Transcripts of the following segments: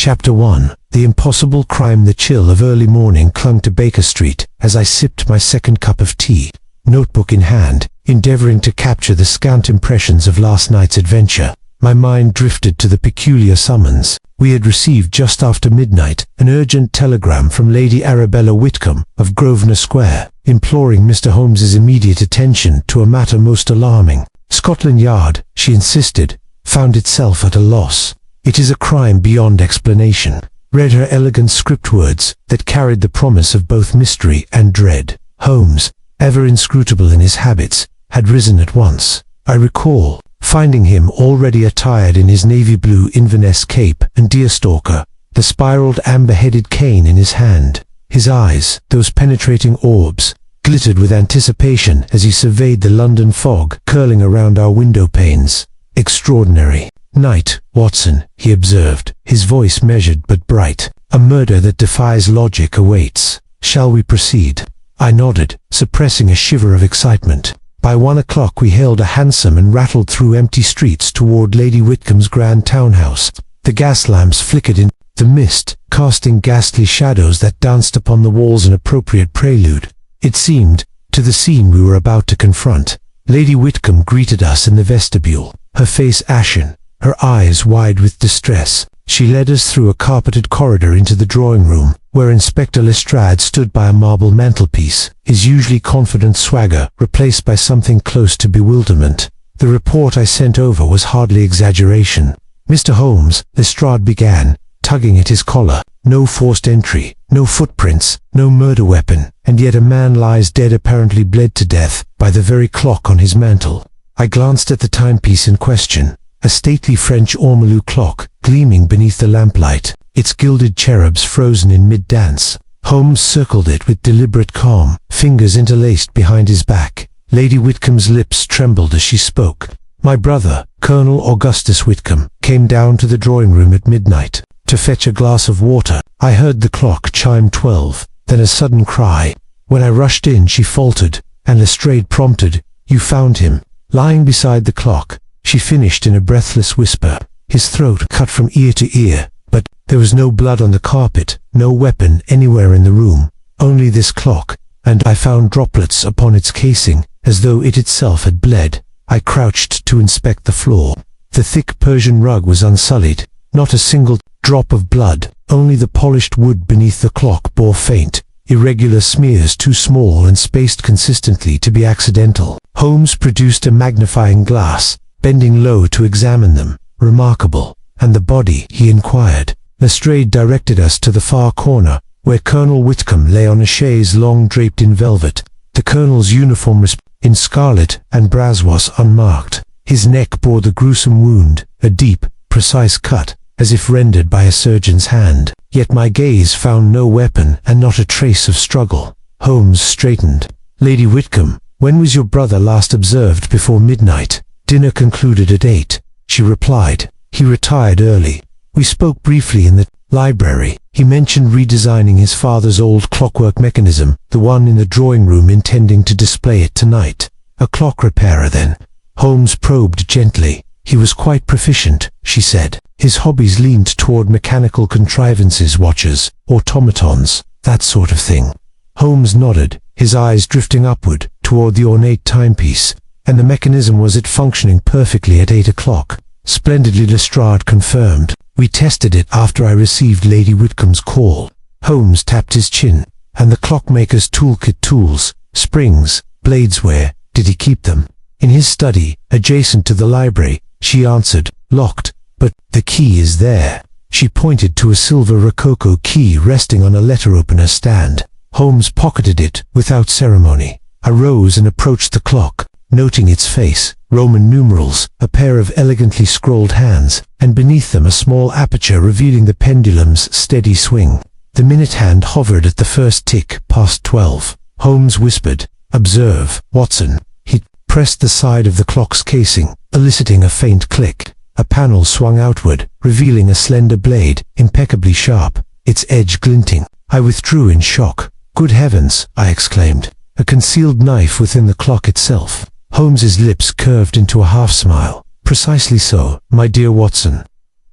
Chapter 1. The impossible crime. The chill of early morning clung to Baker Street as I sipped my second cup of tea, notebook in hand, endeavoring to capture the scant impressions of last night's adventure. My mind drifted to the peculiar summons we had received just after midnight, an urgent telegram from Lady Arabella Whitcomb of Grosvenor Square, imploring Mr. Holmes's immediate attention to a matter most alarming. Scotland Yard, she insisted, found itself at a loss. It is a crime beyond explanation. Read her elegant script words that carried the promise of both mystery and dread. Holmes, ever inscrutable in his habits, had risen at once. I recall finding him already attired in his navy blue Inverness cape and deerstalker, the spiraled amber-headed cane in his hand. His eyes, those penetrating orbs, glittered with anticipation as he surveyed the London fog curling around our window panes. Extraordinary night, Watson, he observed, his voice measured but bright. A murder that defies logic awaits. Shall we proceed? I nodded, suppressing a shiver of excitement. By 1 o'clock we hailed a hansom and rattled through empty streets toward Lady Whitcomb's grand townhouse. The gas lamps flickered in the mist, casting ghastly shadows that danced upon the walls, an appropriate prelude, it seemed, to the scene we were about to confront. Lady Whitcomb greeted us in the vestibule, her face ashen, her eyes wide with distress. She led us through a carpeted corridor into the drawing-room, where Inspector Lestrade stood by a marble mantelpiece, his usually confident swagger replaced by something close to bewilderment. The report I sent over was hardly exaggeration. "Mr. Holmes," Lestrade began, tugging at his collar, "no forced entry, no footprints, no murder weapon, and yet a man lies dead, apparently bled to death, by the very clock on his mantel." I glanced at the timepiece in question, a stately French ormolu clock, gleaming beneath the lamplight, its gilded cherubs frozen in mid-dance. Holmes circled it with deliberate calm, fingers interlaced behind his back. Lady Whitcomb's lips trembled as she spoke. "My brother, Colonel Augustus Whitcomb, came down to the drawing-room at midnight to fetch a glass of water. I heard the clock chime 12, then a sudden cry. When I rushed in she faltered, and Lestrade prompted, 'You found him lying beside the clock,'" she finished in a breathless whisper. "His throat cut from ear to ear, but there was no blood on the carpet, no weapon anywhere in the room, only this clock, and I found droplets upon its casing, as though it itself had bled." I crouched to inspect the floor. The thick Persian rug was unsullied, not a single drop of blood, only the polished wood beneath the clock bore faint, irregular smears too small and spaced consistently to be accidental. Holmes produced a magnifying glass, bending low to examine them. "Remarkable. And the body?" he inquired. Lestrade directed us to the far corner, where Colonel Whitcomb lay on a chaise long draped in velvet. The colonel's uniform was in scarlet and brass was unmarked. His neck bore the gruesome wound, a deep, precise cut, as if rendered by a surgeon's hand. Yet my gaze found no weapon and not a trace of struggle. Holmes straightened. "Lady Whitcomb, when was your brother last observed before midnight?" "Dinner concluded at 8, she replied. "He retired early. We spoke briefly in the library. He mentioned redesigning his father's old clockwork mechanism, the one in the drawing-room, intending to display it tonight." "A clock repairer, then?" Holmes probed gently. "He was quite proficient," she said. "His hobbies leaned toward mechanical contrivances, watches, automatons, that sort of thing." Holmes nodded, his eyes drifting upward toward the ornate timepiece. "And the mechanism, was it functioning perfectly at 8 o'clock? "Splendidly," Lestrade confirmed. "We tested it after I received Lady Whitcomb's call." Holmes tapped his chin. "And the clockmaker's toolkit tools, springs, blades, where did he keep them?" "In his study, adjacent to the library," she answered. "Locked, but the key is there." She pointed to a silver rococo key resting on a letter opener stand. Holmes pocketed it without ceremony. I rose and approached the clock, noting its face, Roman numerals, a pair of elegantly scrolled hands, and beneath them a small aperture revealing the pendulum's steady swing. The minute hand hovered at the first tick, past 12. Holmes whispered, "Observe, Watson." He pressed the side of the clock's casing, eliciting a faint click. A panel swung outward, revealing a slender blade, impeccably sharp, its edge glinting. I withdrew in shock. "Good heavens!" I exclaimed. A concealed knife within the clock itself. Holmes's lips curved into a half-smile. "Precisely so, my dear Watson.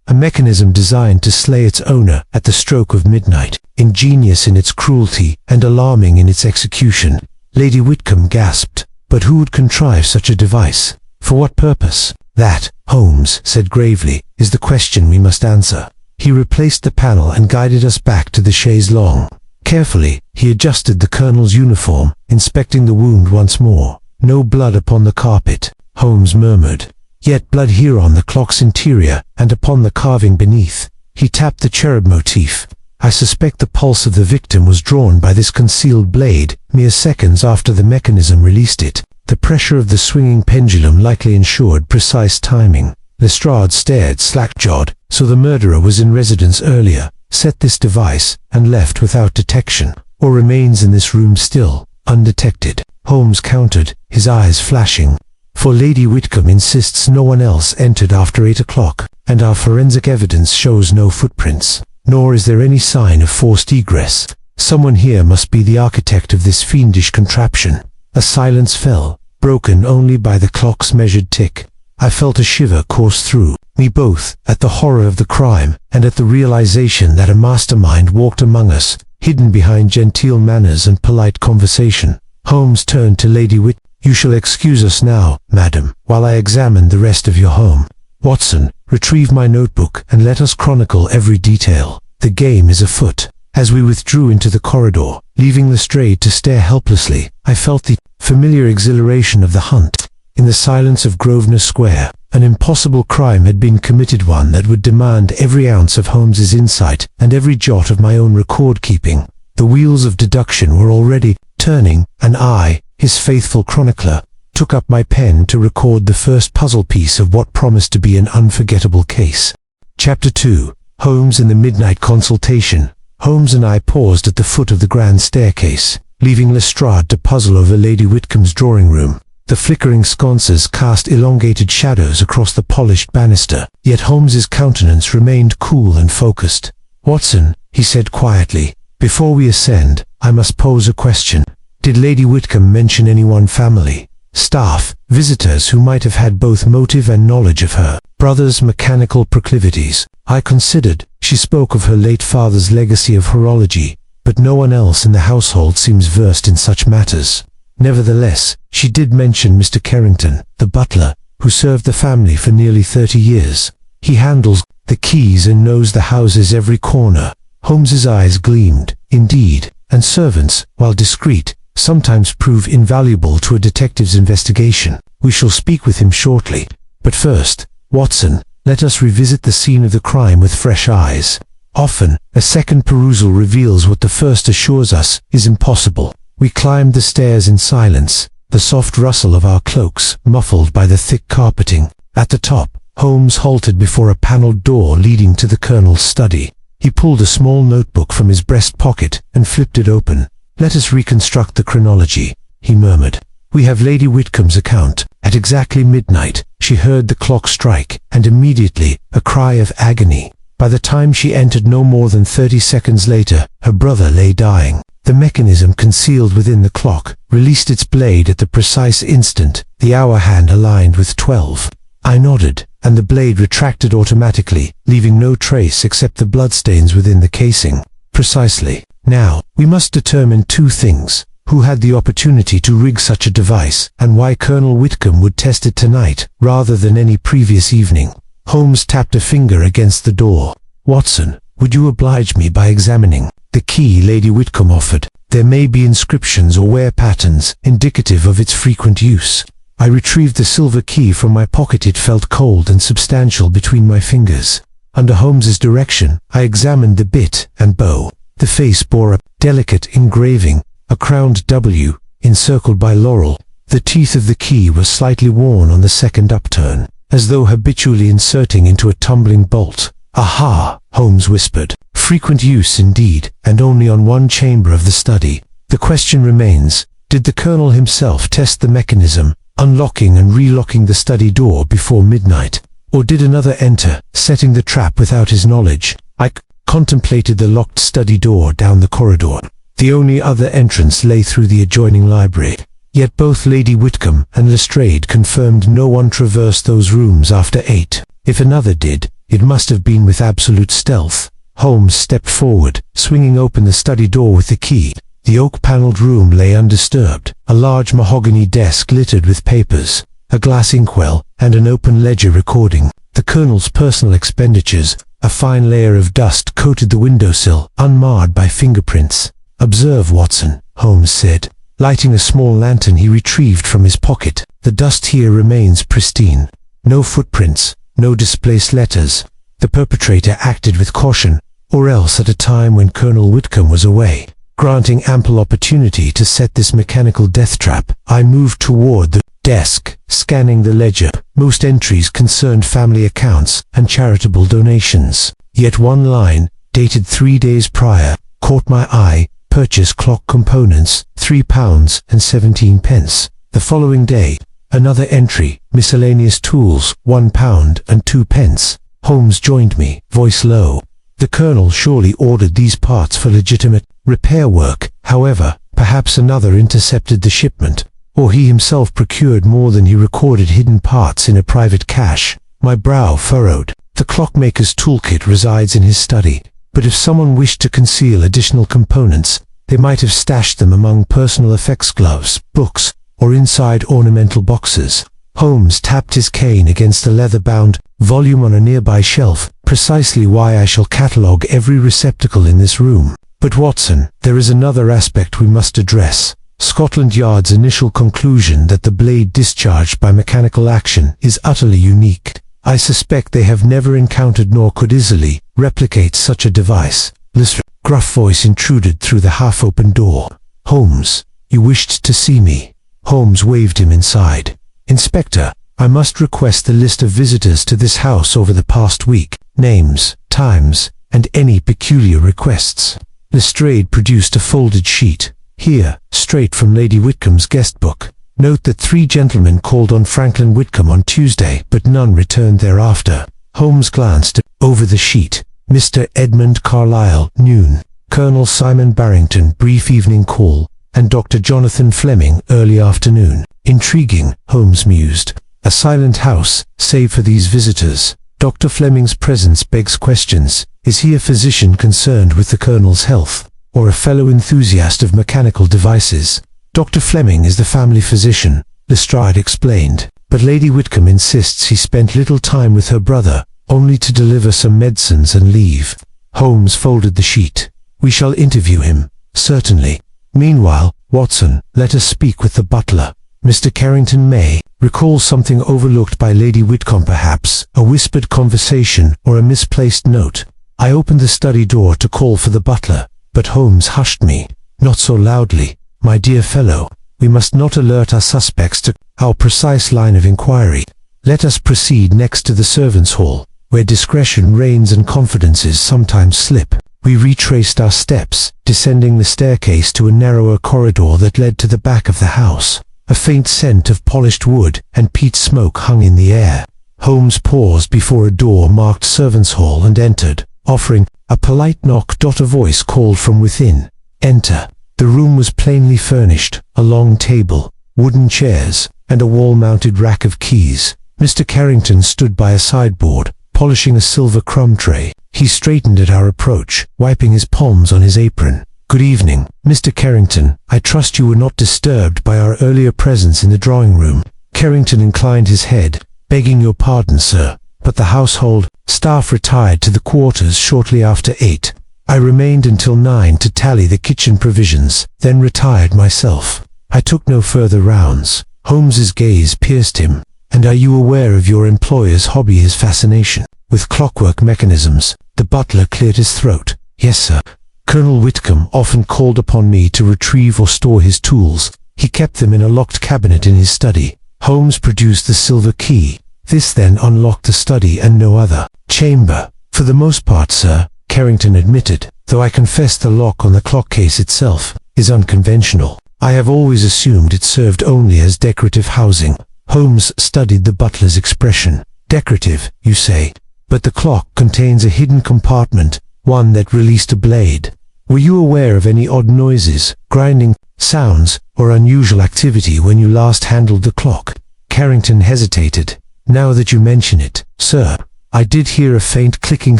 a mechanism designed to slay its owner at the stroke of midnight, ingenious in its cruelty and alarming in its execution. Lady Whitcomb gasped. But who would contrive such a device? For what purpose? That, Holmes said gravely, is the question we must answer. He replaced the panel and guided us back to the chaise longue. Carefully, he adjusted the colonel's uniform, inspecting the wound once more. No blood upon the carpet, Holmes murmured. Yet blood here on the clock's interior and upon the carving beneath. He tapped the cherub motif. I suspect the pulse of the victim was drawn by this concealed blade, mere seconds after the mechanism released it. The pressure of the swinging pendulum likely ensured precise timing. Lestrade stared slack-jawed, so the murderer was in residence earlier, set this device, and left without detection, or remains in this room still, undetected. Holmes countered, his eyes flashing. For Lady Whitcomb insists no one else entered after 8 o'clock, and our forensic evidence shows no footprints. Nor is there any sign of forced egress. Someone here must be the architect of this fiendish contraption. A silence fell, broken only by the clock's measured tick. I felt a shiver course through me both at the horror of the crime and at the realization that a mastermind walked among us, hidden behind genteel manners and polite conversation. Holmes turned to Lady Whit. You shall excuse us now, madam, while I examine the rest of your home. Watson, retrieve my notebook and let us chronicle every detail. The game is afoot. As we withdrew into the corridor, leaving Lestrade to stare helplessly, I felt the familiar exhilaration of the hunt. In the silence of Grosvenor Square, an impossible crime had been committed, one that would demand every ounce of Holmes's insight and every jot of my own record-keeping. The wheels of deduction were already turning, and I, his faithful chronicler, took up my pen to record the first puzzle piece of what promised to be an unforgettable case. Chapter 2. Holmes and the Midnight Consultation. Holmes and I paused at the foot of the grand staircase, leaving Lestrade to puzzle over Lady Whitcomb's drawing-room. The flickering sconces cast elongated shadows across the polished banister, yet Holmes's countenance remained cool and focused. Watson, he said quietly, before we ascend, I must pose a question. Did Lady Whitcomb mention anyone family? Staff, visitors who might have had both motive and knowledge of her brother's mechanical proclivities? I considered. She spoke of her late father's legacy of horology, but no one else in the household seems versed in such matters. Nevertheless, she did mention Mr. Carrington, the butler, who served the family for nearly 30 years. He handles the keys and knows the house's every corner. Holmes's eyes gleamed. Indeed, and servants, while discreet, sometimes prove invaluable to a detective's investigation. We shall speak with him shortly. But first, Watson, let us revisit the scene of the crime with fresh eyes. Often, a second perusal reveals what the first assures us is impossible. We climbed the stairs in silence, the soft rustle of our cloaks muffled by the thick carpeting. At the top, Holmes halted before a panelled door leading to the colonel's study. He pulled a small notebook from his breast pocket and flipped it open. Let us reconstruct the chronology, he murmured. We have Lady Whitcomb's account. At exactly midnight, she heard the clock strike, and immediately, a cry of agony. By the time she entered no more than 30 seconds later, her brother lay dying. The mechanism concealed within the clock released its blade at the precise instant the hour hand aligned with 12. I nodded, and the blade retracted automatically, leaving no trace except the bloodstains within the casing. Precisely. Now, we must determine two things: who had the opportunity to rig such a device, and why Colonel Whitcomb would test it tonight, rather than any previous evening. Holmes tapped a finger against the door. Watson, would you oblige me by examining the key Lady Whitcomb offered? There may be inscriptions or wear patterns indicative of its frequent use. I retrieved the silver key from my pocket. It felt cold and substantial between my fingers. Under Holmes's direction, I examined the bit and bow. The face bore a delicate engraving, a crowned W, encircled by laurel. The teeth of the key were slightly worn on the second upturn, as though habitually inserting into a tumbling bolt. Aha, Holmes whispered. Frequent use indeed, and only on one chamber of the study. The question remains, did the colonel himself test the mechanism, unlocking and relocking the study door before midnight? Or did another enter, setting the trap without his knowledge? I contemplated the locked study door down the corridor. The only other entrance lay through the adjoining library. Yet both Lady Whitcomb and Lestrade confirmed no one traversed those rooms after 8. If another did, It must have been with absolute stealth. Holmes stepped forward, swinging open the study door with the key. The oak-paneled room lay undisturbed, a large mahogany desk littered with papers, a glass inkwell, and an open ledger recording the Colonel's personal expenditures. A fine layer of dust coated the windowsill, unmarred by fingerprints. "Observe, Watson," Holmes said. Lighting a small lantern he retrieved from his pocket. "The dust here remains pristine. No footprints, no displaced letters. The perpetrator acted with caution, or else at a time when Colonel Whitcomb was away, granting ample opportunity to set this mechanical death trap." I moved toward the desk, scanning the ledger. Most entries concerned family accounts and charitable donations. Yet one line, dated 3 days prior, caught my eye. "Purchase clock components, £3.17. The following day, another entry, miscellaneous tools, £1.02. Holmes joined me, voice low. The Colonel surely ordered these parts for legitimate repair work. However, perhaps another intercepted the shipment, or he himself procured more than he recorded hidden parts in a private cache. My brow furrowed. The clockmaker's toolkit resides in his study, but if someone wished to conceal additional components, they might have stashed them among personal effects gloves, books, or inside ornamental boxes. Holmes tapped his cane against the leather-bound volume on a nearby shelf. "Precisely why I shall catalogue every receptacle in this room. But Watson, there is another aspect we must address. Scotland Yard's initial conclusion that the blade discharged by mechanical action is utterly unique. I suspect they have never encountered nor could easily replicate such a device." This gruff voice intruded through the half-open door. "Holmes, you wished to see me." Holmes waved him inside. "Inspector, I must request the list of visitors to this house over the past week, names, times, and any peculiar requests." Lestrade produced a folded sheet. "Here, straight from Lady Whitcomb's guest book. Note that 3 gentlemen called on Franklin Whitcomb on Tuesday, but none returned thereafter." Holmes glanced over the sheet. "Mr. Edmund Carlyle, noon. Colonel Simon Barrington, brief evening call, and Dr. Jonathan Fleming, early afternoon." "Intriguing," Holmes mused. "A silent house, save for these visitors. Dr. Fleming's presence begs questions. Is he a physician concerned with the Colonel's health, or a fellow enthusiast of mechanical devices?" "Dr. Fleming is the family physician," Lestrade explained, "but Lady Whitcomb insists he spent little time with her brother, only to deliver some medicines and leave." Holmes folded the sheet. "We shall interview him, certainly. Meanwhile, Watson, let us speak with the butler. Mr. Carrington may recall something overlooked by Lady Whitcomb, perhaps a whispered conversation or a misplaced note." I opened the study door to call for the butler, but Holmes hushed me. "Not so loudly, my dear fellow. We must not alert our suspects to our precise line of inquiry. Let us proceed next to the servants' hall, where discretion reigns and confidences sometimes slip." We retraced our steps, descending the staircase to a narrower corridor that led to the back of the house. A faint scent of polished wood and peat smoke hung in the air. Holmes paused before a door marked servants' hall and entered, offering a polite knock. A voice called from within, "Enter." The room was plainly furnished, a long table, wooden chairs, and a wall-mounted rack of keys. Mr. Carrington stood by a sideboard, polishing a silver crumb tray. He straightened at our approach, wiping his palms on his apron. "Good evening, Mr. Carrington. I trust you were not disturbed by our earlier presence in the drawing room." Carrington inclined his head. "Begging your pardon, sir, but the household staff retired to the quarters shortly after 8. I remained until 9 to tally the kitchen provisions, then retired myself. I took no further rounds." Holmes's gaze pierced him. "And are you aware of your employer's hobby, his fascination with clockwork mechanisms?" The butler cleared his throat. "Yes, sir. Colonel Whitcomb often called upon me to retrieve or store his tools. He kept them in a locked cabinet in his study." Holmes produced the silver key. "This then unlocked the study and no other chamber?" "For the most part, sir," Carrington admitted, "though I confess the lock on the clock case itself is unconventional. I have always assumed it served only as decorative housing." Holmes studied the butler's expression. "Decorative, you say? But the clock contains a hidden compartment, one that released a blade. Were you aware of any odd noises, grinding sounds, or unusual activity when you last handled the clock?" Carrington hesitated. "Now that you mention it, sir, I did hear a faint clicking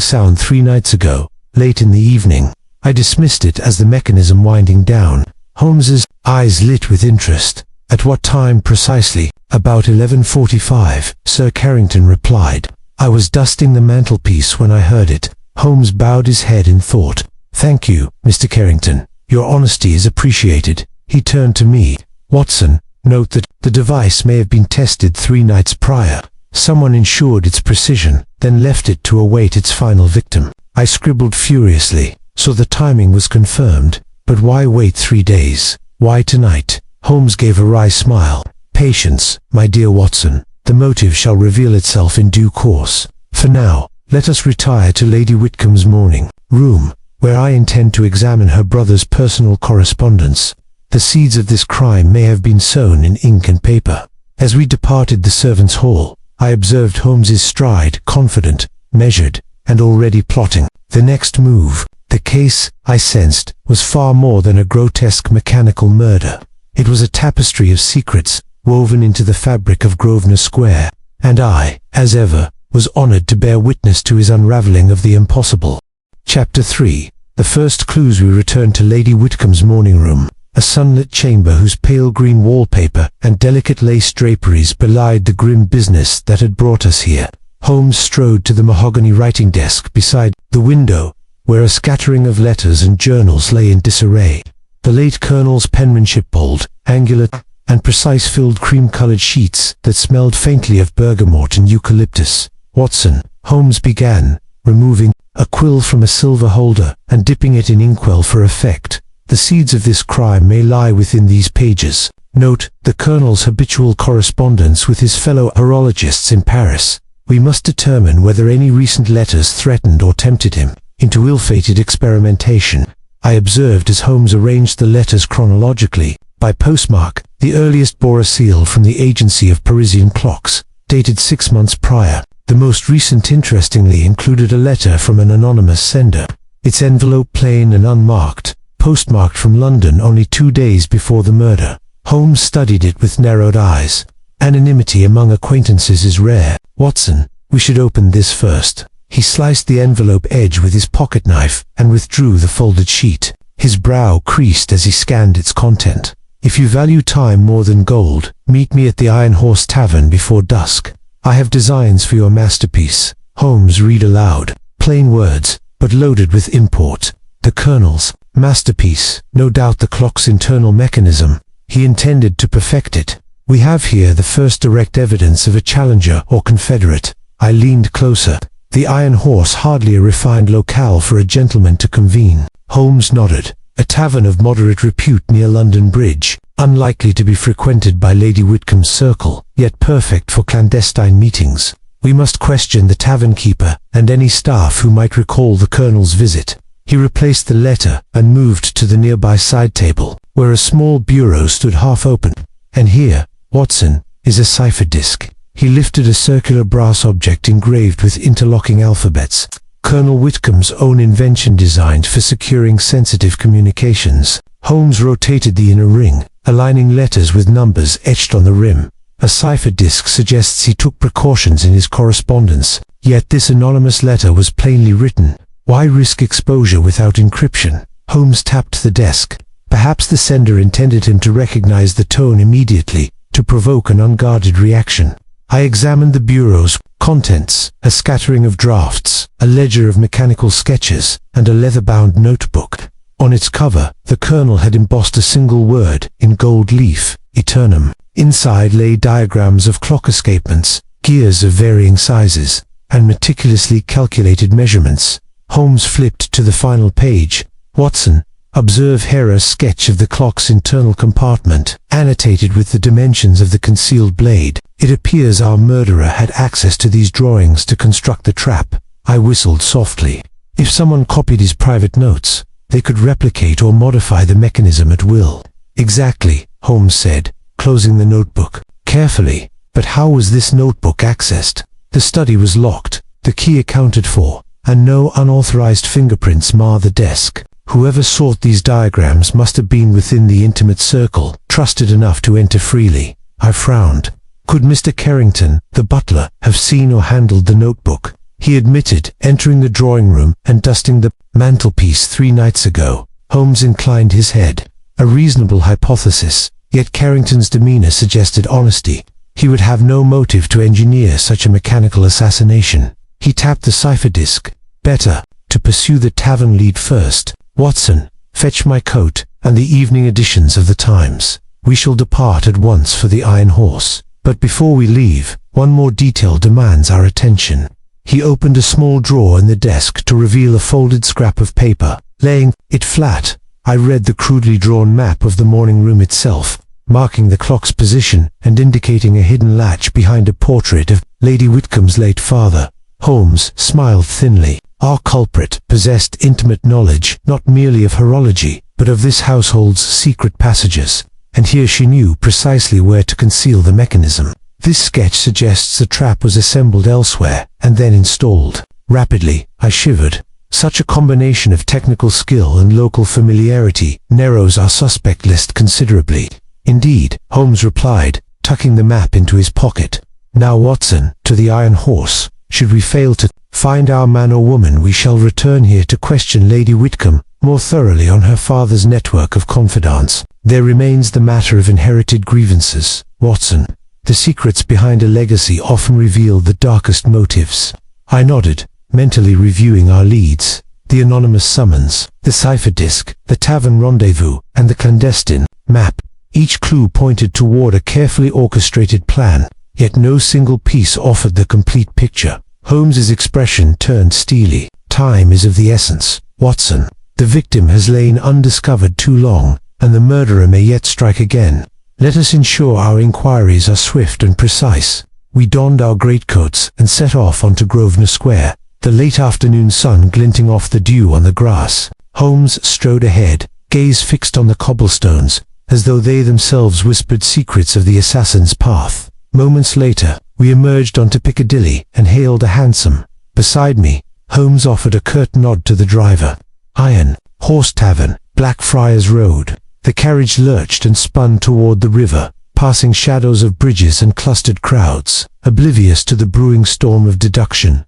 sound 3 nights ago, late in the evening. I dismissed it as the mechanism winding down. Holmes's eyes lit with interest. At what time precisely? About 11:45, Sir Carrington replied. I was dusting the mantelpiece when I heard it. Holmes bowed his head in thought. Thank you, Mr. Carrington. Your honesty is appreciated. He turned to me. Watson, note that the device may have been tested 3 nights prior. Someone ensured its precision, then left it to await its final victim. I scribbled furiously. So the timing was confirmed. But why wait 3 days? Why tonight? Holmes gave a wry smile. Patience, my dear Watson. The motive shall reveal itself in due course. For now, let us retire to Lady Whitcomb's morning room, where I intend to examine her brother's personal correspondence. The seeds of this crime may have been sown in ink and paper. As we departed the servants' hall, I observed Holmes's stride, confident, measured, and already plotting. The next move. The case, I sensed, was far more than a grotesque mechanical murder. It was a tapestry of secrets, woven into the fabric of Grosvenor Square, and I, as ever, was honored to bear witness to his unraveling of the impossible. Chapter 3. The first clues. We returned to Lady Whitcomb's morning room, a sunlit chamber whose pale green wallpaper and delicate lace draperies belied the grim business that had brought us here. Holmes strode to the mahogany writing desk beside the window, where a scattering of letters and journals lay in disarray. The late Colonel's penmanship bold, angular, and precise filled cream-colored sheets that smelled faintly of bergamot and eucalyptus. Watson, Holmes began, removing a quill from a silver holder and dipping it in inkwell for effect. The seeds of this crime may lie within these pages. Note the Colonel's habitual correspondence with his fellow horologists in Paris. We must determine whether any recent letters threatened or tempted him into ill-fated experimentation. I observed as Holmes arranged the letters chronologically, by postmark. The earliest bore a seal from the Agency of Parisian Clocks, dated 6 months prior. The most recent, interestingly, included a letter from an anonymous sender, its envelope plain and unmarked, postmarked from London only 2 days before the murder. Holmes studied it with narrowed eyes. Anonymity among acquaintances is rare. Watson, we should open this first. He sliced the envelope edge with his pocket knife and withdrew the folded sheet. His brow creased as he scanned its content. If you value time more than gold, meet me at the Iron Horse Tavern before dusk. I have designs for your masterpiece. Holmes read aloud. Plain words, but loaded with import. The Colonel's masterpiece, no doubt the clock's internal mechanism. He intended to perfect it. We have here the first direct evidence of a challenger or confederate. I leaned closer. The Iron Horse, hardly a refined locale for a gentleman to convene. Holmes nodded. A tavern of moderate repute near London Bridge, unlikely to be frequented by Lady Whitcomb's circle, yet perfect for clandestine meetings. We must question the tavern keeper and any staff who might recall the Colonel's visit. He replaced the letter and moved to the nearby side table, where a small bureau stood half open. And here, Watson, is a cipher disc. He lifted a circular brass object engraved with interlocking alphabets. Colonel Whitcomb's own invention designed for securing sensitive communications. Holmes rotated the inner ring, aligning letters with numbers etched on the rim. A cipher disc suggests he took precautions in his correspondence, yet this anonymous letter was plainly written. Why risk exposure without encryption? Holmes tapped the desk. Perhaps the sender intended him to recognize the tone immediately, to provoke an unguarded reaction. I examined the bureau's contents, a scattering of drafts, a ledger of mechanical sketches, and a leather-bound notebook. On its cover, the Colonel had embossed a single word, in gold leaf, Eternum. Inside lay diagrams of clock escapements, gears of varying sizes, and meticulously calculated measurements. Holmes flipped to the final page. Watson, observe here a sketch of the clock's internal compartment, annotated with the dimensions of the concealed blade. It appears our murderer had access to these drawings to construct the trap. I whistled softly. If someone copied his private notes, they could replicate or modify the mechanism at will. Exactly, Holmes said, closing the notebook. Carefully. But how was this notebook accessed? The study was locked, the key accounted for, and no unauthorized fingerprints mar the desk. Whoever sought these diagrams must have been within the intimate circle, trusted enough to enter freely. I frowned. Could Mr. Carrington, the butler, have seen or handled the notebook? he admitted, entering the drawing room and dusting the mantelpiece 3 nights ago. Holmes inclined his head. A reasonable hypothesis, yet Carrington's demeanor suggested honesty. He would have no motive to engineer such a mechanical assassination. He tapped the cipher disk. Better to pursue the tavern lead first. Watson, fetch my coat and the evening editions of the Times. We shall depart at once for the Iron Horse. But before we leave, one more detail demands our attention. He opened a small drawer in the desk to reveal a folded scrap of paper. Laying it flat, I read the crudely drawn map of the morning room itself, marking the clock's position and indicating a hidden latch behind a portrait of Lady Whitcomb's late father. Holmes smiled thinly. Our culprit possessed intimate knowledge not merely of horology, but of this household's secret passages, and here she knew precisely where to conceal the mechanism. This sketch suggests the trap was assembled elsewhere and then installed. Rapidly, I shivered. Such a combination of technical skill and local familiarity narrows our suspect list considerably. Indeed, Holmes replied, tucking the map into his pocket. Now, Watson, to the Iron Horse. Should we fail to find our man or woman, we shall return here to question Lady Whitcomb more thoroughly on her father's network of confidants. There remains the matter of inherited grievances, Watson. The secrets behind a legacy often reveal the darkest motives. I nodded, mentally reviewing our leads. The anonymous summons, the cipher disk, the tavern rendezvous, and the clandestine map. Each clue pointed toward a carefully orchestrated plan, yet no single piece offered the complete picture. Holmes's expression turned steely. Time is of the essence, Watson. The victim has lain undiscovered too long, and the murderer may yet strike again. Let us ensure our inquiries are swift and precise. We donned our greatcoats and set off onto Grosvenor Square, the late afternoon sun glinting off the dew on the grass. Holmes strode ahead, gaze fixed on the cobblestones, as though they themselves whispered secrets of the assassin's path. Moments later, we emerged onto Piccadilly and hailed a hansom. Beside me, Holmes offered a curt nod to the driver. Iron Horse Tavern, Blackfriars Road. The carriage lurched and spun toward the river, passing shadows of bridges and clustered crowds, oblivious to the brewing storm of deduction.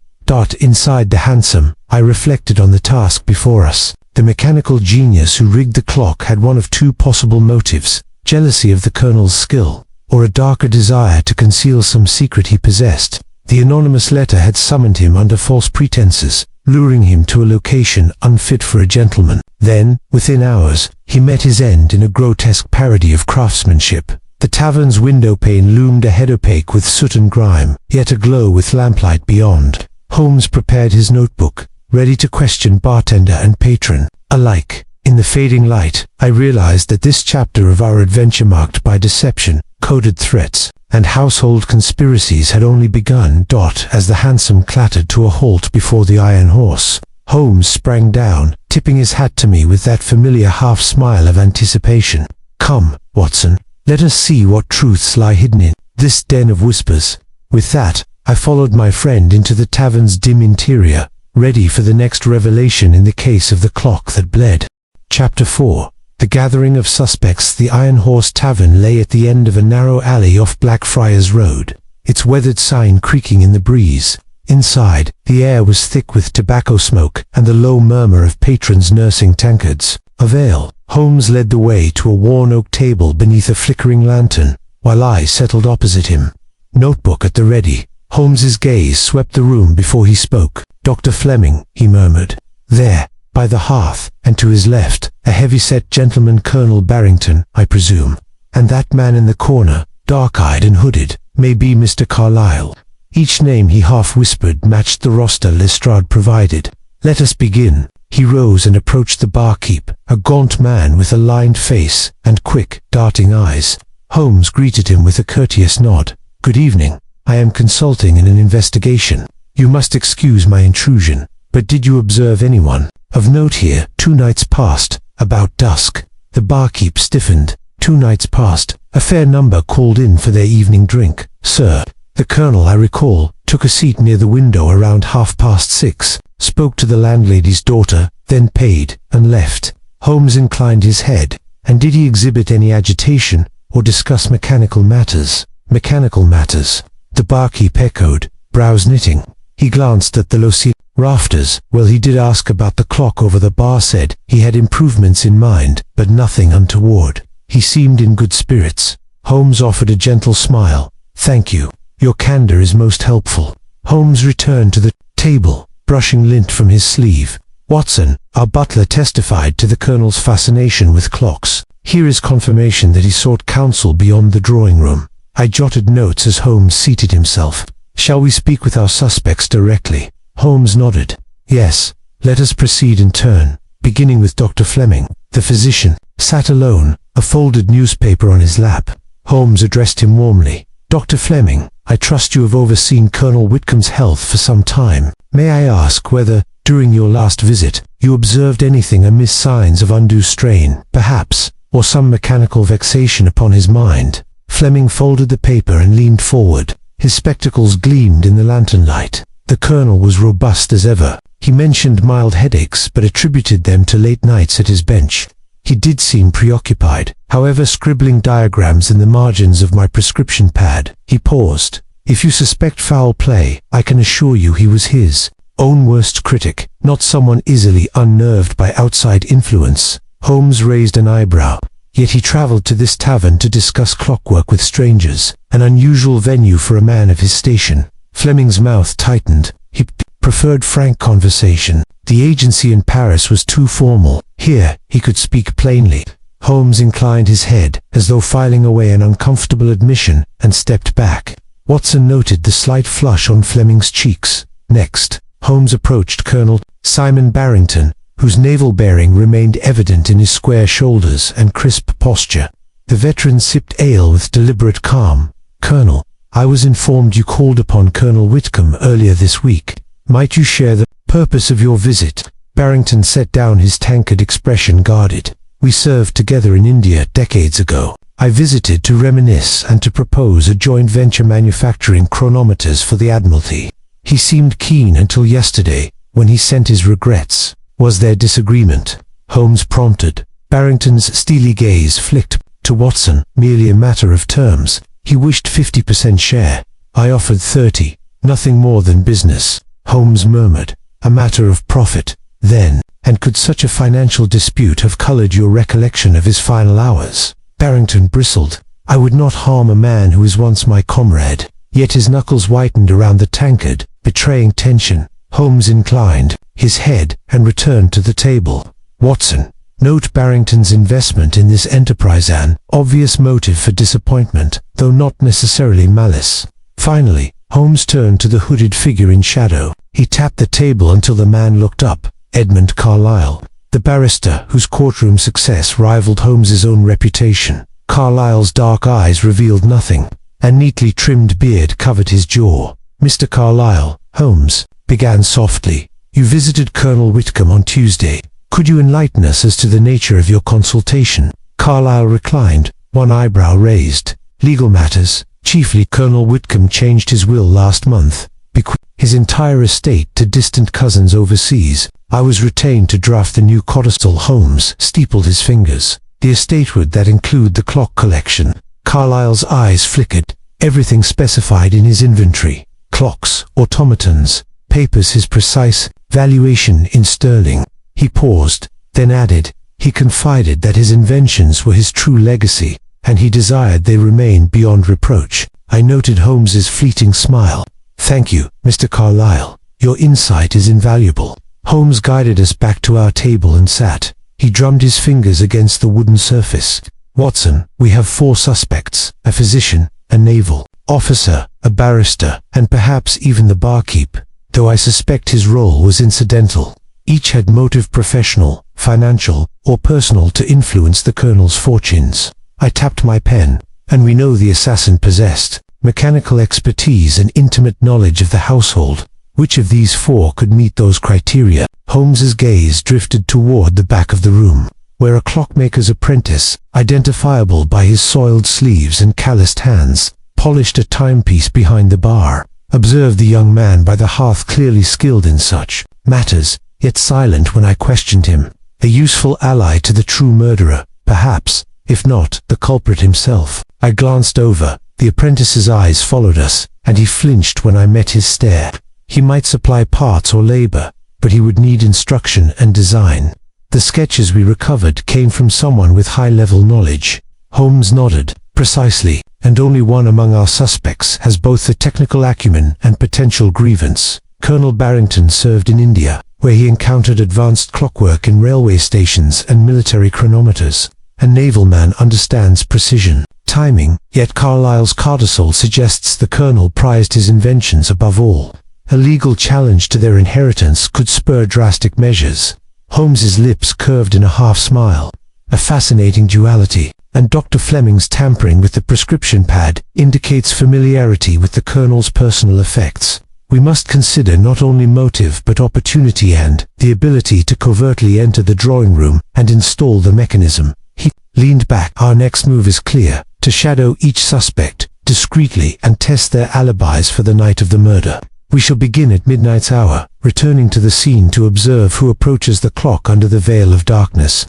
Inside the hansom, I reflected on the task before us. The mechanical genius who rigged the clock had one of two possible motives: jealousy of the colonel's skill, or a darker desire to conceal some secret he possessed. The anonymous letter had summoned him under false pretenses, luring him to a location unfit for a gentleman. Then, within hours, he met his end in a grotesque parody of craftsmanship. The tavern's window pane loomed ahead, opaque with soot and grime, yet aglow with lamplight beyond. Holmes prepared his notebook, ready to question bartender and patron alike. In the fading light, I realized that this chapter of our adventure, marked by deception, coded threats, and household conspiracies, had only begun. As the hansom clattered to a halt before the Iron Horse, Holmes sprang down, tipping his hat to me with that familiar half-smile of anticipation. Come, Watson, let us see what truths lie hidden in this den of whispers. With that, I followed my friend into the tavern's dim interior, ready for the next revelation in the case of the clock that bled. Chapter 4. The gathering of suspects. The Iron Horse Tavern lay at the end of a narrow alley off Blackfriars Road, its weathered sign creaking in the breeze. Inside, the air was thick with tobacco smoke and the low murmur of patrons nursing tankards of ale. Holmes led the way to a worn oak table beneath a flickering lantern, while I settled opposite him, notebook at the ready. Holmes's gaze swept the room before he spoke. Dr. Fleming, he murmured. There, by the hearth, and to his left, a heavy-set gentleman, Colonel Barrington, I presume. And that man in the corner, dark-eyed and hooded, may be Mr. Carlyle. Each name, he half-whispered, matched the roster Lestrade provided. Let us begin. He rose and approached the barkeep, a gaunt man with a lined face and quick, darting eyes. Holmes greeted him with a courteous nod. Good evening. I am consulting in an investigation. You must excuse my intrusion, but did you observe anyone of note here? 2 nights past, about dusk. The barkeep stiffened. 2 nights past. A fair number called in for their evening drink, sir. The colonel, I recall, took a seat near the window around 6:30, spoke to the landlady's daughter, then paid, and left. Holmes inclined his head. And did he exhibit any agitation, or discuss mechanical matters? Mechanical matters, the barkeep echoed, brows knitting. He glanced at the low-ceiled rafters. Well, he did ask about the clock over the bar, said he had improvements in mind, but nothing untoward. He seemed in good spirits. Holmes offered a gentle smile. Thank you. Your candor is most helpful. Holmes returned to the table, brushing lint from his sleeve. Watson, our butler, testified to the Colonel's fascination with clocks. Here is confirmation that he sought counsel beyond the drawing room. I jotted notes as Holmes seated himself. Shall we speak with our suspects directly? Holmes nodded. Yes, let us proceed in turn, beginning with Dr. Fleming. The physician sat alone, a folded newspaper on his lap. Holmes addressed him warmly. Dr. Fleming, I trust you have overseen Colonel Whitcomb's health for some time. May I ask whether, during your last visit, you observed anything amiss, signs of undue strain, perhaps, or some mechanical vexation upon his mind? Fleming folded the paper and leaned forward. His spectacles gleamed in the lantern light. The Colonel was robust as ever. He mentioned mild headaches, but attributed them to late nights at his bench. He did seem preoccupied, however, scribbling diagrams in the margins of my prescription pad. He paused. If you suspect foul play, I can assure you he was his own worst critic, not someone easily unnerved by outside influence. Holmes raised an eyebrow. Yet he traveled to this tavern to discuss clockwork with strangers, an unusual venue for a man of his station. Fleming's mouth tightened. He preferred frank conversation. The agency in Paris was too formal. Here, he could speak plainly. Holmes inclined his head, as though filing away an uncomfortable admission, and stepped back. Watson noted the slight flush on Fleming's cheeks. Next, Holmes approached Colonel Simon Barrington, whose naval bearing remained evident in his square shoulders and crisp posture. The veteran sipped ale with deliberate calm. Colonel, I was informed you called upon Colonel Whitcomb earlier this week. Might you share the purpose of your visit? Barrington set down his tankard, expression guarded. We served together in India decades ago. I visited to reminisce and to propose a joint venture manufacturing chronometers for the Admiralty. He seemed keen until yesterday, when he sent his regrets. Was there disagreement? Holmes prompted. Barrington's steely gaze flicked to Watson. Merely a matter of terms. He wished 50% share. I offered 30. Nothing more than business. Holmes murmured. A matter of profit, then. And could such a financial dispute have colored your recollection of his final hours? Barrington bristled. I would not harm a man who was once my comrade. Yet his knuckles whitened around the tankard, betraying tension. Holmes inclined his head and returned to the table. Watson, note Barrington's investment in this enterprise, an obvious motive for disappointment, though not necessarily malice. Finally, Holmes turned to the hooded figure in shadow. He tapped the table until the man looked up. Edmund Carlyle, the barrister whose courtroom success rivaled Holmes's own reputation. Carlyle's dark eyes revealed nothing. A neatly trimmed beard covered his jaw. Mr. Carlyle, Holmes began softly. You visited Colonel Whitcomb on Tuesday. Could you enlighten us as to the nature of your consultation? Carlyle reclined, one eyebrow raised. Legal matters. Chiefly, Colonel Whitcomb changed his will last month, bequeathed his entire estate to distant cousins overseas. I was retained to draft the new codicil. Holmes steepled his fingers. The estate would that include the clock collection? Carlyle's eyes flickered. Everything specified in his inventory. Clocks, automatons, papers, his precise valuation in sterling. He paused, then added, he confided that his inventions were his true legacy, and he desired they remain beyond reproach. I noted Holmes's fleeting smile. Thank you, Mr. Carlyle. Your insight is invaluable. Holmes guided us back to our table and sat. He drummed his fingers against the wooden surface. Watson, we have 4 suspects, a physician, a naval officer, a barrister, and perhaps even the barkeep, though I suspect his role was incidental. Each had motive, professional, financial, or personal, to influence the Colonel's fortunes. I tapped my pen, and we know the assassin possessed mechanical expertise and intimate knowledge of the household. Which of these 4 could meet those criteria? Holmes's gaze drifted toward the back of the room, where a clockmaker's apprentice, identifiable by his soiled sleeves and calloused hands, polished a timepiece behind the bar. Observed the young man by the hearth, clearly skilled in such matters, yet silent when I questioned him. A useful ally to the true murderer, perhaps, if not the culprit himself. I glanced over. The apprentice's eyes followed us, and he flinched when I met his stare. He might supply parts or labor, but he would need instruction and design. The sketches we recovered came from someone with high-level knowledge. Holmes nodded. Precisely, and only one among our suspects has both the technical acumen and potential grievance. Colonel Barrington served in India, where he encountered advanced clockwork in railway stations and military chronometers. A naval man understands precision, timing, yet Carlyle's codicil suggests the colonel prized his inventions above all. A legal challenge to their inheritance could spur drastic measures. Holmes's lips curved in a half-smile. A fascinating duality, and Dr. Fleming's tampering with the prescription pad indicates familiarity with the colonel's personal effects. We must consider not only motive but opportunity and the ability to covertly enter the drawing room and install the mechanism. He leaned back. Our next move is clear: to shadow each suspect discreetly and test their alibis for the night of the murder. We shall begin at midnight's hour, returning to the scene to observe who approaches the clock under the veil of darkness.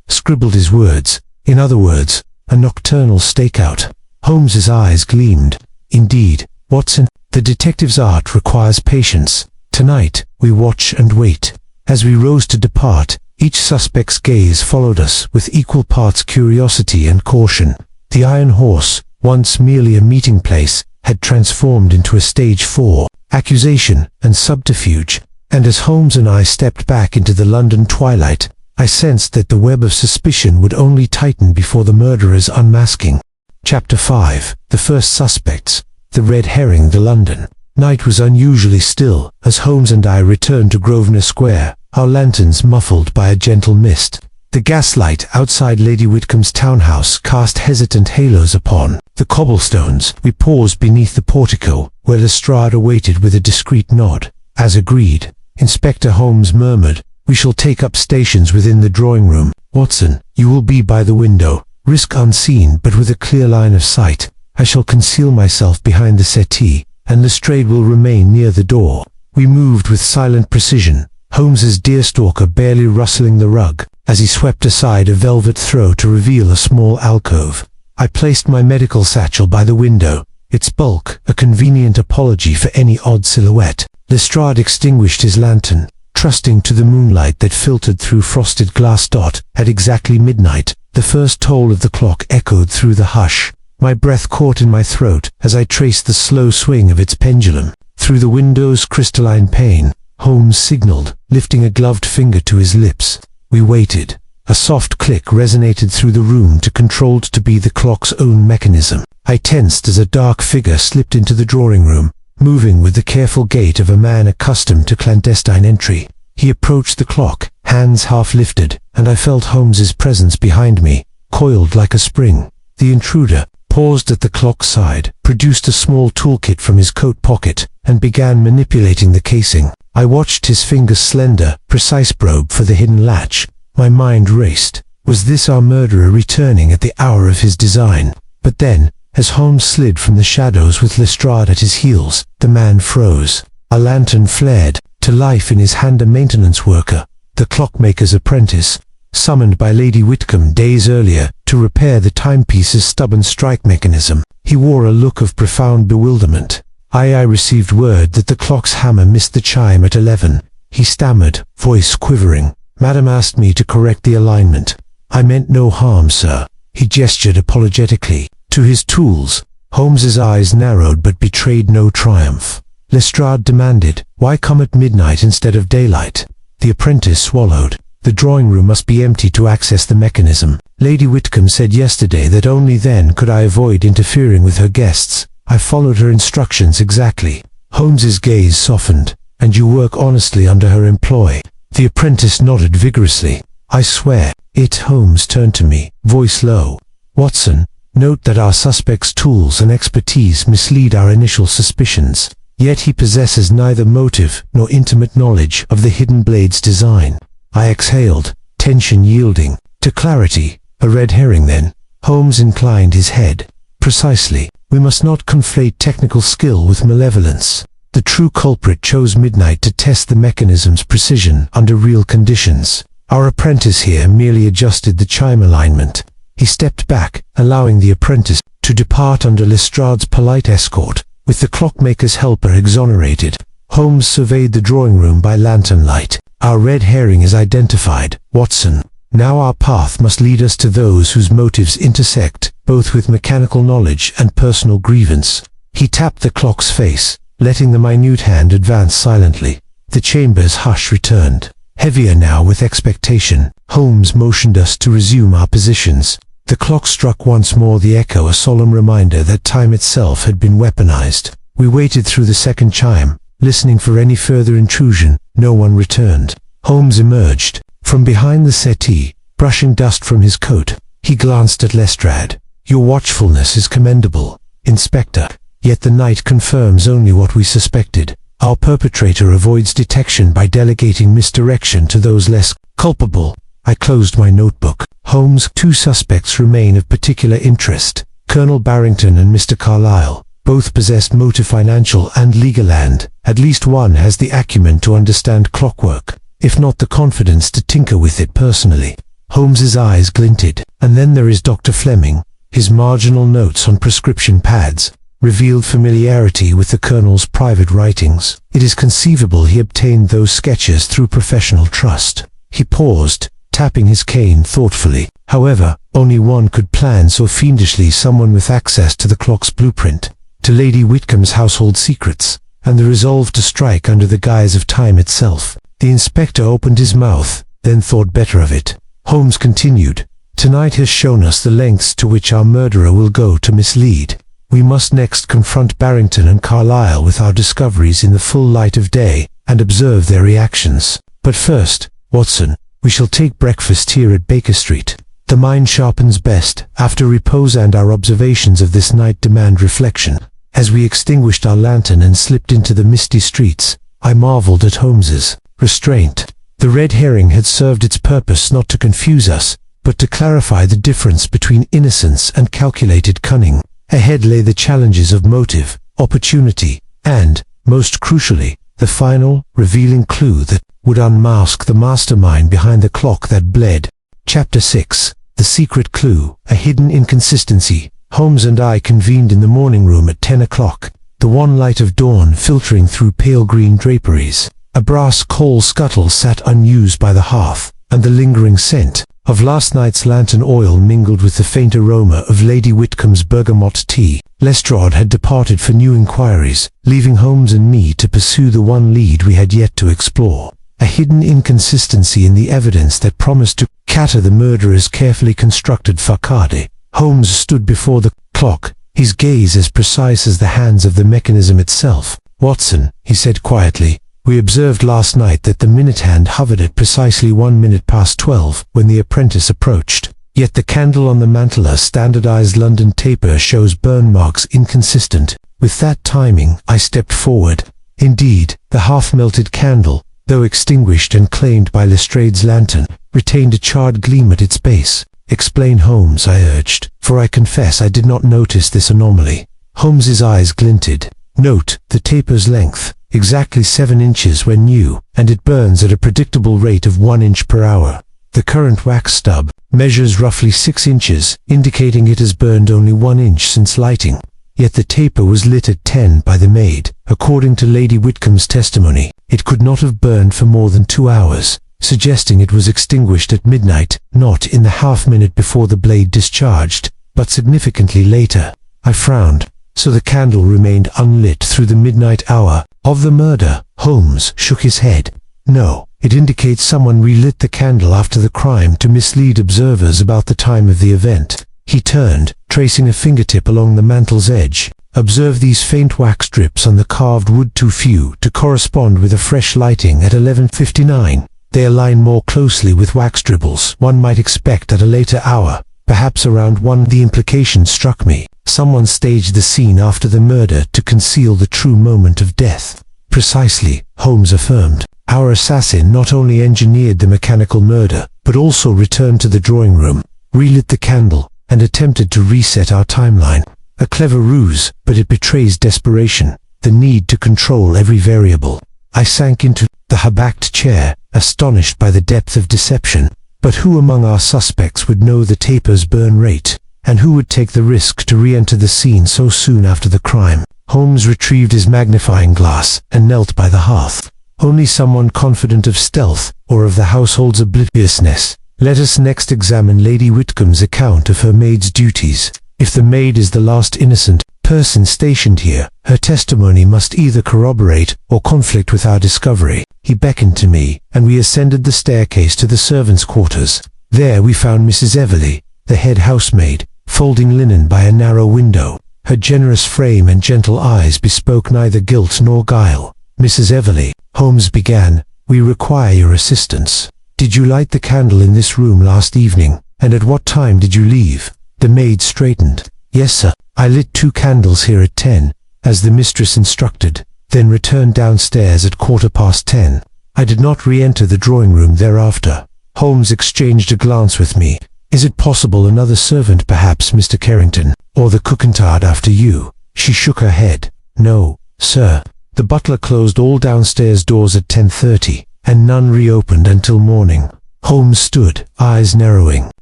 Scribbled his words. In other words, a nocturnal stakeout. Holmes's eyes gleamed. Indeed, Watson, the detective's art requires patience. Tonight, we watch and wait. As we rose to depart, each suspect's gaze followed us with equal parts curiosity and caution. The Iron Horse, once merely a meeting place, had transformed into a stage 4, accusation and subterfuge, and as Holmes and I stepped back into the London twilight, I sensed that the web of suspicion would only tighten before the murderer's unmasking. Chapter 5. The First Suspects. The Red Herring. The London night was unusually still as Holmes and I returned to Grosvenor Square, our lanterns muffled by a gentle mist. The gaslight outside Lady Whitcomb's townhouse cast hesitant halos upon the cobblestones. We paused beneath the portico, where Lestrade awaited with a discreet nod. As agreed, Inspector Holmes murmured, "We shall take up stations within the drawing-room. Watson, you will be by the window. Risk unseen but with a clear line of sight. I shall conceal myself behind the settee, and Lestrade will remain near the door." We moved with silent precision, Holmes's deerstalker barely rustling the rug, as he swept aside a velvet throw to reveal a small alcove. I placed my medical satchel by the window, its bulk a convenient apology for any odd silhouette. Lestrade extinguished his lantern, trusting to the moonlight that filtered through frosted glass. At exactly midnight, the first toll of the clock echoed through the hush. My breath caught in my throat as I traced the slow swing of its pendulum. Through the window's crystalline pane, Holmes signaled, lifting a gloved finger to his lips. We waited. A soft click resonated through the room, controlled to be the clock's own mechanism. I tensed as a dark figure slipped into the drawing room, moving with the careful gait of a man accustomed to clandestine entry. He approached the clock, hands half lifted, and I felt Holmes's presence behind me, coiled like a spring. The intruder paused at the clock's side, produced a small toolkit from his coat pocket, and began manipulating the casing. I watched his finger's slender, precise probe for the hidden latch. My mind raced. Was this our murderer returning at the hour of his design? But then, as Holmes slid from the shadows with Lestrade at his heels, the man froze. A lantern flared to life in his hand. A maintenance worker, the clockmaker's apprentice, summoned by Lady Whitcomb days earlier to repair the timepiece's stubborn strike mechanism. He wore a look of profound bewilderment. I received word that the clock's hammer missed the chime at 11. He stammered, voice quivering. "Madam asked me to correct the alignment." "I meant no harm, sir." He gestured apologetically to his tools. Holmes's eyes narrowed but betrayed no triumph. Lestrade demanded, "Why come at midnight instead of daylight?" The apprentice swallowed. "The drawing room must be empty to access the mechanism. Lady Whitcomb said yesterday that only then could I avoid interfering with her guests. I followed her instructions exactly." Holmes's gaze softened. "And you work honestly under her employ?" The apprentice nodded vigorously. "I swear it." Holmes turned to me, voice low. "Watson, note that our suspect's tools and expertise mislead our initial suspicions. Yet he possesses neither motive nor intimate knowledge of the hidden blade's design." I exhaled, tension yielding to clarity. "A red herring, then?" Holmes inclined his head. "Precisely. We must not conflate technical skill with malevolence. The true culprit chose midnight to test the mechanism's precision under real conditions. Our apprentice here merely adjusted the chime alignment." He stepped back, allowing the apprentice to depart under Lestrade's polite escort, with the clockmaker's helper exonerated. Holmes surveyed the drawing room by lantern light. Our red herring is identified, Watson. Now our path must lead us to those whose motives intersect, both with mechanical knowledge and personal grievance. He tapped the clock's face, letting the minute hand advance silently. The chamber's hush returned. Heavier now with expectation, Holmes motioned us to resume our positions. The clock struck once more, the echo a solemn reminder that time itself had been weaponized. We waited through the second chime, listening for any further intrusion. No one returned. Holmes emerged from behind the settee, brushing dust from his coat. He glanced at Lestrade. "Your watchfulness is commendable, Inspector. Yet the night confirms only what we suspected. Our perpetrator avoids detection by delegating misdirection to those less culpable." I closed my notebook. Holmes, 2 suspects remain of particular interest. Colonel Barrington and Mr. Carlyle. Both possess motive, financial and legal, and at least one has the acumen to understand clockwork, if not the confidence to tinker with it personally. Holmes's eyes glinted. And then there is Dr. Fleming. His marginal notes on prescription pads revealed familiarity with the Colonel's private writings. It is conceivable he obtained those sketches through professional trust. He paused, tapping his cane thoughtfully. However, only one could plan so fiendishly, someone with access to the clock's blueprint, to Lady Whitcomb's household secrets, and the resolve to strike under the guise of time itself. The inspector opened his mouth, then thought better of it. Holmes continued, "Tonight has shown us the lengths to which our murderer will go to mislead. We must next confront Barrington and Carlyle with our discoveries in the full light of day, and observe their reactions. But first, Watson, we shall take breakfast here at Baker Street. The mind sharpens best after repose, and our observations of this night demand reflection." As we extinguished our lantern and slipped into the misty streets, I marveled at Holmes's restraint. The red herring had served its purpose not to confuse us, but to clarify the difference between innocence and calculated cunning. Ahead lay the challenges of motive, opportunity, and, most crucially, the final, revealing clue that would unmask the mastermind behind the clock that bled. Chapter 6. The Secret Clue, a Hidden Inconsistency. Holmes and I convened in the morning room at 10 o'clock, the one light of dawn filtering through pale green draperies. A brass coal scuttle sat unused by the hearth, and the lingering scent of last night's lantern oil mingled with the faint aroma of Lady Whitcomb's bergamot tea. Lestrade had departed for new inquiries, leaving Holmes and me to pursue the one lead we had yet to explore. A hidden inconsistency in the evidence that promised to cater the murderer's carefully constructed facade. Holmes stood before the clock, his gaze as precise as the hands of the mechanism itself. "Watson," he said quietly, "we observed last night that the minute hand hovered at precisely 1 minute past 12 when the apprentice approached. Yet the candle on the mantel, a standardized London taper, shows burn marks inconsistent with that timing." I stepped forward. Indeed, the half-melted candle, though extinguished and claimed by Lestrade's lantern, retained a charred gleam at its base. "Explain, Holmes," I urged, for I confess I did not notice this anomaly. Holmes's eyes glinted. "Note the taper's length, exactly 7 inches when new, and it burns at a predictable rate of 1 inch per hour. The current wax stub measures roughly 6 inches, indicating it has burned only 1 inch since lighting. Yet the taper was lit at 10 by the maid. According to Lady Whitcomb's testimony, it could not have burned for more than 2 hours, suggesting it was extinguished at midnight, not in the half-minute before the blade discharged, but significantly later." I frowned. "So the candle remained unlit through the midnight hour of the murder?" Holmes shook his head. "No, it indicates someone relit the candle after the crime to mislead observers about the time of the event." He turned, tracing a fingertip along the mantel's edge. "Observe these faint wax drips on the carved wood, too few to correspond with a fresh lighting at 11:59. They align more closely with wax dribbles one might expect at a later hour, perhaps around 1. The implication struck me. Someone staged the scene after the murder to conceal the true moment of death. "Precisely," Holmes affirmed. "Our assassin not only engineered the mechanical murder, but also returned to the drawing room, relit the candle, and attempted to reset our timeline. A clever ruse, but it betrays desperation, the need to control every variable." I sank into the high-backed chair, astonished by the depth of deception. But who among our suspects would know the taper's burn rate, and who would take the risk to re-enter the scene so soon after the crime? Holmes retrieved his magnifying glass and knelt by the hearth. Only someone confident of stealth or of the household's obliviousness. Let us next examine Lady Whitcomb's account of her maid's duties. If the maid is the last innocent person stationed here, her testimony must either corroborate or conflict with our discovery. He beckoned to me, and we ascended the staircase to the servants' quarters. There we found Mrs. Everleigh, the head housemaid, folding linen by a narrow window. Her generous frame and gentle eyes bespoke neither guilt nor guile. "Mrs. Everleigh," Holmes began, "we require your assistance. Did you light the candle in this room last evening, and at what time did you leave?" The maid straightened. "Yes, sir. I lit 2 candles here at 10, as the mistress instructed, then returned downstairs at 10:15. I did not re-enter the drawing-room thereafter." Holmes exchanged a glance with me. "Is it possible another servant, perhaps Mr. Carrington, or the cook entered after you?" She shook her head. "No, sir. The butler closed all downstairs doors at 10:30, and none reopened until morning." Holmes stood, eyes narrowing.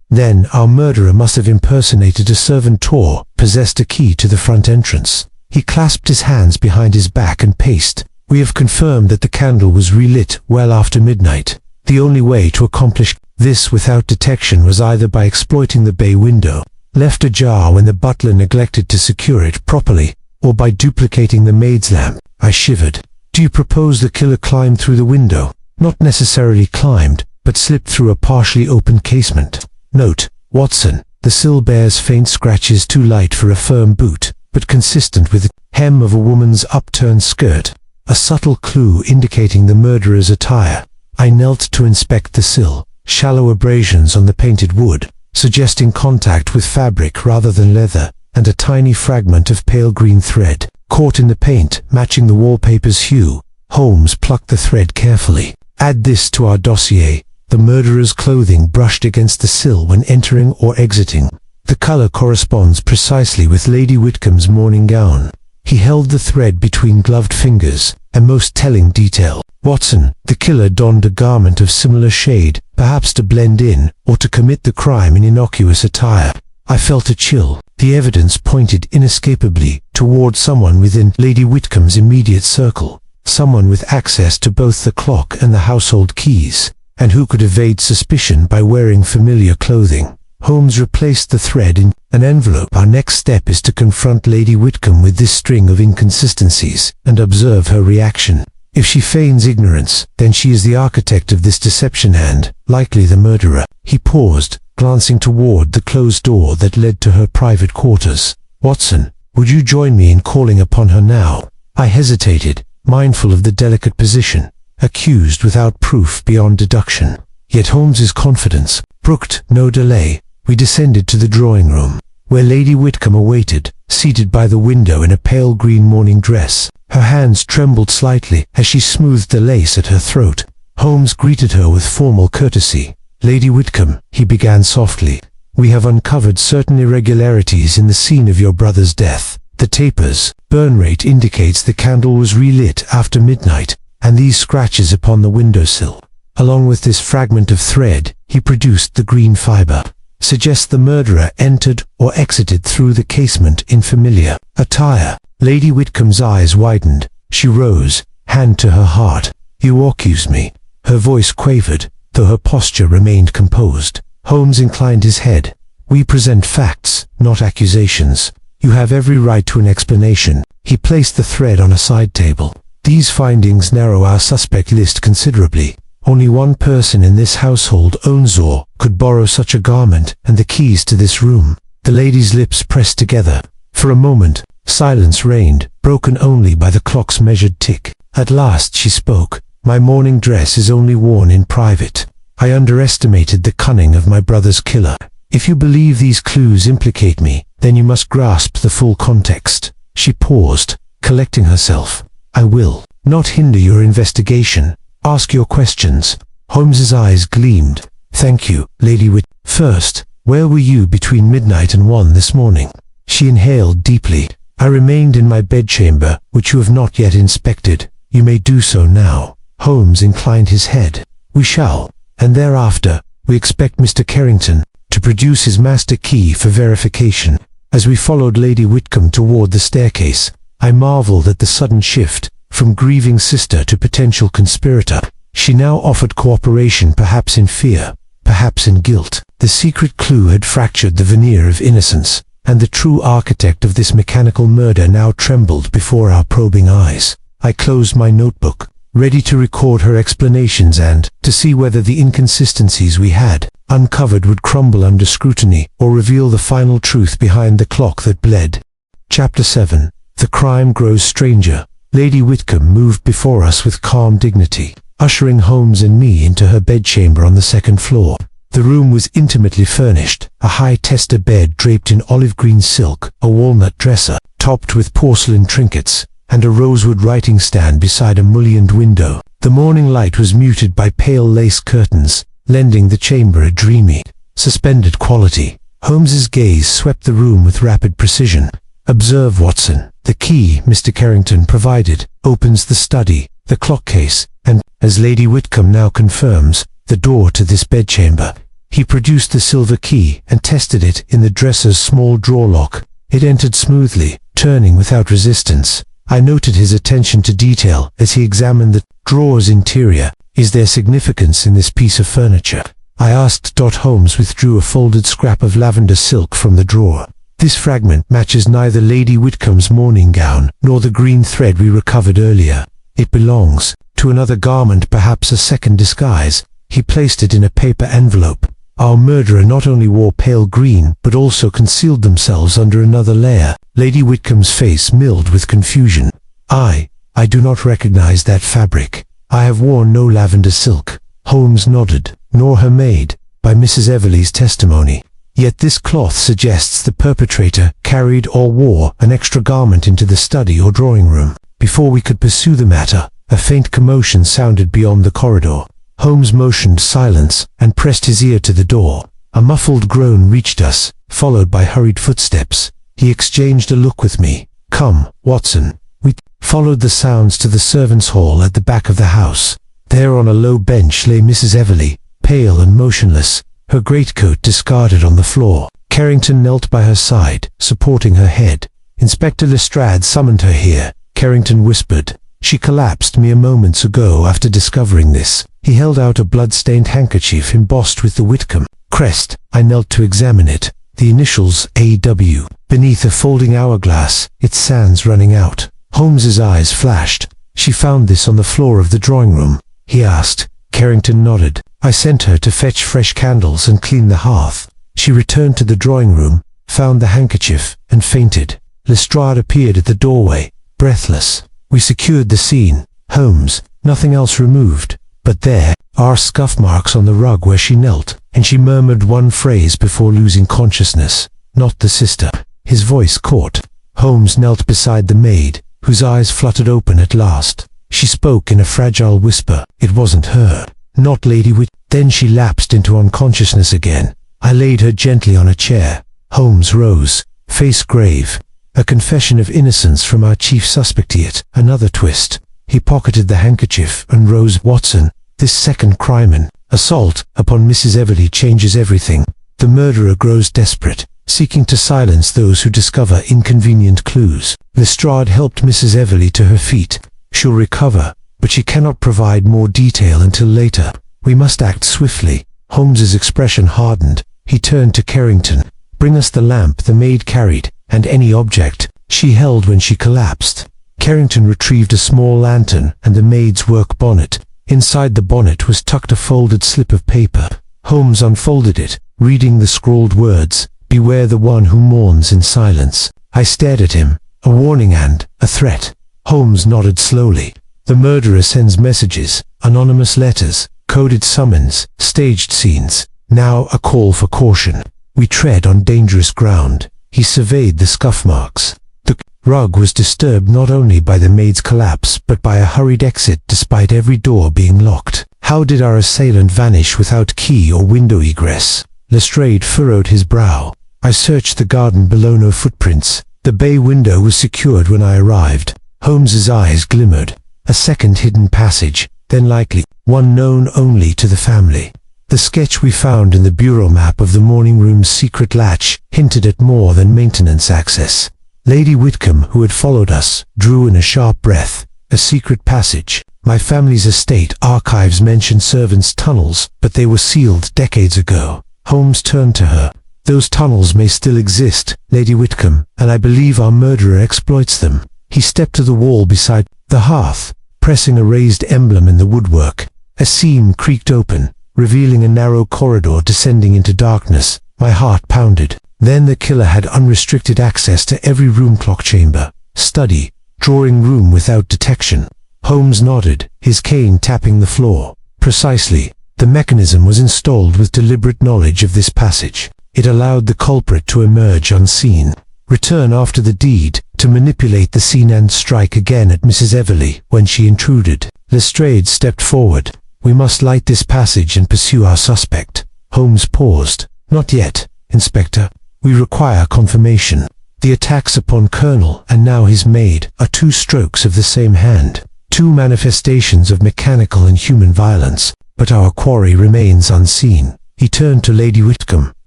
"Then our murderer must have impersonated a servant or possessed a key to the front entrance." He clasped his hands behind his back and paced. "We have confirmed that the candle was relit well after midnight. The only way to accomplish this without detection was either by exploiting the bay window, left ajar when the butler neglected to secure it properly, or by duplicating the maid's lamp." I shivered. "Do you propose the killer climbed through the window?" "Not necessarily climbed, but slipped through a partially open casement. Note, Watson, the sill bears faint scratches too light for a firm boot, but consistent with the hem of a woman's upturned skirt, a subtle clue indicating the murderer's attire." I knelt to inspect the sill. Shallow abrasions on the painted wood, suggesting contact with fabric rather than leather, and a tiny fragment of pale green thread, caught in the paint, matching the wallpaper's hue. Holmes plucked the thread carefully. "Add this to our dossier. The murderer's clothing brushed against the sill when entering or exiting. The color corresponds precisely with Lady Whitcomb's morning gown." He held the thread between gloved fingers, a most telling detail. "Watson, the killer donned a garment of similar shade, perhaps to blend in, or to commit the crime in innocuous attire." I felt a chill. The evidence pointed inescapably toward someone within Lady Whitcomb's immediate circle, someone with access to both the clock and the household keys, and who could evade suspicion by wearing familiar clothing. Holmes replaced the thread in an envelope. "Our next step is to confront Lady Whitcomb with this string of inconsistencies, and observe her reaction. If she feigns ignorance, then she is the architect of this deception and, likely, the murderer." He paused, glancing toward the closed door that led to her private quarters. "Watson, would you join me in calling upon her now?" I hesitated, mindful of the delicate position, accused without proof beyond deduction. Yet Holmes's confidence brooked no delay. We descended to the drawing-room, where Lady Whitcomb awaited, seated by the window in a pale green morning dress. Her hands trembled slightly as she smoothed the lace at her throat. Holmes greeted her with formal courtesy. "Lady Whitcomb," he began softly, "we have uncovered certain irregularities in the scene of your brother's death. The taper's burn rate indicates the candle was relit after midnight, and these scratches upon the windowsill, along with this fragment of thread," he produced the green fiber, "suggest the murderer entered or exited through the casement in familiar attire." Lady Whitcomb's eyes widened. She rose, hand to her heart. "You accuse me." Her voice quavered, though her posture remained composed. Holmes inclined his head. "We present facts, not accusations. You have every right to an explanation." He placed the thread on a side table. "These findings narrow our suspect list considerably. Only one person in this household owns or could borrow such a garment and the keys to this room." The lady's lips pressed together. For a moment, silence reigned, broken only by the clock's measured tick. At last she spoke. "My morning dress is only worn in private. I underestimated the cunning of my brother's killer. If you believe these clues implicate me, then you must grasp the full context." She paused, collecting herself. "I will not hinder your investigation. Ask your questions." Holmes's eyes gleamed. "Thank you, Lady Whit. First, where were you between midnight and 1 this morning?" She inhaled deeply. "I remained in my bedchamber, which you have not yet inspected. You may do so now." Holmes inclined his head. "We shall, and thereafter, we expect Mr. Carrington to produce his master key for verification." As we followed Lady Whitcomb toward the staircase, I marveled at the sudden shift, from grieving sister to potential conspirator. She now offered cooperation, perhaps in fear, perhaps in guilt. The secret clue had fractured the veneer of innocence, and the true architect of this mechanical murder now trembled before our probing eyes. I closed my notebook, ready to record her explanations and to see whether the inconsistencies we had uncovered would crumble under scrutiny or reveal the final truth behind the clock that bled. Chapter 7. The crime grows stranger. Lady Whitcomb moved before us with calm dignity, ushering Holmes and me into her bedchamber on the second floor. The room was intimately furnished, a high tester bed draped in olive green silk, a walnut dresser, topped with porcelain trinkets, and a rosewood writing stand beside a mullioned window. The morning light was muted by pale lace curtains, lending the chamber a dreamy, suspended quality. Holmes's gaze swept the room with rapid precision. "Observe, Watson. The key Mr. Carrington provided opens the study, the clock case, and, as Lady Whitcomb now confirms, the door to this bedchamber." He produced the silver key and tested it in the dresser's small drawer lock. It entered smoothly, turning without resistance. I noted his attention to detail as he examined the drawer's interior. "Is there significance in this piece of furniture?" I asked. Holmes withdrew a folded scrap of lavender silk from the drawer. "This fragment matches neither Lady Whitcomb's morning gown nor the green thread we recovered earlier. It belongs to another garment, perhaps a second disguise." He placed it in a paper envelope. "Our murderer not only wore pale green, but also concealed themselves under another layer." Lady Whitcomb's face milled with confusion. I do not recognize that fabric. I have worn no lavender silk." Holmes nodded. "Nor her maid, by Mrs. Everleigh's testimony. Yet this cloth suggests the perpetrator carried or wore an extra garment into the study or drawing room." Before we could pursue the matter, a faint commotion sounded beyond the corridor. Holmes motioned silence and pressed his ear to the door. A muffled groan reached us, followed by hurried footsteps. He exchanged a look with me. "Come, Watson." We followed the sounds to the servants' hall at the back of the house. There on a low bench lay Mrs. Everleigh, pale and motionless, her greatcoat discarded on the floor. Carrington knelt by her side, supporting her head. "Inspector Lestrade summoned her here," Carrington whispered. "She collapsed mere moments ago after discovering this." He held out a blood-stained handkerchief embossed with the Whitcomb crest. I knelt to examine it. The initials A.W. beneath a folding hourglass, its sands running out. Holmes's eyes flashed. "She found this on the floor of the drawing room?" he asked. Carrington nodded. "I sent her to fetch fresh candles and clean the hearth. She returned to the drawing room, found the handkerchief, and fainted." Lestrade appeared at the doorway, breathless. "We secured the scene, Holmes, nothing else removed. But there are scuff marks on the rug where she knelt," and she murmured one phrase before losing consciousness. "Not the sister." His voice caught. Holmes knelt beside the maid, whose eyes fluttered open at last. She spoke in a fragile whisper. "It wasn't her. Not Lady Whit." Then she lapsed into unconsciousness again. I laid her gently on a chair. Holmes rose, face grave. A confession of innocence from our chief suspect, yet another twist. He pocketed the handkerchief and rose. "Watson, this second crime, assault upon Mrs. Everleigh, changes everything. The murderer grows desperate, seeking to silence those who discover inconvenient clues." Lestrade helped Mrs. Everleigh to her feet. "She'll recover, but she cannot provide more detail until later. We must act swiftly." Holmes's expression hardened. He turned to Carrington. "Bring us the lamp the maid carried, and any object she held when she collapsed." Carrington retrieved a small lantern and the maid's work bonnet. Inside the bonnet was tucked a folded slip of paper. Holmes unfolded it, reading the scrawled words, "Beware the one who mourns in silence." I stared at him. A warning and a threat. Holmes nodded slowly. "The murderer sends messages, anonymous letters, coded summons, staged scenes. Now a call for caution. We tread on dangerous ground." He surveyed the scuff marks. The rug was disturbed not only by the maid's collapse, but by a hurried exit despite every door being locked. How did our assailant vanish without key or window egress? Lestrade furrowed his brow. "I searched the garden below, no footprints. The bay window was secured when I arrived." Holmes's eyes glimmered. "A second hidden passage, then likely one known only to the family." The sketch we found in the bureau map of the morning room's secret latch hinted at more than maintenance access. Lady Whitcomb, who had followed us, drew in a sharp breath. A secret passage. My family's estate archives mention servants' tunnels, but they were sealed decades ago. Holmes turned to her. Those tunnels may still exist, Lady Whitcomb, and I believe our murderer exploits them. He stepped to the wall beside the hearth, pressing a raised emblem in the woodwork. A seam creaked open, revealing a narrow corridor descending into darkness. My heart pounded. Then the killer had unrestricted access to every room, clock chamber, study, drawing room without detection. Holmes nodded, his cane tapping the floor. Precisely. The mechanism was installed with deliberate knowledge of this passage. It allowed the culprit to emerge unseen, return after the deed, to manipulate the scene and strike again at Mrs. Everleigh when she intruded. Lestrade stepped forward. We must light this passage and pursue our suspect. Holmes paused. Not yet, Inspector. We require confirmation. The attacks upon Colonel and now his maid are two strokes of the same hand, two manifestations of mechanical and human violence, but our quarry remains unseen. He turned to Lady Whitcomb.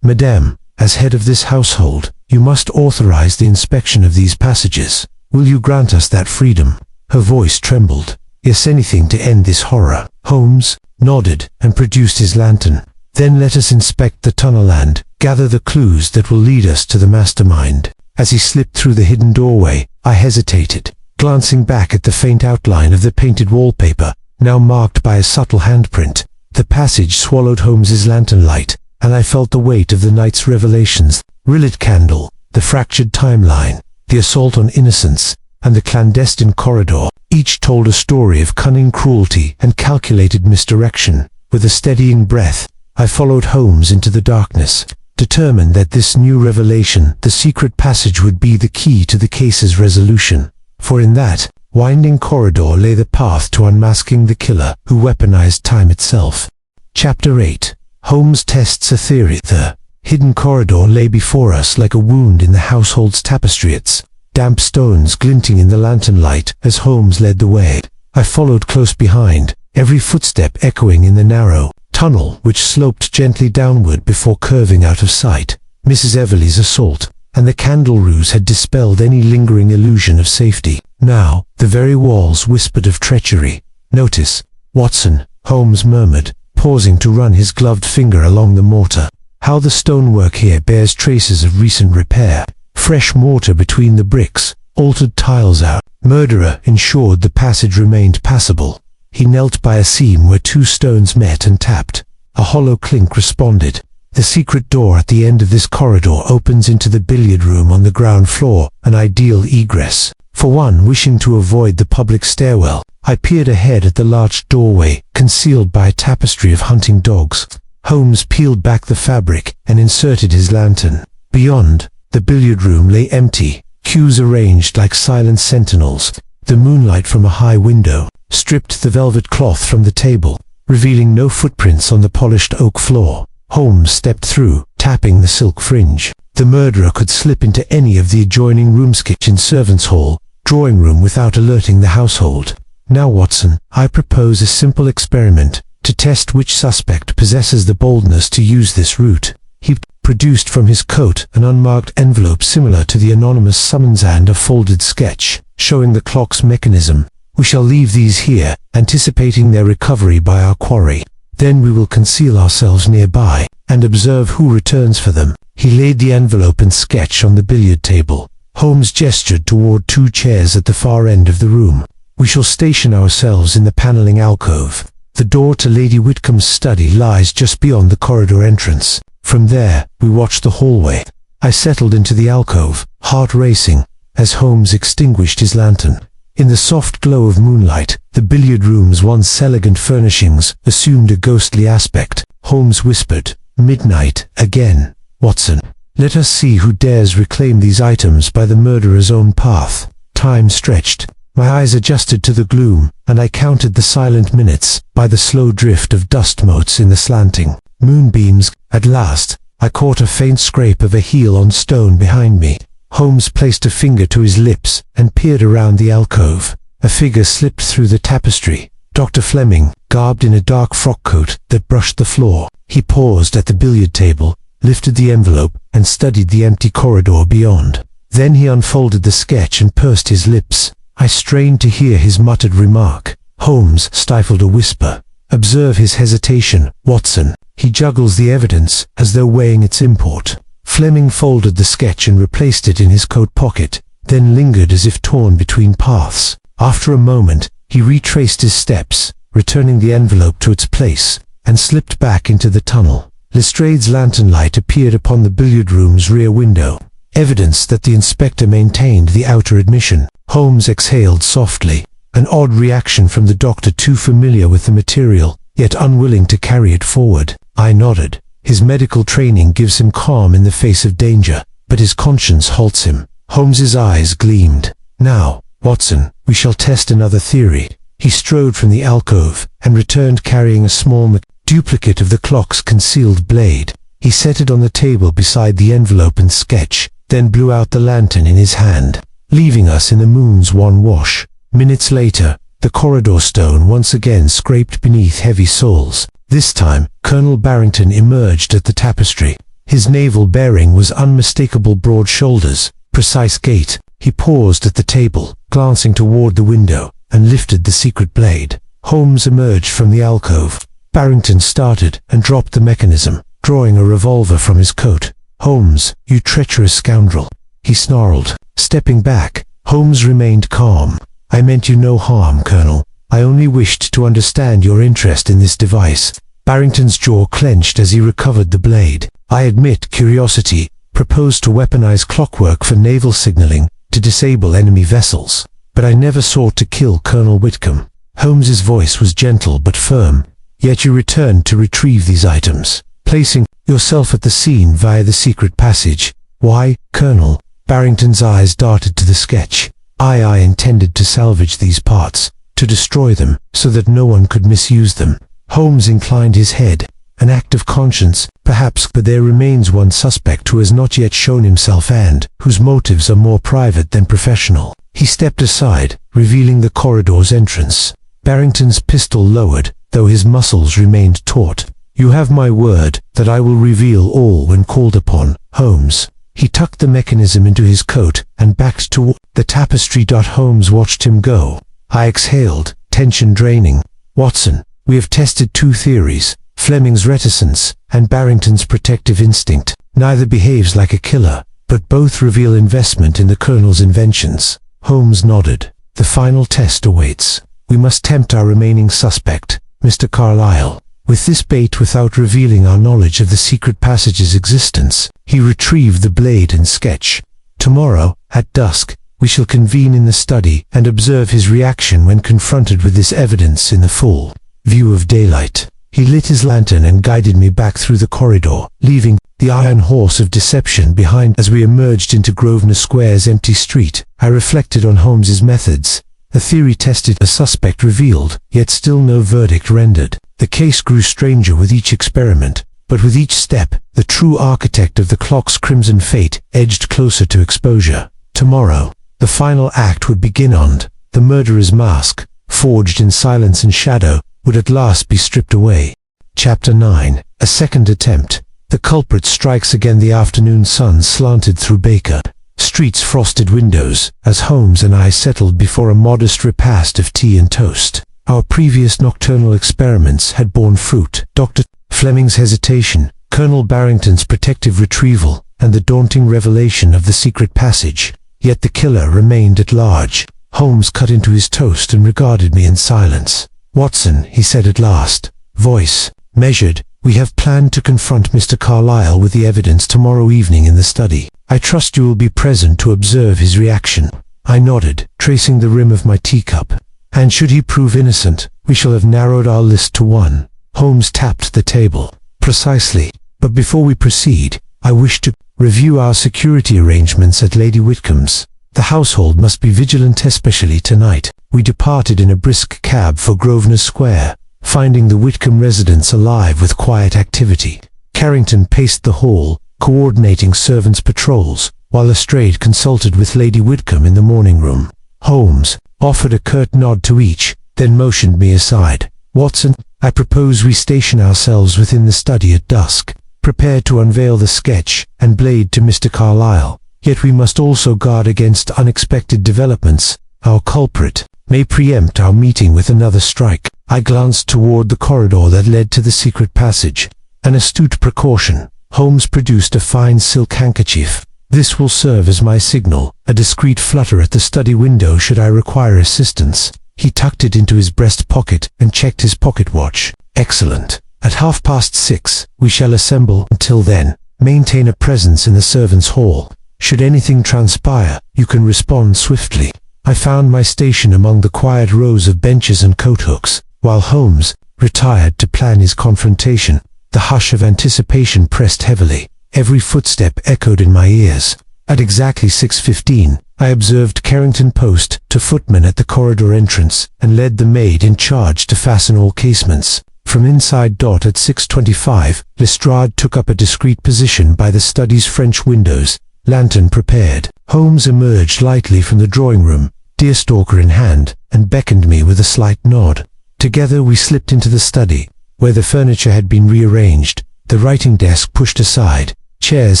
Madame, as head of this household, you must authorize the inspection of these passages. Will you grant us that freedom? Her voice trembled. Yes, anything to end this horror. Holmes nodded and produced his lantern. Then let us inspect the tunnel and gather the clues that will lead us to the mastermind. As he slipped through the hidden doorway, I hesitated, glancing back at the faint outline of the painted wallpaper, now marked by a subtle handprint. The passage swallowed Holmes's lantern light, and I felt the weight of the night's revelations. Rillet candle, the fractured timeline, the assault on innocence, and the clandestine corridor, each told a story of cunning cruelty and calculated misdirection. With a steadying breath, I followed Holmes into the darkness, determined that this new revelation, the secret passage, would be the key to the case's resolution. For in that winding corridor lay the path to unmasking the killer who weaponized time itself. Chapter 8. Holmes tests a theory. The hidden corridor lay before us like a wound in the household's tapestry, its damp stones glinting in the lantern light as Holmes led the way. I followed close behind, every footstep echoing in the narrow tunnel which sloped gently downward before curving out of sight. Mrs. Everleigh's assault and the candle ruse had dispelled any lingering illusion of safety. Now, the very walls whispered of treachery. Notice, Watson, Holmes murmured, pausing to run his gloved finger along the mortar. How the stonework here bears traces of recent repair. Fresh mortar between the bricks, altered tiles out. Murderer ensured the passage remained passable. He knelt by a seam where two stones met and tapped. A hollow clink responded. The secret door at the end of this corridor opens into the billiard room on the ground floor, an ideal egress for one wishing to avoid the public stairwell. I peered ahead at the large doorway, concealed by a tapestry of hunting dogs. Holmes peeled back the fabric and inserted his lantern. Beyond, the billiard room lay empty, cues arranged like silent sentinels. The moonlight from a high window stripped the velvet cloth from the table, revealing no footprints on the polished oak floor. Holmes stepped through, tapping the silk fringe. The murderer could slip into any of the adjoining rooms, kitchen, servants' hall, drawing room, without alerting the household. Now, Watson, I propose a simple experiment to test which suspect possesses the boldness to use this route. He produced from his coat an unmarked envelope similar to the anonymous summons and a folded sketch, showing the clock's mechanism. We shall leave these here, anticipating their recovery by our quarry. Then we will conceal ourselves nearby and observe who returns for them. He laid the envelope and sketch on the billiard table. Holmes gestured toward two chairs at the far end of the room. We shall station ourselves in the paneling alcove. The door to Lady Whitcomb's study lies just beyond the corridor entrance. From there, we watch the hallway. I settled into the alcove, heart racing, as Holmes extinguished his lantern. In the soft glow of moonlight, the billiard room's once elegant furnishings assumed a ghostly aspect. Holmes whispered, "Midnight, again. Watson, let us see who dares reclaim these items by the murderer's own path." Time stretched. My eyes adjusted to the gloom, and I counted the silent minutes by the slow drift of dust motes in the slanting moonbeams. At last, I caught a faint scrape of a heel on stone behind me. Holmes placed a finger to his lips and peered around the alcove. A figure slipped through the tapestry. Dr. Fleming, garbed in a dark frock coat that brushed the floor. He paused at the billiard table, lifted the envelope, and studied the empty corridor beyond. Then he unfolded the sketch and pursed his lips. I strained to hear his muttered remark. Holmes stifled a whisper. "Observe his hesitation, Watson. He juggles the evidence as though weighing its import." Fleming folded the sketch and replaced it in his coat pocket, then lingered as if torn between paths. After a moment, he retraced his steps, returning the envelope to its place, and slipped back into the tunnel. Lestrade's lantern light appeared upon the billiard room's rear window, evidence that the inspector maintained the outer admission. Holmes exhaled softly, an odd reaction from the doctor too familiar with the material, yet unwilling to carry it forward. I nodded. His medical training gives him calm in the face of danger, but his conscience halts him. Holmes's eyes gleamed. "Now, Watson, we shall test another theory." He strode from the alcove and returned carrying a small duplicate of the clock's concealed blade. He set it on the table beside the envelope and sketch, then blew out the lantern in his hand, leaving us in the moon's wan wash. Minutes later, the corridor stone once again scraped beneath heavy soles. This time, Colonel Barrington emerged at the tapestry. His naval bearing was unmistakable: broad shoulders, precise gait. He paused at the table, glancing toward the window, and lifted the secret blade. Holmes emerged from the alcove. Barrington started and dropped the mechanism, drawing a revolver from his coat. "Holmes, you treacherous scoundrel," he snarled. Stepping back, Holmes remained calm. "I meant you no harm, Colonel. I only wished to understand your interest in this device." Barrington's jaw clenched as he recovered the blade. "I admit curiosity. Proposed to weaponize clockwork for naval signaling, to disable enemy vessels. But I never sought to kill Colonel Whitcomb." Holmes's voice was gentle but firm. "Yet you returned to retrieve these items, placing yourself at the scene via the secret passage. Why, Colonel?" Barrington's eyes darted to the sketch. I intended to salvage these parts, to destroy them, so that no one could misuse them." Holmes inclined his head. "An act of conscience, perhaps, but there remains one suspect who has not yet shown himself and whose motives are more private than professional." He stepped aside, revealing the corridor's entrance. Barrington's pistol lowered, though his muscles remained taut. "You have my word that I will reveal all when called upon, Holmes." He tucked the mechanism into his coat and backed toward the tapestry. Holmes watched him go. I exhaled, tension draining. "Watson, we have tested two theories, Fleming's reticence and Barrington's protective instinct. Neither behaves like a killer, but both reveal investment in the Colonel's inventions." Holmes nodded. "The final test awaits. We must tempt our remaining suspect, Mr. Carlyle, with this bait without revealing our knowledge of the secret passage's existence." He retrieved the blade and sketch. "Tomorrow, at dusk, we shall convene in the study and observe his reaction when confronted with this evidence in the full view of daylight." He lit his lantern and guided me back through the corridor, leaving the iron horse of deception behind. As we emerged into Grosvenor Square's empty street, I reflected on Holmes's methods. A theory tested, a suspect revealed, yet still no verdict rendered. The case grew stranger with each experiment, but with each step, the true architect of the clock's crimson fate edged closer to exposure. Tomorrow, the final act would begin, and the murderer's mask, forged in silence and shadow, would at last be stripped away. Chapter 9. A second attempt. The culprit strikes again. The afternoon sun slanted through Baker Street's frosted windows, as Holmes and I settled before a modest repast of tea and toast. Our previous nocturnal experiments had borne fruit. Dr. Fleming's hesitation, Colonel Barrington's protective retrieval, and the daunting revelation of the secret passage. Yet the killer remained at large. Holmes cut into his toast and regarded me in silence. "Watson," he said at last, voice measured, "we have planned to confront Mr. Carlyle with the evidence tomorrow evening in the study. I trust you will be present to observe his reaction." I nodded, tracing the rim of my teacup. "And should he prove innocent, we shall have narrowed our list to one." Holmes tapped the table. "Precisely. But before we proceed, I wish to review our security arrangements at Lady Whitcomb's. The household must be vigilant, especially tonight." We departed in a brisk cab for Grosvenor Square, finding the Whitcomb residence alive with quiet activity. Carrington paced the hall, coordinating servants' patrols, while Lestrade consulted with Lady Whitcomb in the morning room. Holmes offered a curt nod to each, then motioned me aside. "Watson, I propose we station ourselves within the study at dusk. Prepare to unveil the sketch and blade to Mr. Carlyle. Yet we must also guard against unexpected developments. Our culprit may preempt our meeting with another strike. I glanced toward the corridor that led to the secret passage. An astute precaution. Holmes produced a fine silk handkerchief. This will serve as my signal, a discreet flutter at the study window should I require assistance. He tucked it into his breast pocket and checked his pocket watch. Excellent. At 6:30, we shall assemble. Until then, maintain a presence in the servants' hall. Should anything transpire, you can respond swiftly. I found my station among the quiet rows of benches and coat hooks, while Holmes retired to plan his confrontation. The hush of anticipation pressed heavily. Every footstep echoed in my ears. At exactly 6:15, I observed Carrington post to footman at the corridor entrance and led the maid in charge to fasten all casements. From inside at 6:25, Lestrade took up a discreet position by the study's French windows, lantern prepared. Holmes emerged lightly from the drawing-room, deerstalker in hand, and beckoned me with a slight nod. Together we slipped into the study, where the furniture had been rearranged, the writing desk pushed aside, chairs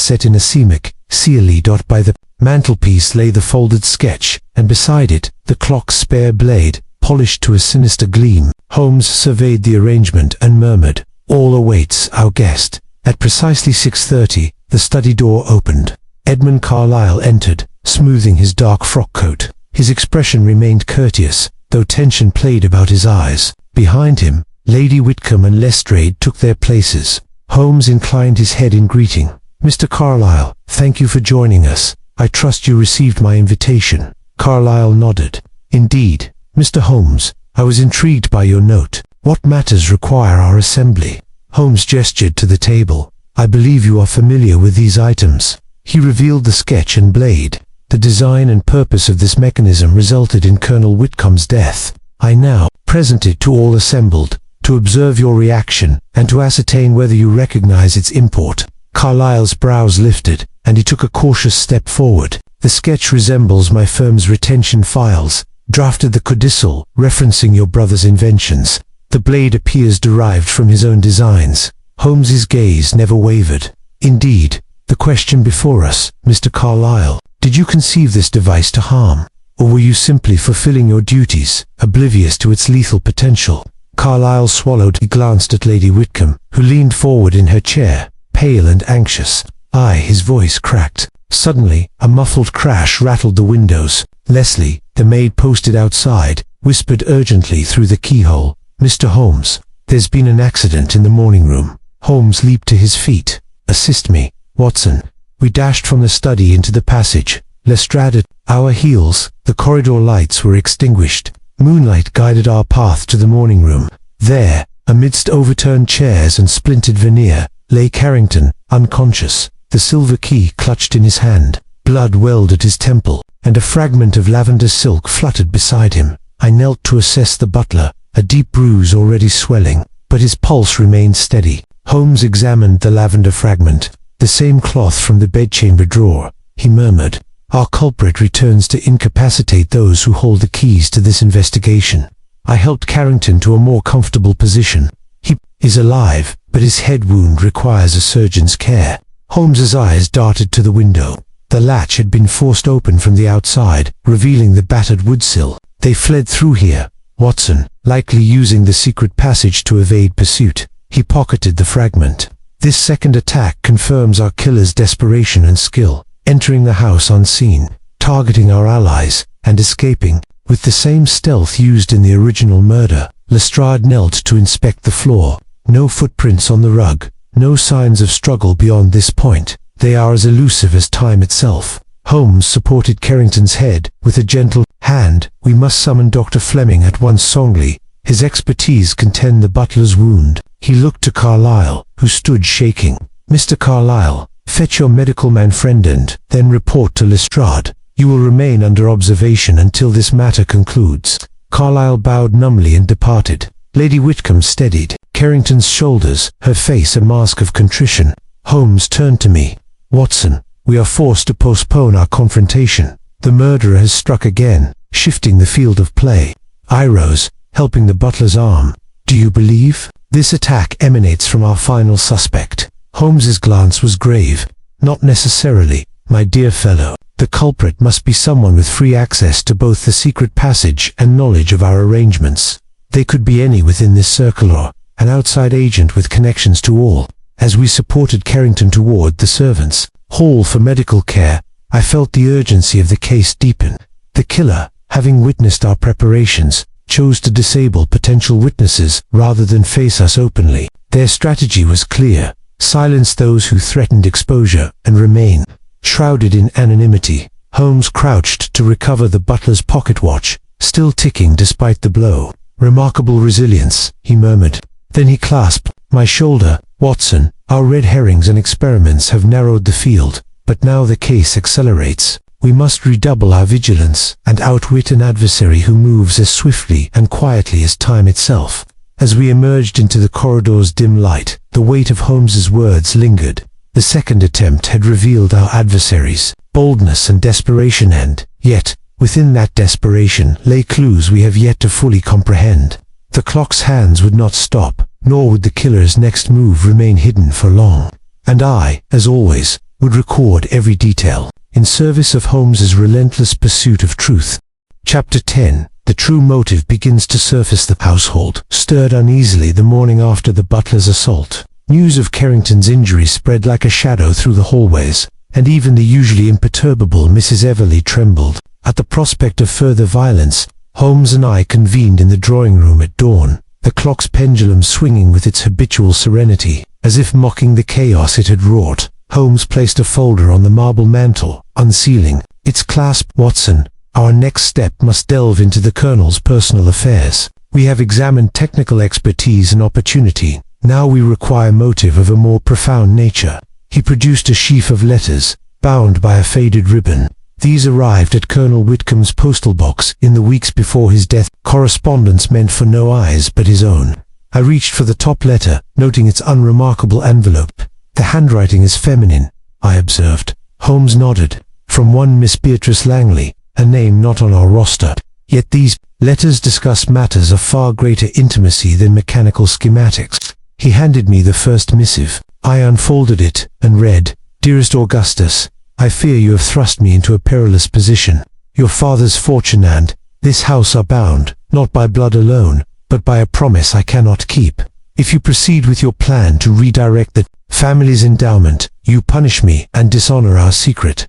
set in a scenic, seely. By the mantelpiece lay the folded sketch, and beside it, the clock's spare blade, polished to a sinister gleam. Holmes surveyed the arrangement and murmured, "All awaits our guest." At precisely 6:30, the study door opened. Edmund Carlyle entered, smoothing his dark frock coat. His expression remained courteous, though tension played about his eyes. Behind him, Lady Whitcomb and Lestrade took their places. Holmes inclined his head in greeting. "Mr. Carlyle, thank you for joining us. I trust you received my invitation." Carlyle nodded. "Indeed, Mr. Holmes, I was intrigued by your note. What matters require our assembly?" Holmes gestured to the table. "I believe you are familiar with these items." He revealed the sketch and blade. The design and purpose of this mechanism resulted in Colonel Whitcomb's death. I now present it to all assembled, to observe your reaction, and to ascertain whether you recognize its import." Carlyle's brows lifted, and he took a cautious step forward. "The sketch resembles my firm's retention files, drafted the codicil, referencing your brother's inventions. The blade appears derived from his own designs." Holmes's gaze never wavered. "Indeed, the question before us, Mr. Carlyle, did you conceive this device to harm, or were you simply fulfilling your duties, oblivious to its lethal potential?" Carlyle swallowed. He glanced at Lady Whitcomb, who leaned forward in her chair, pale and anxious. His voice cracked. Suddenly, a muffled crash rattled the windows. Leslie, the maid posted outside, whispered urgently through the keyhole, "Mr. Holmes, there's been an accident in the morning room." Holmes leaped to his feet. "Assist me, Watson." We dashed from the study into the passage. Lestrade at our heels. The corridor lights were extinguished. Moonlight guided our path to the morning room. There, amidst overturned chairs and splintered veneer, lay Carrington, unconscious, the silver key clutched in his hand. Blood welled at his temple, and a fragment of lavender silk fluttered beside him. I knelt to assess the butler, a deep bruise already swelling, but his pulse remained steady. Holmes examined the lavender fragment, the same cloth from the bedchamber drawer. He murmured, "Our culprit returns to incapacitate those who hold the keys to this investigation." I helped Carrington to a more comfortable position. "He is alive, but his head wound requires a surgeon's care." Holmes's eyes darted to the window. The latch had been forced open from the outside, revealing the battered woodsill. "They fled through here, Watson, likely using the secret passage to evade pursuit." He pocketed the fragment. "This second attack confirms our killer's desperation and skill, entering the house unseen, targeting our allies, and escaping, with the same stealth used in the original murder." Lestrade knelt to inspect the floor. No footprints on the rug, no signs of struggle beyond this point. They are as elusive as time itself. Holmes supported Carrington's head with a gentle hand. "We must summon Dr. Fleming at once, Songley. His expertise can tend the butler's wound." He looked to Carlyle, who stood shaking. "Mr. Carlyle, fetch your medical man friend and then report to Lestrade. You will remain under observation until this matter concludes." Carlyle bowed numbly and departed. Lady Whitcomb steadied Carrington's shoulders, her face a mask of contrition. Holmes turned to me. "Watson, we are forced to postpone our confrontation. The murderer has struck again, shifting the field of play." I rose, helping the butler's arm. "Do you believe this attack emanates from our final suspect?" Holmes's glance was grave. "Not necessarily. My dear fellow, the culprit must be someone with free access to both the secret passage and knowledge of our arrangements. They could be any within this circle or an outside agent with connections to all. As we supported Carrington toward the servants' hall for medical care, I felt the urgency of the case deepen. The killer, having witnessed our preparations, chose to disable potential witnesses rather than face us openly. Their strategy was clear: silence those who threatened exposure and remain shrouded in anonymity. Holmes crouched to recover the butler's pocket watch, still ticking despite the blow. "Remarkable resilience," he murmured. Then he clasped my shoulder. "Watson, our red herrings and experiments have narrowed the field, but now the case accelerates. We must redouble our vigilance and outwit an adversary who moves as swiftly and quietly as time itself." As we emerged into the corridor's dim light, the weight of Holmes's words lingered. The second attempt had revealed our adversary's boldness and desperation, and yet, within that desperation lay clues we have yet to fully comprehend. The clock's hands would not stop, nor would the killer's next move remain hidden for long. And I, as always, would record every detail, in service of Holmes's relentless pursuit of truth. Chapter 10. The true motive begins to surface. The household stirred uneasily the morning after the butler's assault. News of Carrington's injury spread like a shadow through the hallways, and even the usually imperturbable Mrs. Everleigh trembled. At the prospect of further violence, Holmes and I convened in the drawing-room at dawn, the clock's pendulum swinging with its habitual serenity. As if mocking the chaos it had wrought, Holmes placed a folder on the marble mantel, unsealing its clasp. "Watson, our next step must delve into the Colonel's personal affairs. We have examined technical expertise and opportunity. Now we require motive of a more profound nature." He produced a sheaf of letters, bound by a faded ribbon. These arrived at Colonel Whitcomb's postal box in the weeks before his death, correspondence meant for no eyes but his own. I reached for the top letter, noting its unremarkable envelope. "The handwriting is feminine," I observed. Holmes nodded. "From one Miss Beatrice Langley, a name not on our roster. Yet these letters discuss matters of far greater intimacy than mechanical schematics." He handed me the first missive. I unfolded it and read, "Dearest Augustus, I fear you have thrust me into a perilous position. Your father's fortune and this house are bound, not by blood alone, but by a promise I cannot keep. If you proceed with your plan to redirect the family's endowment, you punish me and dishonor our secret.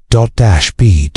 B.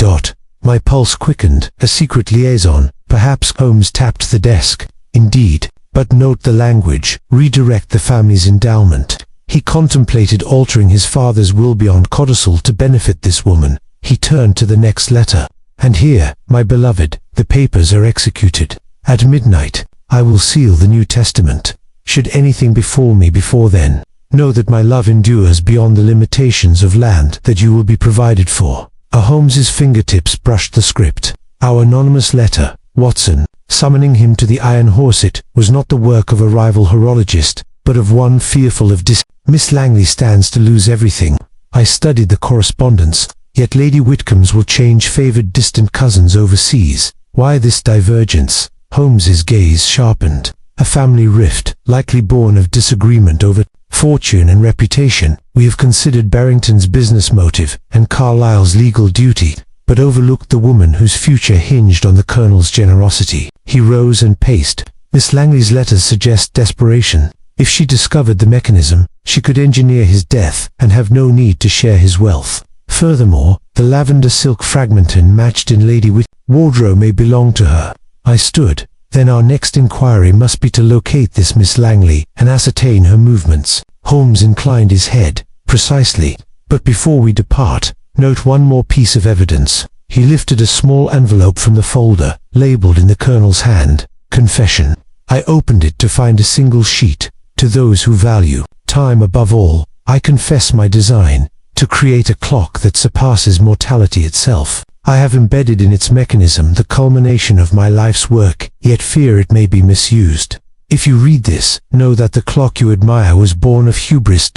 My pulse quickened. A secret liaison. Perhaps. Holmes tapped the desk. "Indeed, but note the language. Redirect the family's endowment." He contemplated altering his father's will beyond codicil to benefit this woman. He turned to the next letter. "And here, my beloved, the papers are executed. At midnight, I will seal the New Testament. Should anything befall me before then, know that my love endures beyond the limitations of land that you will be provided for." Holmes's fingertips brushed the script. Our anonymous letter, Watson, summoning him to the Iron Horse. It was not the work of a rival horologist, but of one fearful of Miss Langley stands to lose everything. I studied the correspondence. Yet Lady Whitcomb's will change favored distant cousins overseas. Why this divergence? Holmes's gaze sharpened. A family rift, likely born of disagreement over fortune and reputation. We have considered Barrington's business motive and Carlyle's legal duty, but overlooked the woman whose future hinged on the Colonel's generosity. He rose and paced. Miss Langley's letters suggest desperation. If she discovered the mechanism, she could engineer his death and have no need to share his wealth. Furthermore, the lavender silk fragmenton matched in Lady Whitcomb's wardrobe may belong to her. I stood. Then our next inquiry must be to locate this Miss Langley and ascertain her movements. Holmes inclined his head. Precisely. But before we depart, note one more piece of evidence. He lifted a small envelope from the folder, labeled in the Colonel's hand, "Confession." I opened it to find a single sheet. "To those who value time above all, I confess my design, to create a clock that surpasses mortality itself. I have embedded in its mechanism the culmination of my life's work, yet fear it may be misused. If you read this, know that the clock you admire was born of hubris.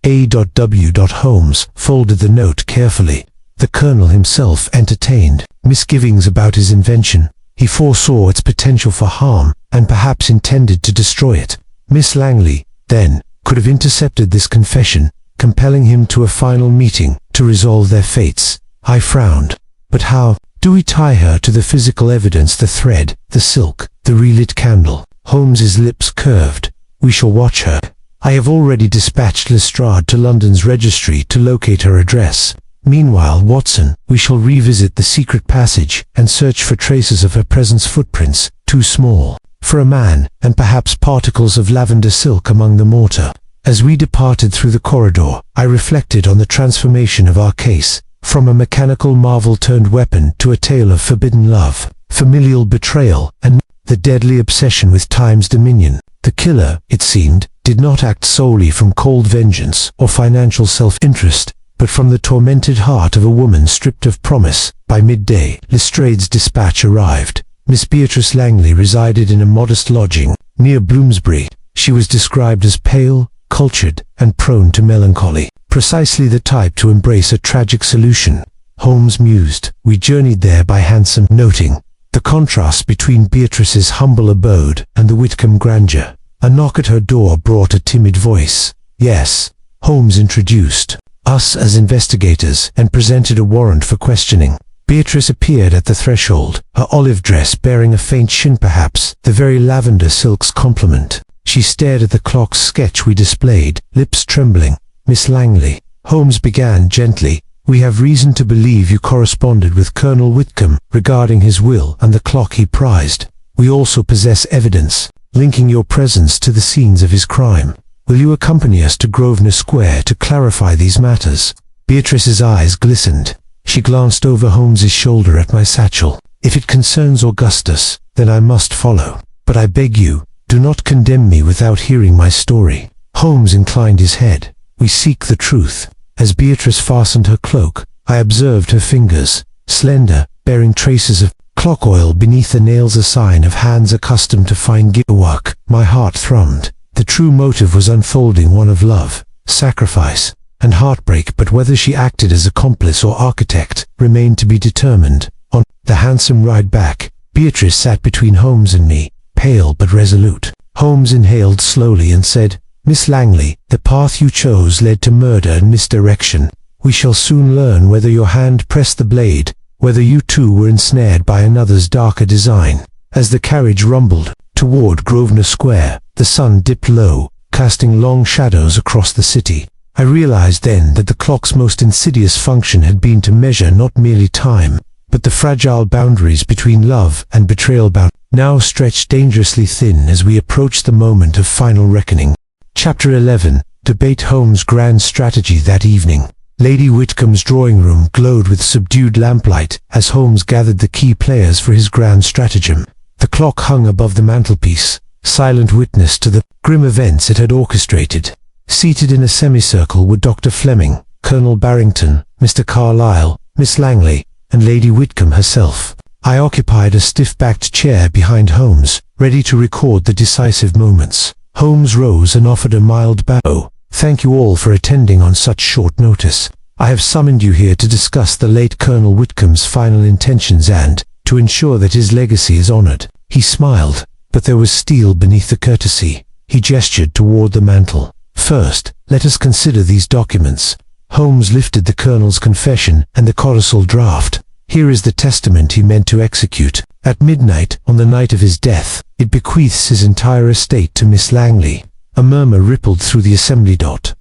A.W. Holmes folded the note carefully. The Colonel himself entertained misgivings about his invention. He foresaw its potential for harm, and perhaps intended to destroy it. Miss Langley, then, could have intercepted this confession, compelling him to a final meeting. to resolve their fates. I frowned. But how do we tie her to the physical evidence, the thread, the silk, the relit candle? Holmes's lips curved. We shall watch her. I have already dispatched Lestrade to London's registry to locate her address. Meanwhile, Watson, we shall revisit the secret passage and search for traces of her presence, footprints, too small for a man, and perhaps particles of lavender silk among the mortar. As we departed through the corridor, I reflected on the transformation of our case, from a mechanical marvel turned weapon to a tale of forbidden love, familial betrayal, and the deadly obsession with time's dominion. The killer, it seemed, did not act solely from cold vengeance or financial self-interest, but from the tormented heart of a woman stripped of promise. By midday, Lestrade's dispatch arrived. Miss Beatrice Langley resided in a modest lodging near Bloomsbury. She was described as pale, cultured, and prone to melancholy, precisely the type to embrace a tragic solution. Holmes mused. We journeyed there by hansom, noting the contrast between Beatrice's humble abode and the Whitcomb grandeur. A knock at her door brought a timid voice. Yes. Holmes introduced us as investigators and presented a warrant for questioning. Beatrice appeared at the threshold, her olive dress bearing a faint sheen, perhaps the very lavender silk's complement. She stared at the clock's sketch we displayed, lips trembling. Miss Langley, Holmes began gently, we have reason to believe you corresponded with Colonel Whitcomb regarding his will and the clock he prized. We also possess evidence linking your presence to the scenes of his crime. Will you accompany us to Grosvenor Square to clarify these matters? Beatrice's eyes glistened. She glanced over Holmes's shoulder at my satchel. If it concerns Augustus, then I must follow. But I beg you, do not condemn me without hearing my story. Holmes inclined his head. We seek the truth. As Beatrice fastened her cloak, I observed her fingers, slender, bearing traces of clock oil beneath the nails, a sign of hands accustomed to fine work. My heart thrummed. The true motive was unfolding, one of love, sacrifice, and heartbreak, but whether she acted as accomplice or architect remained to be determined. On the handsome ride back, Beatrice sat between Holmes and me, pale but resolute. Holmes inhaled slowly and said, Miss Langley, the path you chose led to murder and misdirection. We shall soon learn whether your hand pressed the blade, whether you too were ensnared by another's darker design. As the carriage rumbled toward Grosvenor Square, the sun dipped low, casting long shadows across the city. I realized then that the clock's most insidious function had been to measure not merely time, but the fragile boundaries between love and betrayal, now stretched dangerously thin as we approached the moment of final reckoning. Chapter 11. Debate Holmes' grand strategy. That evening, Lady Whitcomb's drawing room glowed with subdued lamplight as Holmes gathered the key players for his grand stratagem. The clock hung above the mantelpiece, silent witness to the grim events it had orchestrated. Seated in a semicircle were Dr. Fleming, Colonel Barrington, Mr. Carlyle, Miss Langley, and Lady Whitcomb herself. I occupied a stiff-backed chair behind Holmes, ready to record the decisive moments. Holmes rose and offered a mild bow. Thank you all for attending on such short notice. I have summoned you here to discuss the late Colonel Whitcomb's final intentions and to ensure that his legacy is honored. He smiled, but there was steel beneath the courtesy. He gestured toward the mantel. First, let us consider these documents. Holmes lifted the Colonel's confession and the codicil draft. Here is the testament he meant to execute. At midnight, on the night of his death, it bequeaths his entire estate to Miss Langley. A murmur rippled through the assembly.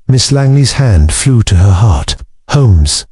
Miss Langley's hand flew to her heart. Holmes,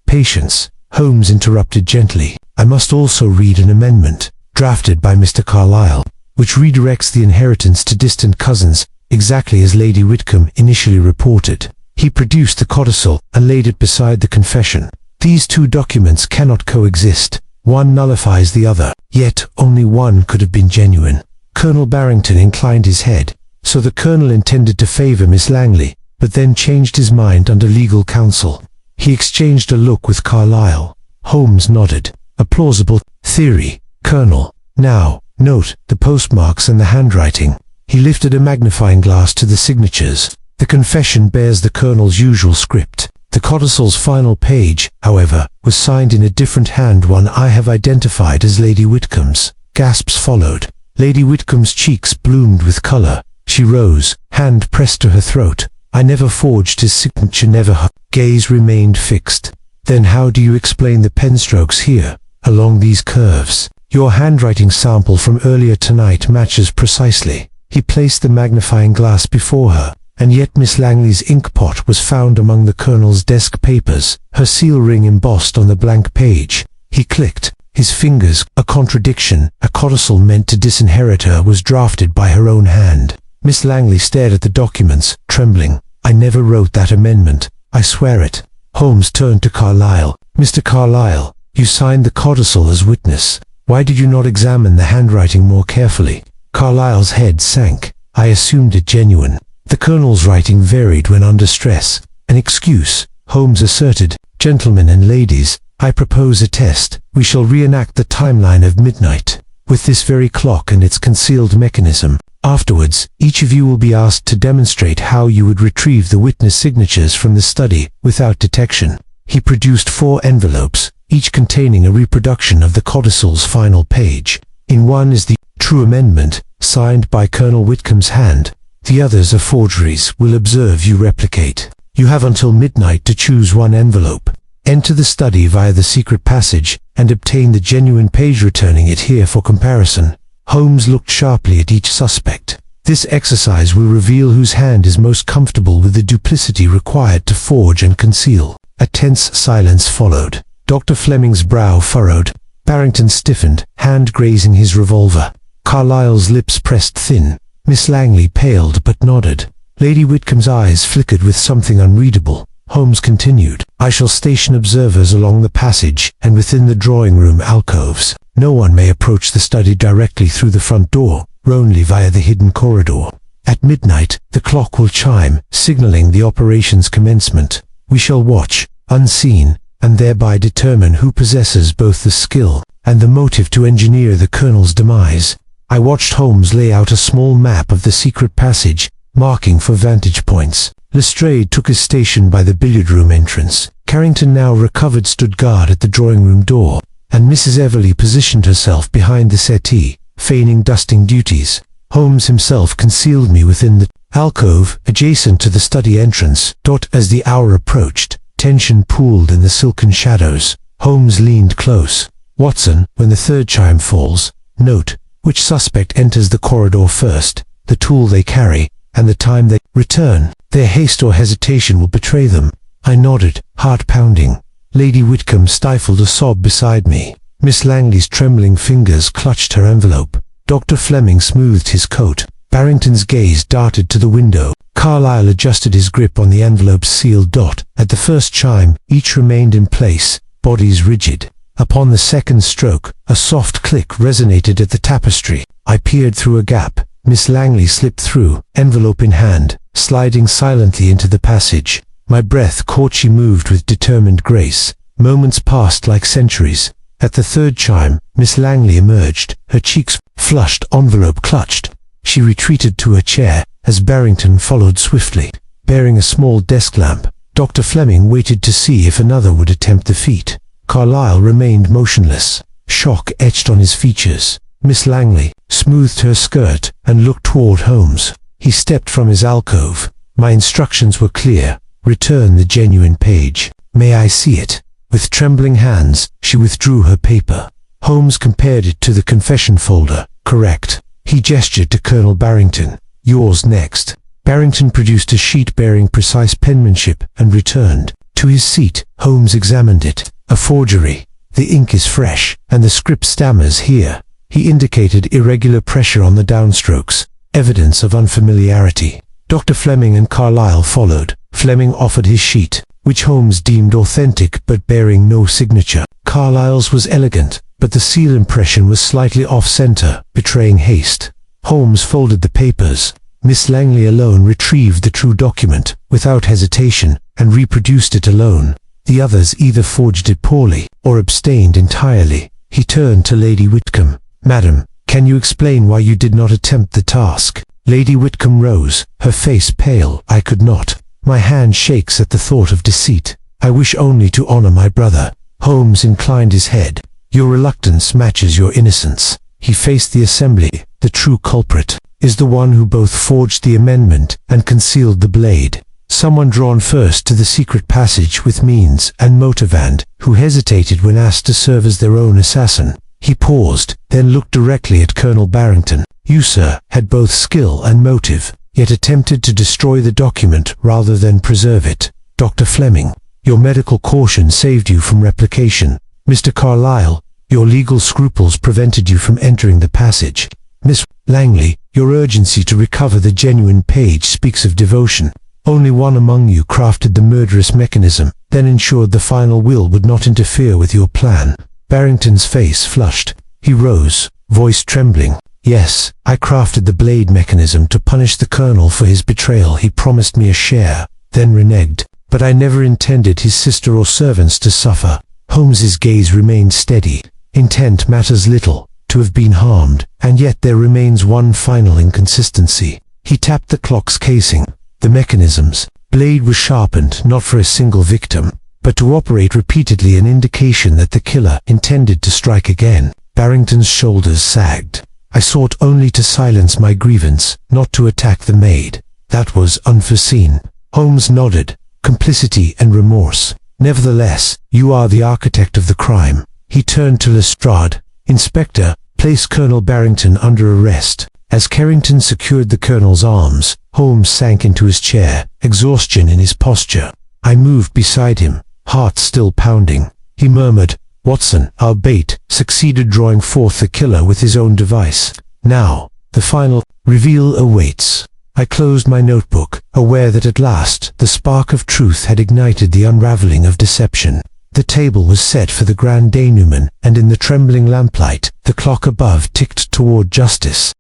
patience. Holmes interrupted gently. I must also read an amendment, drafted by Mr. Carlyle, which redirects the inheritance to distant cousins, exactly as Lady Whitcomb initially reported. He produced the codicil and laid it beside the confession. These two documents cannot coexist. One nullifies the other, yet only one could have been genuine. Colonel Barrington inclined his head. So the Colonel intended to favor Miss Langley, but then changed his mind under legal counsel. He exchanged a look with Carlyle. Holmes nodded. A plausible theory, Colonel. Now, note the postmarks and the handwriting. He lifted a magnifying glass to the signatures. The confession bears the Colonel's usual script. The codicil's final page, however, was signed in a different hand, one I have identified as Lady Whitcomb's. Gasps followed. Lady Whitcomb's cheeks bloomed with color. She rose, hand pressed to her throat. I never forged his signature, never. Her gaze remained fixed. Then how do you explain the pen strokes here, along these curves? Your handwriting sample from earlier tonight matches precisely. He placed the magnifying glass before her, and yet Miss Langley's inkpot was found among the Colonel's desk papers, her seal ring embossed on the blank page. He clicked his fingers. A contradiction. A codicil meant to disinherit her was drafted by her own hand. Miss Langley stared at the documents, trembling. I never wrote that amendment. I swear it. Holmes turned to Carlyle. Mr. Carlyle, you signed the codicil as witness. Why did you not examine the handwriting more carefully? Carlyle's head sank. I assumed it genuine. The Colonel's writing varied when under stress. An excuse, Holmes asserted. Gentlemen and ladies, I propose a test. We shall reenact the timeline of midnight, with this very clock and its concealed mechanism. Afterwards, each of you will be asked to demonstrate how you would retrieve the witness signatures from the study without detection. He produced 4 envelopes, each containing a reproduction of the codicil's final page. In one is the true amendment, signed by Colonel Whitcomb's hand. The others are forgeries. We'll observe you replicate. You have until midnight to choose one envelope. Enter the study via the secret passage and obtain the genuine page, returning it here for comparison. Holmes looked sharply at each suspect. This exercise will reveal whose hand is most comfortable with the duplicity required to forge and conceal. A tense silence followed. Dr. Fleming's brow furrowed. Barrington stiffened, hand grazing his revolver. Carlyle's lips pressed thin. Miss Langley paled but nodded. Lady Whitcomb's eyes flickered with something unreadable. Holmes continued, I shall station observers along the passage and within the drawing-room alcoves. No one may approach the study directly through the front door, only via the hidden corridor. At midnight, the clock will chime, signaling the operation's commencement. We shall watch, unseen, and thereby determine who possesses both the skill and the motive to engineer the Colonel's demise. I watched Holmes lay out a small map of the secret passage, marking for vantage points. Lestrade took his station by the billiard-room entrance. Carrington, now recovered, stood guard at the drawing-room door, and Mrs. Everleigh positioned herself behind the settee, feigning dusting duties. Holmes himself concealed me within the alcove adjacent to the study entrance. As the hour approached, tension pooled in the silken shadows. Holmes leaned close. Watson, when the third chime falls, note which suspect enters the corridor first, the tool they carry, and the time they return. Their haste or hesitation will betray them. I nodded, heart pounding. Lady Whitcomb stifled a sob beside me. Miss Langley's trembling fingers clutched her envelope. Dr. Fleming smoothed his coat. Barrington's gaze darted to the window. Carlyle adjusted his grip on the envelope's seal. At the first chime, each remained in place, bodies rigid. Upon the second stroke, a soft click resonated at the tapestry. I peered through a gap. Miss Langley slipped through, envelope in hand, sliding silently into the passage. My breath caught. She moved with determined grace. Moments passed like centuries. At the third chime, Miss Langley emerged, her cheeks flushed, envelope clutched. She retreated to her chair, as Barrington followed swiftly, bearing a small desk lamp. Dr. Fleming waited to see if another would attempt the feat. Carlyle remained motionless, shock etched on his features. Miss Langley smoothed her skirt and looked toward Holmes. He stepped from his alcove. My instructions were clear. Return the genuine page. May I see it? With trembling hands, she withdrew her paper. Holmes compared it to the confession folder. Correct. He gestured to Colonel Barrington. Yours next. Barrington produced a sheet bearing precise penmanship and returned. To his seat, Holmes examined it. A forgery. The ink is fresh, and the script stammers here. He indicated irregular pressure on the downstrokes, evidence of unfamiliarity. Dr. Fleming and Carlyle followed. Fleming offered his sheet, which Holmes deemed authentic but bearing no signature. Carlyle's was elegant, but the seal impression was slightly off-center, betraying haste. Holmes folded the papers. Miss Langley alone retrieved the true document, without hesitation, and reproduced it alone. The others either forged it poorly, or abstained entirely. He turned to Lady Whitcomb. Madam, can you explain why you did not attempt the task? Lady Whitcomb rose, her face pale. I could not. My hand shakes at the thought of deceit. I wish only to honor my brother. Holmes inclined his head. Your reluctance matches your innocence. He faced the assembly. The true culprit is the one who both forged the amendment and concealed the blade. someone drawn first to the secret passage with means and motive and who hesitated when asked to serve as their own assassin. He paused, then looked directly at Colonel Barrington. You, sir, had both skill and motive, yet attempted to destroy the document rather than preserve it. Dr. Fleming, your medical caution saved you from replication. Mr. Carlyle, your legal scruples prevented you from entering the passage. Miss Langley, your urgency to recover the genuine page speaks of devotion. Only one among you crafted the murderous mechanism, then ensured the final will would not interfere with your plan. Barrington's face flushed. He rose, voice trembling. Yes, I crafted the Bled mechanism to punish the Colonel for his betrayal. He promised me a share, then reneged. But I never intended his sister or servants to suffer. Holmes's gaze remained steady. Intent matters little. To have been harmed, and yet there remains one final inconsistency. He tapped the clock's casing. The mechanism's blade was sharpened not for a single victim, but to operate repeatedly, an indication that the killer intended to strike again. Barrington's shoulders sagged. I sought only to silence my grievance, not to attack the maid. That was unforeseen. Holmes nodded. Complicity and remorse. Nevertheless, you are the architect of the crime. He turned to Lestrade. Inspector, place Colonel Barrington under arrest. As Carrington secured the Colonel's arms, Holmes sank into his chair, exhaustion in his posture. I moved beside him, heart still pounding. He murmured, Watson, our bait, succeeded drawing forth the killer with his own device. Now, the final reveal awaits. I closed my notebook, aware that at last the spark of truth had ignited the unraveling of deception. The table was set for the grand denouement, and in the trembling lamplight, the clock above ticked toward justice.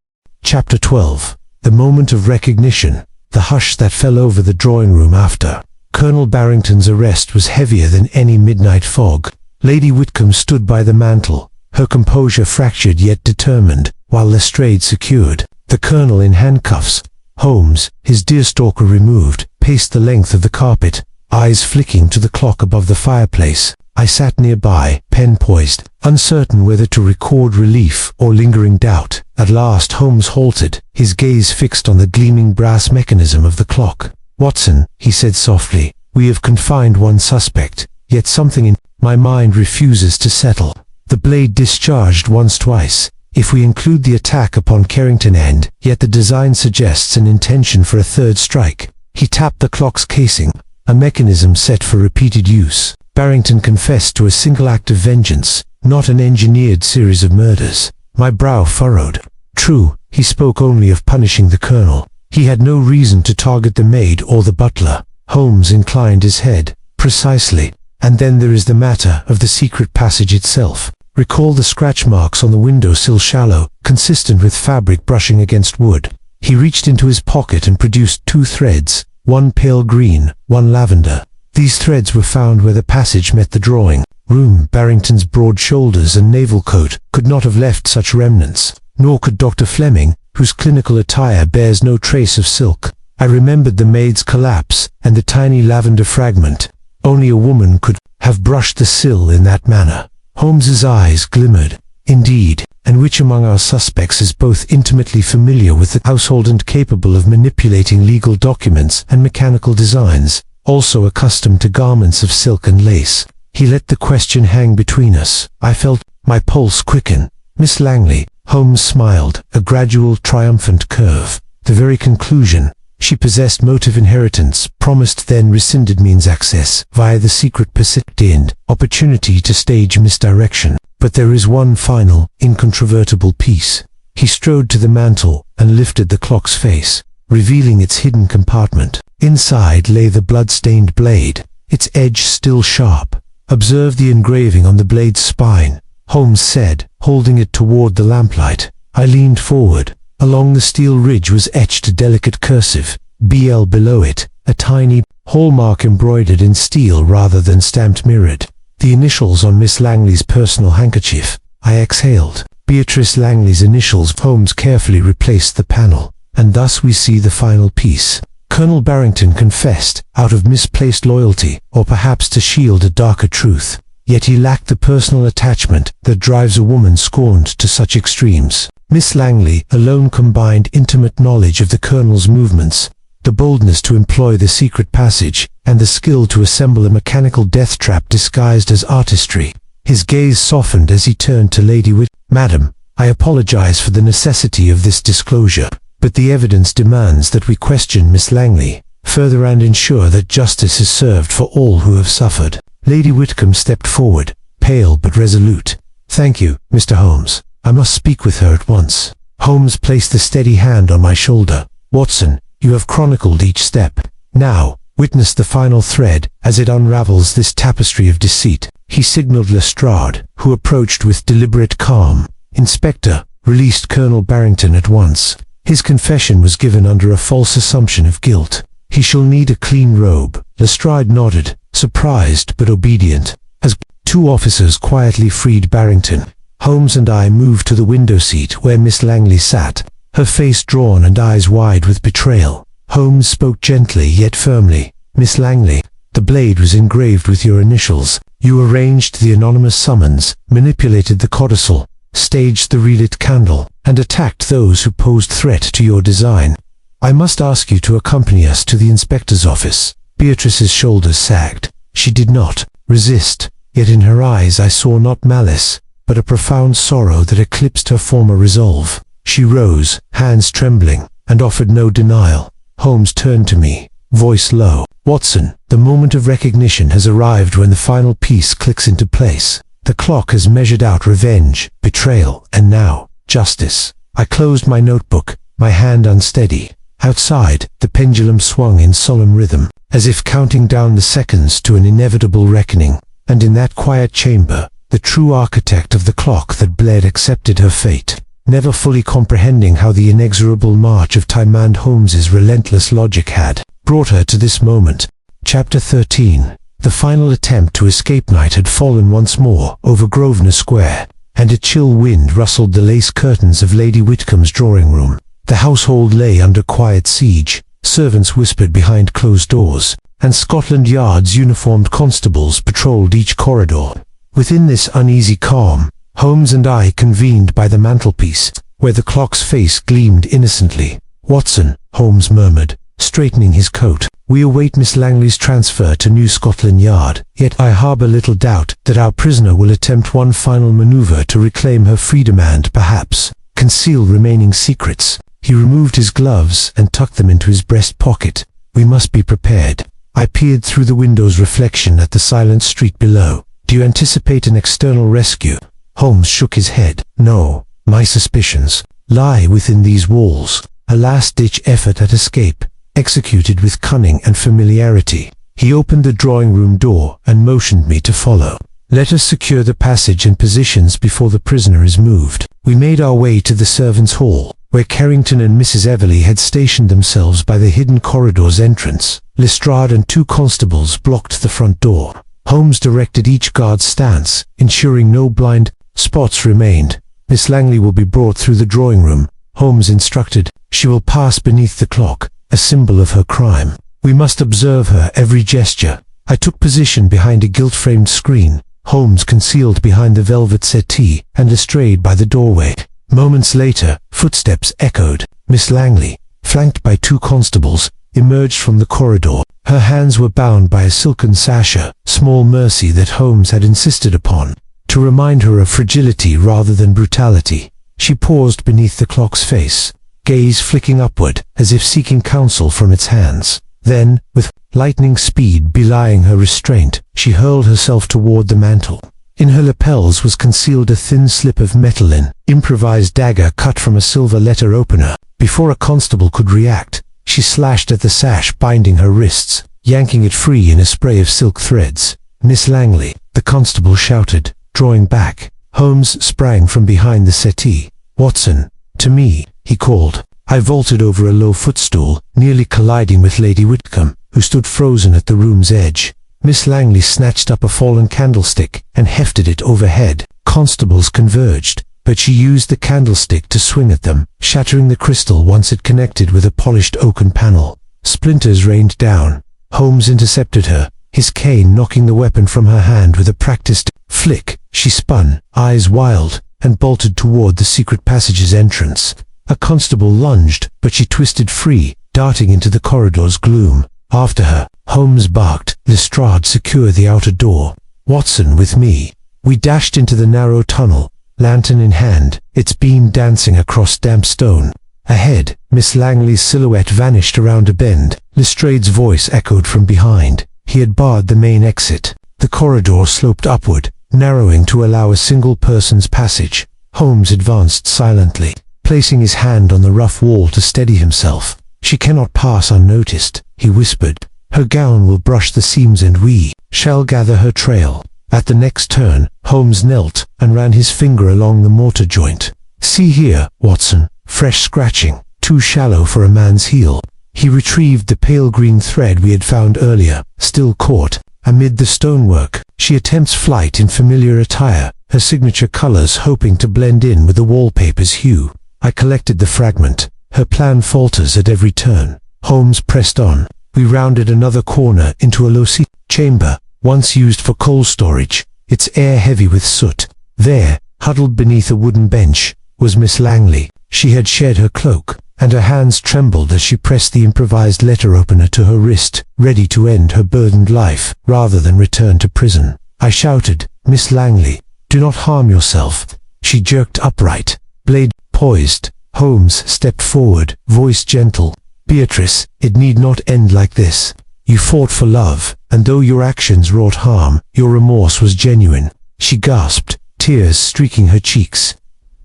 Chapter 12. The moment of recognition. The hush that fell over the drawing-room after Colonel Barrington's arrest was heavier than any midnight fog. Lady Whitcomb stood by the mantel, her composure fractured yet determined, while Lestrade secured the Colonel in handcuffs. Holmes, his deerstalker removed, paced the length of the carpet, eyes flicking to the clock above the fireplace. I sat nearby, pen poised, uncertain whether to record relief or lingering doubt. At last Holmes halted, his gaze fixed on the gleaming brass mechanism of the clock. Watson, he said softly, we have confined one suspect, yet something in my mind refuses to settle. The blade discharged once twice, if we include the attack upon Carrington, and yet the design suggests an intention for a third strike. He tapped the clock's casing, a mechanism set for repeated use. Barrington confessed to a single act of vengeance, not an engineered series of murders. My brow furrowed. True, he spoke only of punishing the Colonel. He had no reason to target the maid or the butler. Holmes inclined his head. Precisely. And then there is the matter of the secret passage itself. Recall the scratch marks on the windowsill, shallow, consistent with fabric brushing against wood. He reached into his pocket and produced 2 threads, one pale green, one lavender. These threads were found where the passage met the drawing room. Barrington's broad shoulders and naval coat could not have left such remnants, nor could Dr. Fleming, whose clinical attire bears no trace of silk. I remembered the maid's collapse and the tiny lavender fragment. Only a woman could have brushed the sill in that manner. Holmes's eyes glimmered. Indeed, and which among our suspects is both intimately familiar with the household and capable of manipulating legal documents and mechanical designs, also accustomed to garments of silk and lace? He let the question hang between us. I felt my pulse quicken. Miss Langley, Holmes smiled, a gradual triumphant curve. The very conclusion. She possessed motive inheritance, promised then rescinded means access, via the secret persistent opportunity to stage misdirection. But there is one final, incontrovertible piece. He strode to the mantel and lifted the clock's face, revealing its hidden compartment. Inside lay the blood-stained blade, its edge still sharp. Observe the engraving on the blade's spine, Holmes said, holding it toward the lamplight. I leaned forward. Along the steel ridge was etched a delicate cursive, BL below it, a tiny hallmark embroidered in steel rather than stamped mirrored. The initials on Miss Langley's personal handkerchief. I exhaled. Beatrice Langley's initials. Holmes carefully replaced the panel, and thus we see the final piece. Colonel Barrington confessed, out of misplaced loyalty, or perhaps to shield a darker truth. Yet he lacked the personal attachment that drives a woman scorned to such extremes. Miss Langley alone combined intimate knowledge of the Colonel's movements, the boldness to employ the secret passage, and the skill to assemble a mechanical death trap disguised as artistry. His gaze softened as he turned to Lady Madam, I apologize for the necessity of this disclosure, but the evidence demands that we question Miss Langley further and ensure that justice is served for all who have suffered. Lady Whitcomb stepped forward, pale but resolute. Thank you, Mr. Holmes. I must speak with her at once. Holmes placed a steady hand on my shoulder. Watson, you have chronicled each step. Now, witness the final thread as it unravels this tapestry of deceit. He signaled Lestrade, who approached with deliberate calm. Inspector, released Colonel Barrington at once. His confession was given under a false assumption of guilt. He shall need a clean robe. Lestrade nodded, surprised but obedient, as two officers quietly freed Barrington. Holmes and I moved to the window seat where Miss Langley sat, her face drawn and eyes wide with betrayal. Holmes spoke gently yet firmly. Miss Langley, the blade was engraved with your initials. You arranged the anonymous summons, manipulated the codicil, staged the relit candle, and attacked those who posed threat to your design. I must ask you to accompany us to the inspector's office. Beatrice's shoulders sagged. She did not resist, yet in her eyes I saw not malice, but a profound sorrow that eclipsed her former resolve. She rose, hands trembling, and offered no denial. Holmes turned to me, voice low. Watson, the moment of recognition has arrived when the final piece clicks into place. The clock has measured out revenge, betrayal, and now, justice. I closed my notebook, my hand unsteady. Outside, the pendulum swung in solemn rhythm, as if counting down the seconds to an inevitable reckoning. And in that quiet chamber, the true architect of the clock that Bled accepted her fate, never fully comprehending how the inexorable march of time and Holmes's relentless logic had brought her to this moment. Chapter 13. The final attempt to escape night had fallen once more over Grosvenor Square, and a chill wind rustled the lace curtains of Lady Whitcomb's drawing room. The household lay under quiet siege, servants whispered behind closed doors, and Scotland Yard's uniformed constables patrolled each corridor. Within this uneasy calm, Holmes and I convened by the mantelpiece, where the clock's face gleamed innocently. Watson, Holmes murmured, straightening his coat. We await Miss Langley's transfer to New Scotland Yard, yet I harbour little doubt that our prisoner will attempt one final maneuver to reclaim her freedom and, perhaps, conceal remaining secrets. He removed his gloves and tucked them into his breast pocket. We must be prepared. I peered through the window's reflection at the silent street below. Do you anticipate an external rescue? Holmes shook his head. No, my suspicions lie within these walls. A last-ditch effort at escape, executed with cunning and familiarity. He opened the drawing-room door and motioned me to follow. Let us secure the passage and positions before the prisoner is moved. We made our way to the servants' hall, where Carrington and Mrs. Everleigh had stationed themselves by the hidden corridor's entrance. Lestrade and two constables blocked the front door. Holmes directed each guard's stance, ensuring no blind spots remained. Miss Langley will be brought through the drawing room, Holmes instructed. She will pass beneath the clock, a symbol of her crime. We must observe her every gesture. I took position behind a gilt-framed screen, Holmes concealed behind the velvet settee, and Lestrade by the doorway. Moments later, footsteps echoed. Miss Langley, flanked by two constables, emerged from the corridor. Her hands were bound by a silken sasha, small mercy that Holmes had insisted upon, to remind her of fragility rather than brutality. She paused beneath the clock's face, gaze flicking upward, as if seeking counsel from its hands. Then, with lightning speed belying her restraint, she hurled herself toward the mantel. In her lapels was concealed a thin slip of metal, an improvised dagger cut from a silver letter opener. Before a constable could react, she slashed at the sash binding her wrists, yanking it free in a spray of silk threads. Miss Langley, the constable shouted, drawing back. Holmes sprang from behind the settee. Watson, to me, he called. I vaulted over a low footstool, nearly colliding with Lady Whitcomb, who stood frozen at the room's edge. Miss Langley snatched up a fallen candlestick and hefted it overhead. Constables converged, but she used the candlestick to swing at them, shattering the crystal once it connected with a polished oaken panel. Splinters rained down. Holmes intercepted her, his cane knocking the weapon from her hand with a practiced flick. She spun, eyes wild, and bolted toward the secret passage's entrance. A constable lunged, but she twisted free, darting into the corridor's gloom. After her, Holmes barked. "Lestrade, secure the outer door. Watson, with me." We dashed into the narrow tunnel, lantern in hand, its beam dancing across damp stone. Ahead, Miss Langley's silhouette vanished around a bend. Lestrade's voice echoed from behind. He had barred the main exit. The corridor sloped upward, narrowing to allow a single person's passage. Holmes advanced silently, placing his hand on the rough wall to steady himself. "She cannot pass unnoticed," he whispered. "Her gown will brush the seams and we shall gather her trail." At the next turn, Holmes knelt and ran his finger along the mortar joint. "See here, Watson, fresh scratching, too shallow for a man's heel." He retrieved the pale green thread we had found earlier, still caught amid the stonework. She attempts flight in familiar attire, her signature colors hoping to blend in with the wallpaper's hue. I collected the fragment. Her plan falters at every turn. Holmes pressed on. We rounded another corner into a low-ceilinged chamber, once used for coal storage, its air heavy with soot. There, huddled beneath a wooden bench, was Miss Langley. She had shed her cloak, and her hands trembled as she pressed the improvised letter opener to her wrist, ready to end her burdened life, rather than return to prison. I shouted, "Miss Langley, do not harm yourself." She jerked upright, blade poised. Holmes stepped forward, voice gentle. "Beatrice, it need not end like this. You fought for love, and though your actions wrought harm, your remorse was genuine." She gasped, tears streaking her cheeks.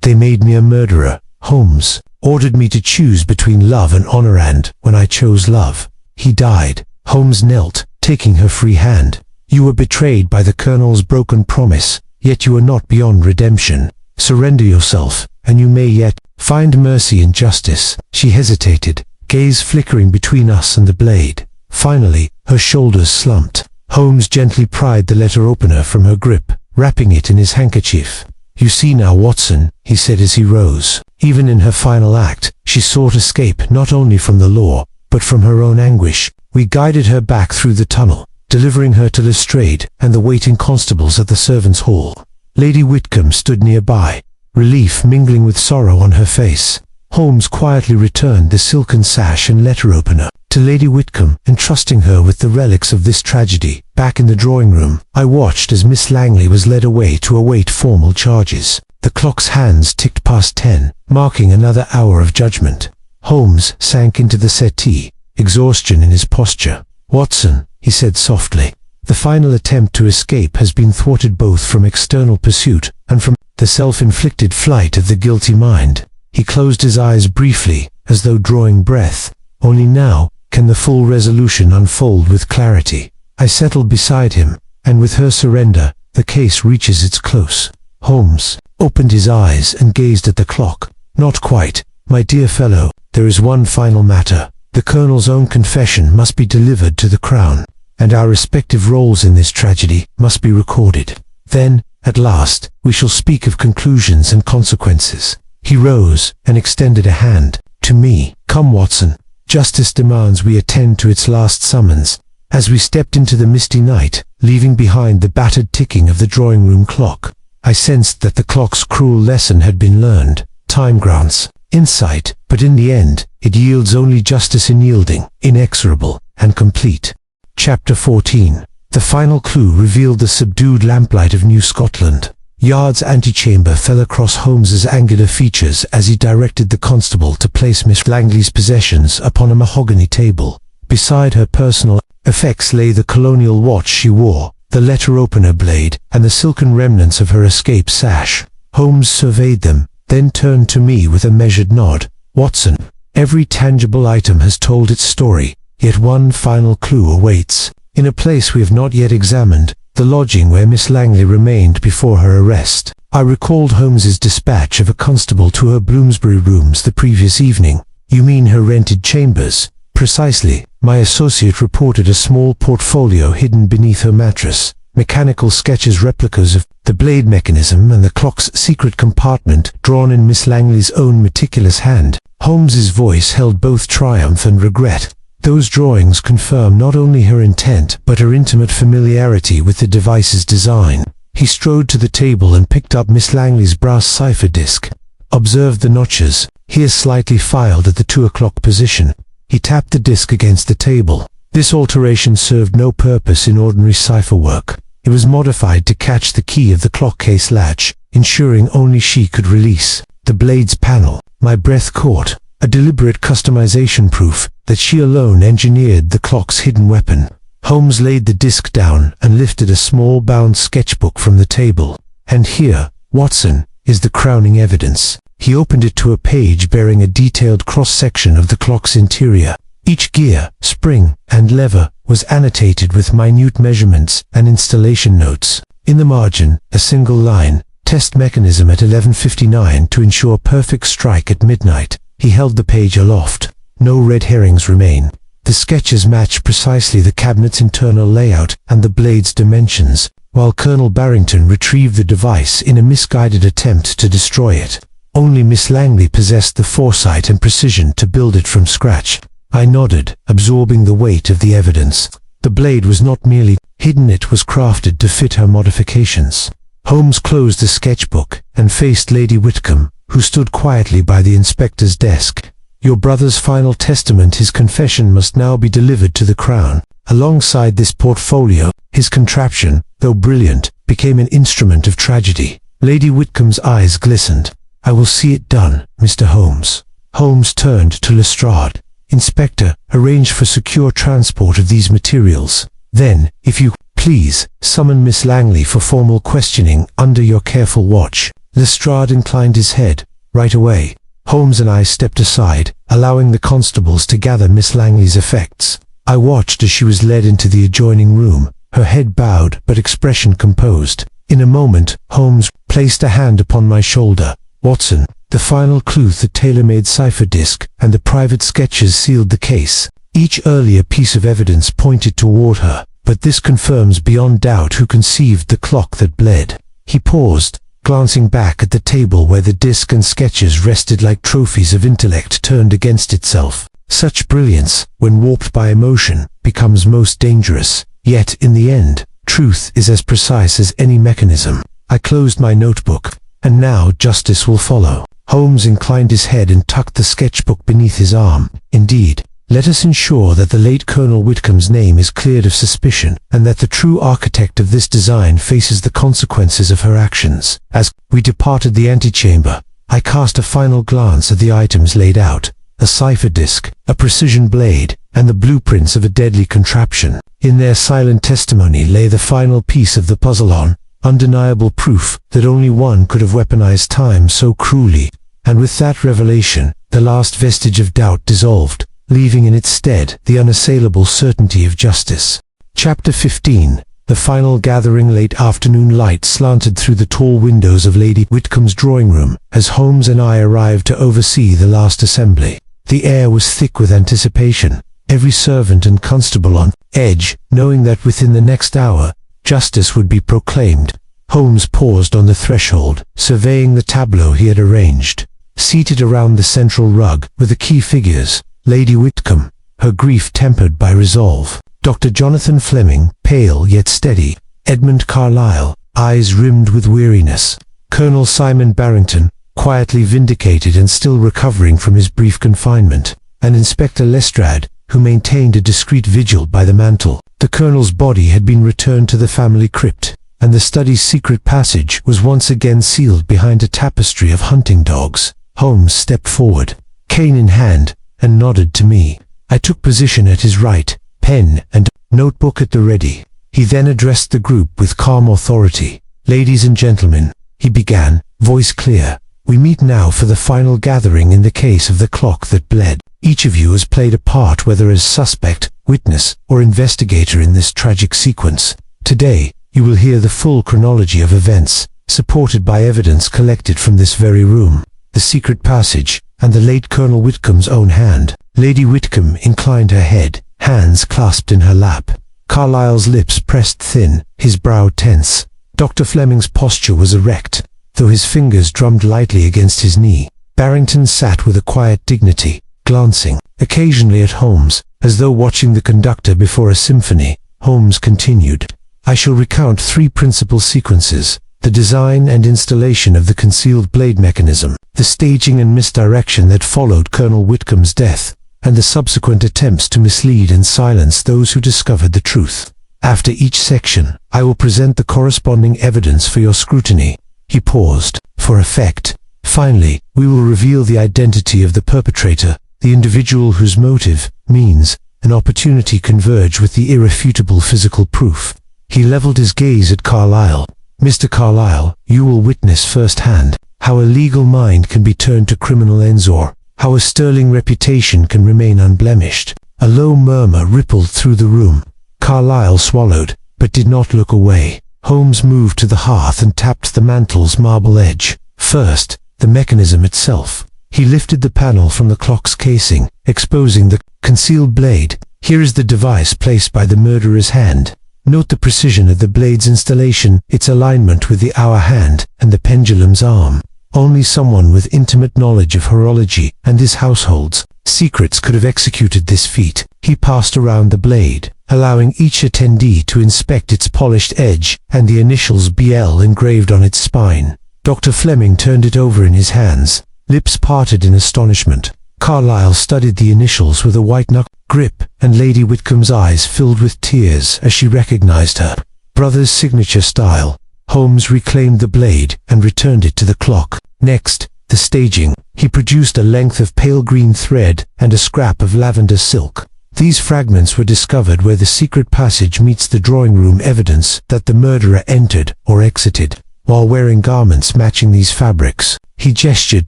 "They made me a murderer. Holmes ordered me to choose between love and honor, and when I chose love, he died." Holmes knelt, taking her free hand. "You were betrayed by the Colonel's broken promise, yet you are not beyond redemption. Surrender yourself, and you may yet find mercy and justice." She hesitated, gaze flickering between us and the blade. Finally, her shoulders slumped. Holmes gently pried the letter opener from her grip, wrapping it in his handkerchief. "You see now, Watson," he said as he rose. Even in her final act, she sought escape not only from the law, but from her own anguish. We guided her back through the tunnel, delivering her to Lestrade and the waiting constables at the servants' hall. Lady Whitcomb stood nearby, relief mingling with sorrow on her face. Holmes quietly returned the silken sash and letter opener to Lady Whitcomb, entrusting her with the relics of this tragedy. Back in the drawing room, I watched as Miss Langley was led away to await formal charges. The clock's hands ticked past 10, marking another hour of judgment. Holmes sank into the settee, exhaustion in his posture. "Watson," he said softly, "the final attempt to escape has been thwarted both from external pursuit and from the self-inflicted flight of the guilty mind." He closed his eyes briefly, as though drawing breath. Only now can the full resolution unfold with clarity. I settled beside him, and with her surrender, the case reaches its close. Holmes opened his eyes and gazed at the clock. "Not quite, my dear fellow. There is one final matter. The Colonel's own confession must be delivered to the Crown, and our respective roles in this tragedy must be recorded. Then, at last, we shall speak of conclusions and consequences." He rose and extended a hand to me. "Come, Watson. Justice demands we attend to its last summons." As we stepped into the misty night, leaving behind the battered ticking of the drawing-room clock, I sensed that the clock's cruel lesson had been learned. Time grants insight, but in the end, it yields only justice in yielding, inexorable and complete. Chapter 14. The final clue revealed the subdued lamplight of New Scotland. Yard's antechamber fell across Holmes's angular features as he directed the constable to place Miss Langley's possessions upon a mahogany table. Beside her personal effects lay the colonial watch she wore, the letter opener blade, and the silken remnants of her escape sash. Holmes surveyed them, then turned to me with a measured nod. "Watson, every tangible item has told its story, yet one final clue awaits. In a place we have not yet examined, the lodging where Miss Langley remained before her arrest." I recalled Holmes's dispatch of a constable to her Bloomsbury rooms the previous evening. "You mean her rented chambers?" "Precisely. My associate reported a small portfolio hidden beneath her mattress, mechanical sketches, replicas of the blade mechanism and the clock's secret compartment, drawn in Miss Langley's own meticulous hand." Holmes's voice held both triumph and regret. "Those drawings confirm not only her intent, but her intimate familiarity with the device's design." He strode to the table and picked up Miss Langley's brass cipher disc. "Observe the notches, here slightly filed at the 2 o'clock position, He tapped the disc against the table. This alteration served no purpose in ordinary cipher work. It was modified to catch the key of the clock case latch, ensuring only she could release the blade's panel. My breath caught. A deliberate customization proof that she alone engineered the clock's hidden weapon. Holmes laid the disc down and lifted a small bound sketchbook from the table. And here, Watson, is the crowning evidence. He opened it to a page bearing a detailed cross-section of the clock's interior. Each gear, spring, and lever was annotated with minute measurements and installation notes. In the margin, a single line, test mechanism at 11:59 to ensure perfect strike at midnight. He held the page aloft. No red herrings remain. The sketches match precisely the cabinet's internal layout and the blade's dimensions, while Colonel Barrington retrieved the device in a misguided attempt to destroy it. Only Miss Langley possessed the foresight and precision to build it from scratch. I nodded, absorbing the weight of the evidence. The blade was not merely hidden, it was crafted to fit her modifications. Holmes closed the sketchbook and faced Lady Whitcomb, who stood quietly by the inspector's desk. Your brother's final testament, his confession, must now be delivered to the Crown. Alongside this portfolio, his contraption, though brilliant, became an instrument of tragedy. Lady Whitcomb's eyes glistened. I will see it done, Mr. Holmes. Holmes turned to Lestrade. Inspector, arrange for secure transport of these materials. Then, if you please, summon Miss Langley for formal questioning under your careful watch. Lestrade inclined his head. Right away. Holmes and I stepped aside, allowing the constables to gather Miss Langley's effects. I watched as she was led into the adjoining room, her head bowed but expression composed. In a moment, Holmes placed a hand upon my shoulder. Watson, the final clue, the tailor-made cipher disc, and the private sketches sealed the case. Each earlier piece of evidence pointed toward her, but this confirms beyond doubt who conceived the clock that bled. He paused, glancing back at the table where the disc and sketches rested like trophies of intellect turned against itself. Such brilliance, when warped by emotion, becomes most dangerous. Yet, in the end, truth is as precise as any mechanism. I closed my notebook. And now justice will follow. Holmes inclined his head and tucked the sketchbook beneath his arm. Indeed, let us ensure that the late Colonel Whitcomb's name is cleared of suspicion, and that the true architect of this design faces the consequences of her actions. As we departed the antechamber, I cast a final glance at the items laid out: a cipher disc, a precision blade, and the blueprints of a deadly contraption. In their silent testimony lay the final piece of the puzzle, on undeniable proof that only one could have weaponized time so cruelly. And with that revelation, the last vestige of doubt dissolved, leaving in its stead the unassailable certainty of justice. Chapter 15. The final gathering. Late afternoon light slanted through the tall windows of Lady Whitcomb's drawing room as Holmes and I arrived to oversee the last assembly. The air was thick with anticipation, every servant and constable on edge, knowing that within the next hour, justice would be proclaimed. Holmes paused on the threshold, surveying the tableau he had arranged. Seated around the central rug were the key figures: Lady Whitcomb, her grief tempered by resolve; Dr. Jonathan Fleming, pale yet steady; Edmund Carlyle, eyes rimmed with weariness; Colonel Simon Barrington, quietly vindicated and still recovering from his brief confinement; and Inspector Lestrade, who maintained a discreet vigil by the mantel. The colonel's body had been returned to the family crypt, and the study's secret passage was once again sealed behind a tapestry of hunting dogs. Holmes stepped forward, cane in hand, and nodded to me. I took position at his right, pen and notebook at the ready. He then addressed the group with calm authority. "Ladies and gentlemen," he began, voice clear, "we meet now for the final gathering in the case of the clock that bled. Each of you has played a part, whether as suspect, witness, or investigator in this tragic sequence. Today, you will hear the full chronology of events, supported by evidence collected from this very room, the secret passage, and the late Colonel Whitcomb's own hand." Lady Whitcomb inclined her head, hands clasped in her lap. Carlyle's lips pressed thin, his brow tense. Dr. Fleming's posture was erect, though his fingers drummed lightly against his knee. Barrington sat with a quiet dignity, glancing occasionally at Holmes, as though watching the conductor before a symphony. Holmes continued, "I shall recount three principal sequences: the design and installation of the concealed blade mechanism, the staging and misdirection that followed Colonel Whitcomb's death, and the subsequent attempts to mislead and silence those who discovered the truth. After each section, I will present the corresponding evidence for your scrutiny." He paused, for effect. "Finally, we will reveal the identity of the perpetrator, the individual whose motive, means, and opportunity converge with the irrefutable physical proof." He leveled his gaze at Carlyle. "Mr. Carlyle, you will witness firsthand how a legal mind can be turned to criminal ends, or how a sterling reputation can remain unblemished." A low murmur rippled through the room. Carlyle swallowed, but did not look away. Holmes moved to the hearth and tapped the mantle's marble edge. First, the mechanism itself. He lifted the panel from the clock's casing, exposing the concealed blade. "Here is the device placed by the murderer's hand. Note the precision of the blade's installation, its alignment with the hour hand and the pendulum's arm. Only someone with intimate knowledge of horology and his household's secrets could have executed this feat." He passed around the blade, allowing each attendee to inspect its polished edge and the initials BL engraved on its spine. Dr. Fleming turned it over in his hands, lips parted in astonishment. Carlyle studied the initials with a white-knuckle grip, and Lady Whitcomb's eyes filled with tears as she recognized her brother's signature style. Holmes reclaimed the blade and returned it to the clock. Next, the staging. He produced a length of pale green thread and a scrap of lavender silk. These fragments were discovered where the secret passage meets the drawing room, evidence that the murderer entered or exited while wearing garments matching these fabrics. He gestured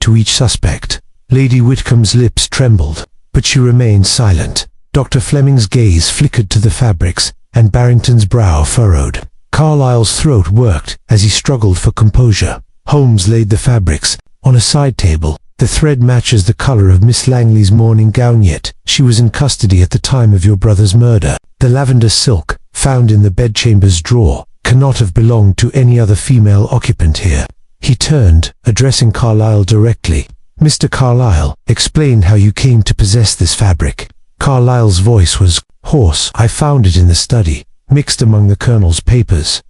to each suspect. Lady Whitcomb's lips trembled, but she remained silent. Dr. Fleming's gaze flickered to the fabrics, and Barrington's brow furrowed. Carlyle's throat worked as he struggled for composure. Holmes laid the fabrics on a side table. "The thread matches the color of Miss Langley's morning gown, yet she was in custody at the time of your brother's murder. The lavender silk, found in the bedchamber's drawer, cannot have belonged to any other female occupant here." He turned, addressing Carlyle directly. "Mr. Carlyle, explain how you came to possess this fabric." Carlyle's voice was hoarse. "I found it in the study, mixed among the Colonel's papers.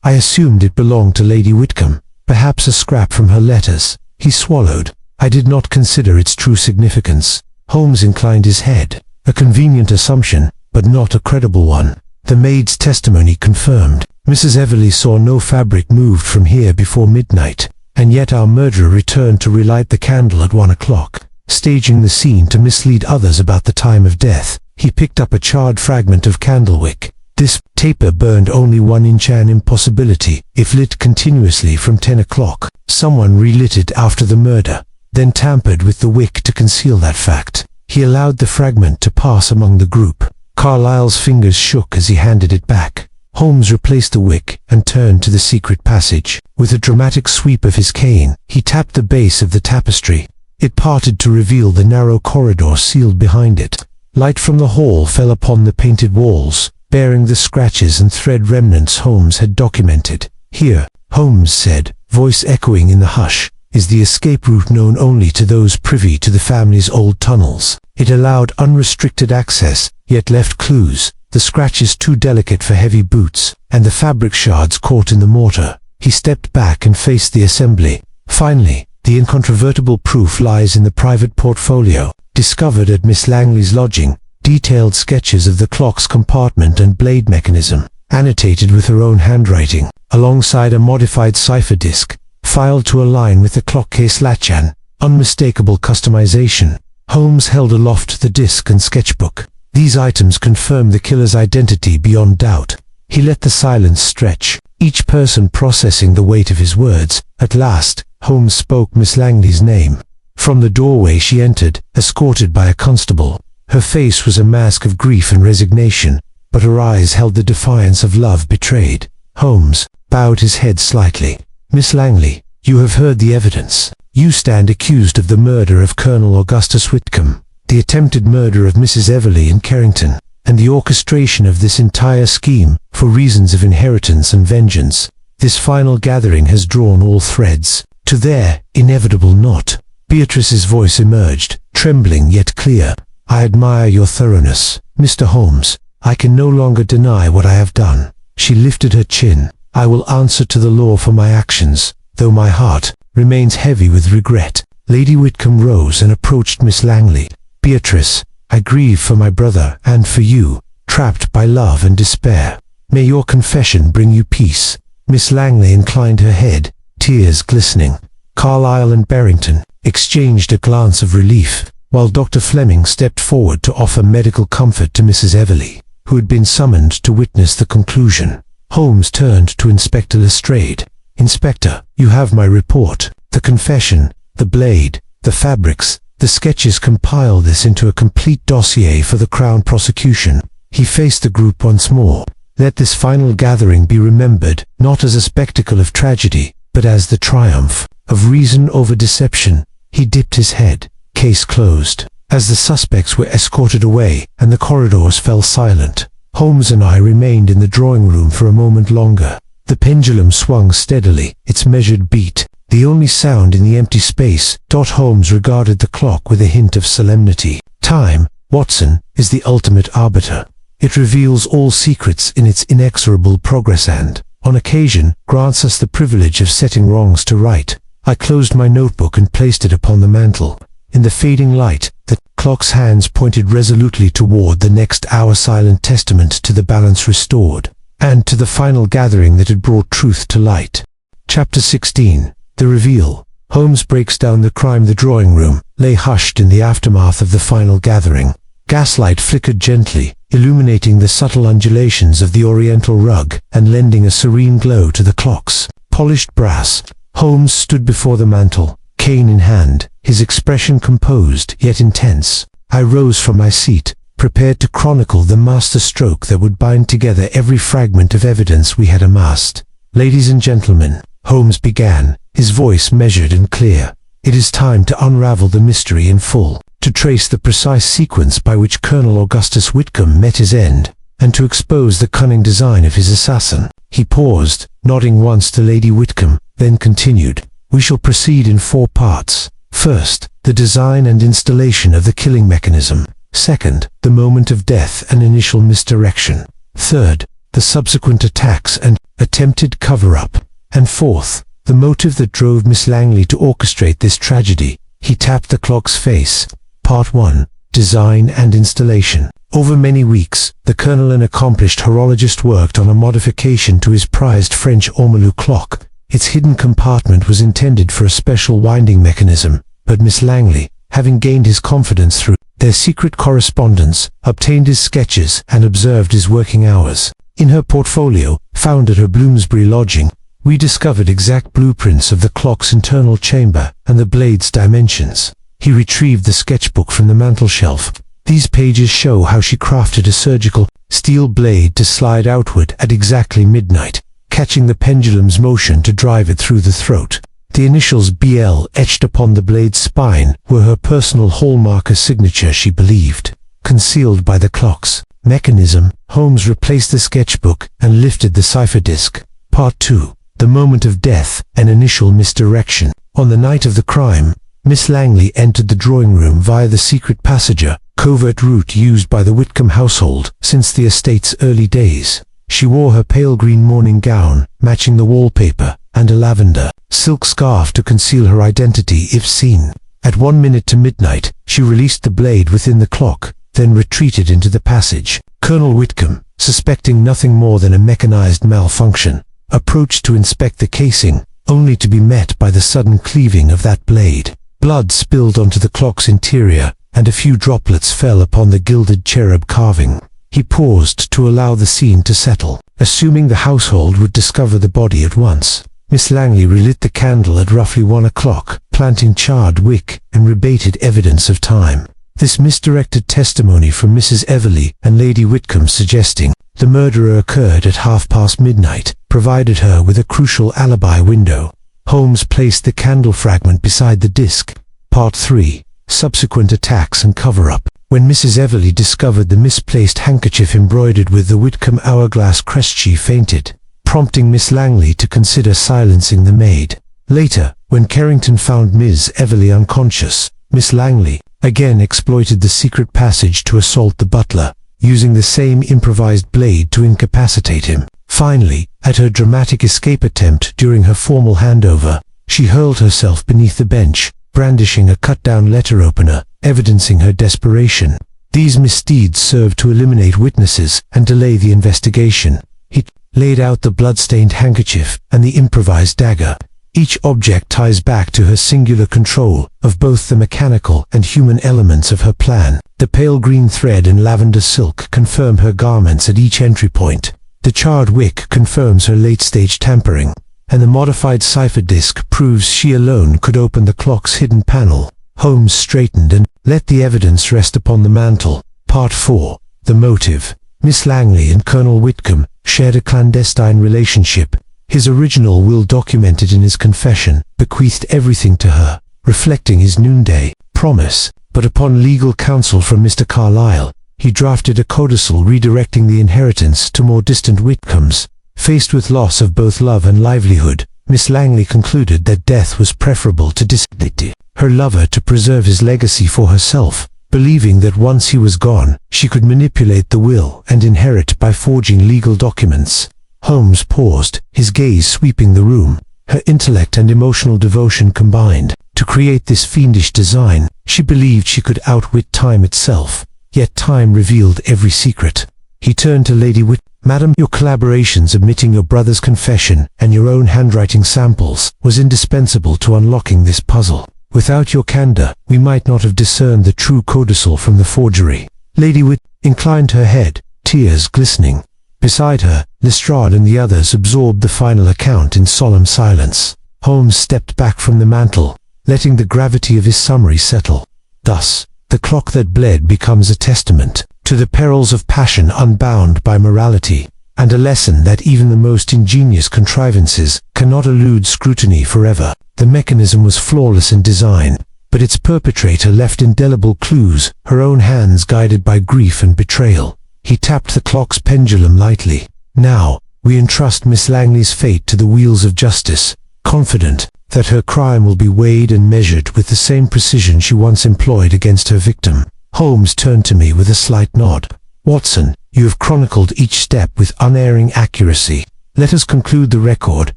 I assumed it belonged to Lady Whitcomb, perhaps a scrap from her letters." He swallowed. "I did not consider its true significance." Holmes inclined his head. "A convenient assumption, but not a credible one. The maid's testimony confirmed. Mrs. Everleigh saw no fabric moved from here before midnight, and yet our murderer returned to relight the candle at 1 o'clock, staging the scene to mislead others about the time of death. He picked up a charred fragment of candlewick. This taper burned only 1 inch, an impossibility if lit continuously from 10 o'clock. Someone relit it after the murder, then tampered with the wick to conceal that fact. He allowed the fragment to pass among the group. Carlyle's fingers shook as he handed it back. Holmes replaced the wick and turned to the secret passage. With a dramatic sweep of his cane, he tapped the base of the tapestry. It parted to reveal the narrow corridor sealed behind it. Light from the hall fell upon the painted walls, bearing the scratches and thread remnants Holmes had documented. "Here," Holmes said, voice echoing in the hush, "is the escape route known only to those privy to the family's old tunnels. It allowed unrestricted access, yet left clues, the scratches too delicate for heavy boots, and the fabric shards caught in the mortar." He stepped back and faced the assembly. "Finally, the incontrovertible proof lies in the private portfolio, discovered at Miss Langley's lodging. Detailed sketches of the clock's compartment and blade mechanism, annotated with her own handwriting, alongside a modified cipher disk, filed to align with the clock case latch, an unmistakable customization." Holmes held aloft the disk and sketchbook. "These items confirm the killer's identity beyond doubt." He let the silence stretch, each person processing the weight of his words. At last, Holmes spoke Miss Langley's name. From the doorway she entered, escorted by a constable. Her face was a mask of grief and resignation, but her eyes held the defiance of love betrayed. Holmes bowed his head slightly. "Miss Langley, you have heard the evidence. You stand accused of the murder of Colonel Augustus Whitcomb, the attempted murder of Mrs. Everleigh in Carrington, and the orchestration of this entire scheme for reasons of inheritance and vengeance. This final gathering has drawn all threads to their inevitable knot." Beatrice's voice emerged, trembling yet clear. "I admire your thoroughness, Mr. Holmes. I can no longer deny what I have done." She lifted her chin. "I will answer to the law for my actions, though my heart remains heavy with regret." Lady Whitcomb rose and approached Miss Langley. "Beatrice, I grieve for my brother and for you, trapped by love and despair. May your confession bring you peace." Miss Langley inclined her head, tears glistening. Carlyle and Barrington exchanged a glance of relief, while Dr. Fleming stepped forward to offer medical comfort to Mrs. Everleigh, who had been summoned to witness the conclusion. Holmes turned to Inspector Lestrade. "Inspector, you have my report. The confession, the blade, the fabrics, the sketches compile this into a complete dossier for the Crown prosecution." He faced the group once more. "Let this final gathering be remembered not as a spectacle of tragedy, but as the triumph of reason over deception." He dipped his head. Case closed. As the suspects were escorted away and the corridors fell silent, Holmes and I remained in the drawing room for a moment longer. The pendulum swung steadily, its measured beat, the only sound in the empty space. Holmes regarded the clock with a hint of solemnity. "Time, Watson, is the ultimate arbiter. It reveals all secrets in its inexorable progress and, on occasion, grants us the privilege of setting wrongs to right." I closed my notebook and placed it upon the mantel. In the fading light, the clock's hands pointed resolutely toward the next hour, silent testament to the balance restored, and to the final gathering that had brought truth to light. Chapter 16. The Reveal. Holmes breaks down the crime. The drawing room lay hushed in the aftermath of the final gathering. Gaslight flickered gently, illuminating the subtle undulations of the oriental rug and lending a serene glow to the clock's polished brass. Holmes stood before the mantel, cane in hand, his expression composed yet intense. I rose from my seat, prepared to chronicle the master stroke that would bind together every fragment of evidence we had amassed. "Ladies and gentlemen," Holmes began, his voice measured and clear, "it is time to unravel the mystery in full, to trace the precise sequence by which Colonel Augustus Whitcomb met his end, and to expose the cunning design of his assassin." He paused, nodding once to Lady Whitcomb, then continued, "We shall proceed in 4 parts. First, the design and installation of the killing mechanism. Second, the moment of death and initial misdirection. Third, the subsequent attacks and attempted cover-up. And fourth, the motive that drove Miss Langley to orchestrate this tragedy." He tapped the clock's face. Part 1. Design and installation. Over many weeks, the Colonel, an accomplished horologist, worked on a modification to his prized French ormolu clock. Its hidden compartment was intended for a special winding mechanism, but Miss Langley, having gained his confidence through their secret correspondence, obtained his sketches and observed his working hours. In her portfolio, found at her Bloomsbury lodging, we discovered exact blueprints of the clock's internal chamber and the blade's dimensions. He retrieved the sketchbook from the mantelshelf. These pages show how she crafted a surgical steel blade to slide outward at exactly midnight, catching the pendulum's motion to drive it through the throat. The initials BL etched upon the blade's spine were her personal hallmark, a signature she believed concealed by the clock's mechanism. Holmes replaced the sketchbook and lifted the cipher disk. Part 2. The moment of death and initial misdirection. On the night of the crime, Miss Langley entered the drawing room via the secret passage, a covert route used by the Whitcomb household since the estate's early days. She wore her pale green morning gown, matching the wallpaper, and a lavender silk scarf to conceal her identity if seen. At 1 minute to midnight, she released the blade within the clock, then retreated into the passage. Colonel Whitcomb, suspecting nothing more than a mechanized malfunction, approached to inspect the casing, only to be met by the sudden cleaving of that blade. Blood spilled onto the clock's interior, and a few droplets fell upon the gilded cherub carving. He paused to allow the scene to settle, assuming the household would discover the body at once. Miss Langley relit the candle at roughly 1 o'clock, planting charred wick and rebated evidence of time. This misdirected testimony from Mrs. Everleigh and Lady Whitcomb, suggesting the murderer occurred at midnight, provided her with a crucial alibi window. Holmes placed the candle fragment beside the disc. Part 3. Subsequent attacks and cover-up. When Mrs. Everleigh discovered the misplaced handkerchief embroidered with the Whitcomb hourglass crest, she fainted, prompting Miss Langley to consider silencing the maid. Later, when Carrington found Miss Everleigh unconscious, Miss Langley again exploited the secret passage to assault the butler, using the same improvised blade to incapacitate him. Finally, at her dramatic escape attempt during her formal handover, she hurled herself beneath the bench, brandishing a cut-down letter opener, evidencing her desperation. These misdeeds served to eliminate witnesses and delay the investigation. He laid out the blood-stained handkerchief and the improvised dagger. Each object ties back to her singular control of both the mechanical and human elements of her plan. The pale green thread and lavender silk confirm her garments at each entry point. The charred wick confirms her late-stage tampering, and the modified cipher disk proves she alone could open the clock's hidden panel. Holmes straightened and let the evidence rest upon the mantel. Part 4. The motive. Miss Langley and Colonel Whitcomb shared a clandestine relationship. His original will, documented in his confession, bequeathed everything to her, reflecting his noonday promise. But upon legal counsel from Mr. Carlyle, he drafted a codicil redirecting the inheritance to more distant Whitcombs. Faced with loss of both love and livelihood, Miss Langley concluded that death was preferable to disability. Her lover to preserve his legacy for herself, believing that once he was gone, she could manipulate the will and inherit by forging legal documents. Holmes paused, his gaze sweeping the room. Her intellect and emotional devotion combined to create this fiendish design. She believed she could outwit time itself, yet time revealed every secret. He turned to Lady Whit. Madam, your collaborations omitting your brother's confession and your own handwriting samples was indispensable to unlocking this puzzle. Without your candor, we might not have discerned the true codicil from the forgery. Lady Whit inclined her head, tears glistening. Beside her, Lestrade and the others absorbed the final account in solemn silence. Holmes stepped back from the mantel, letting the gravity of his summary settle. Thus, the clock that bled becomes a testament to the perils of passion unbound by morality, and a lesson that even the most ingenious contrivances cannot elude scrutiny forever. The mechanism was flawless in design, but its perpetrator left indelible clues, her own hands guided by grief and betrayal. He tapped the clock's pendulum lightly. Now, we entrust Miss Langley's fate to the wheels of justice, confident that her crime will be weighed and measured with the same precision she once employed against her victim. Holmes turned to me with a slight nod. Watson, you have chronicled each step with unerring accuracy. Let us conclude the record,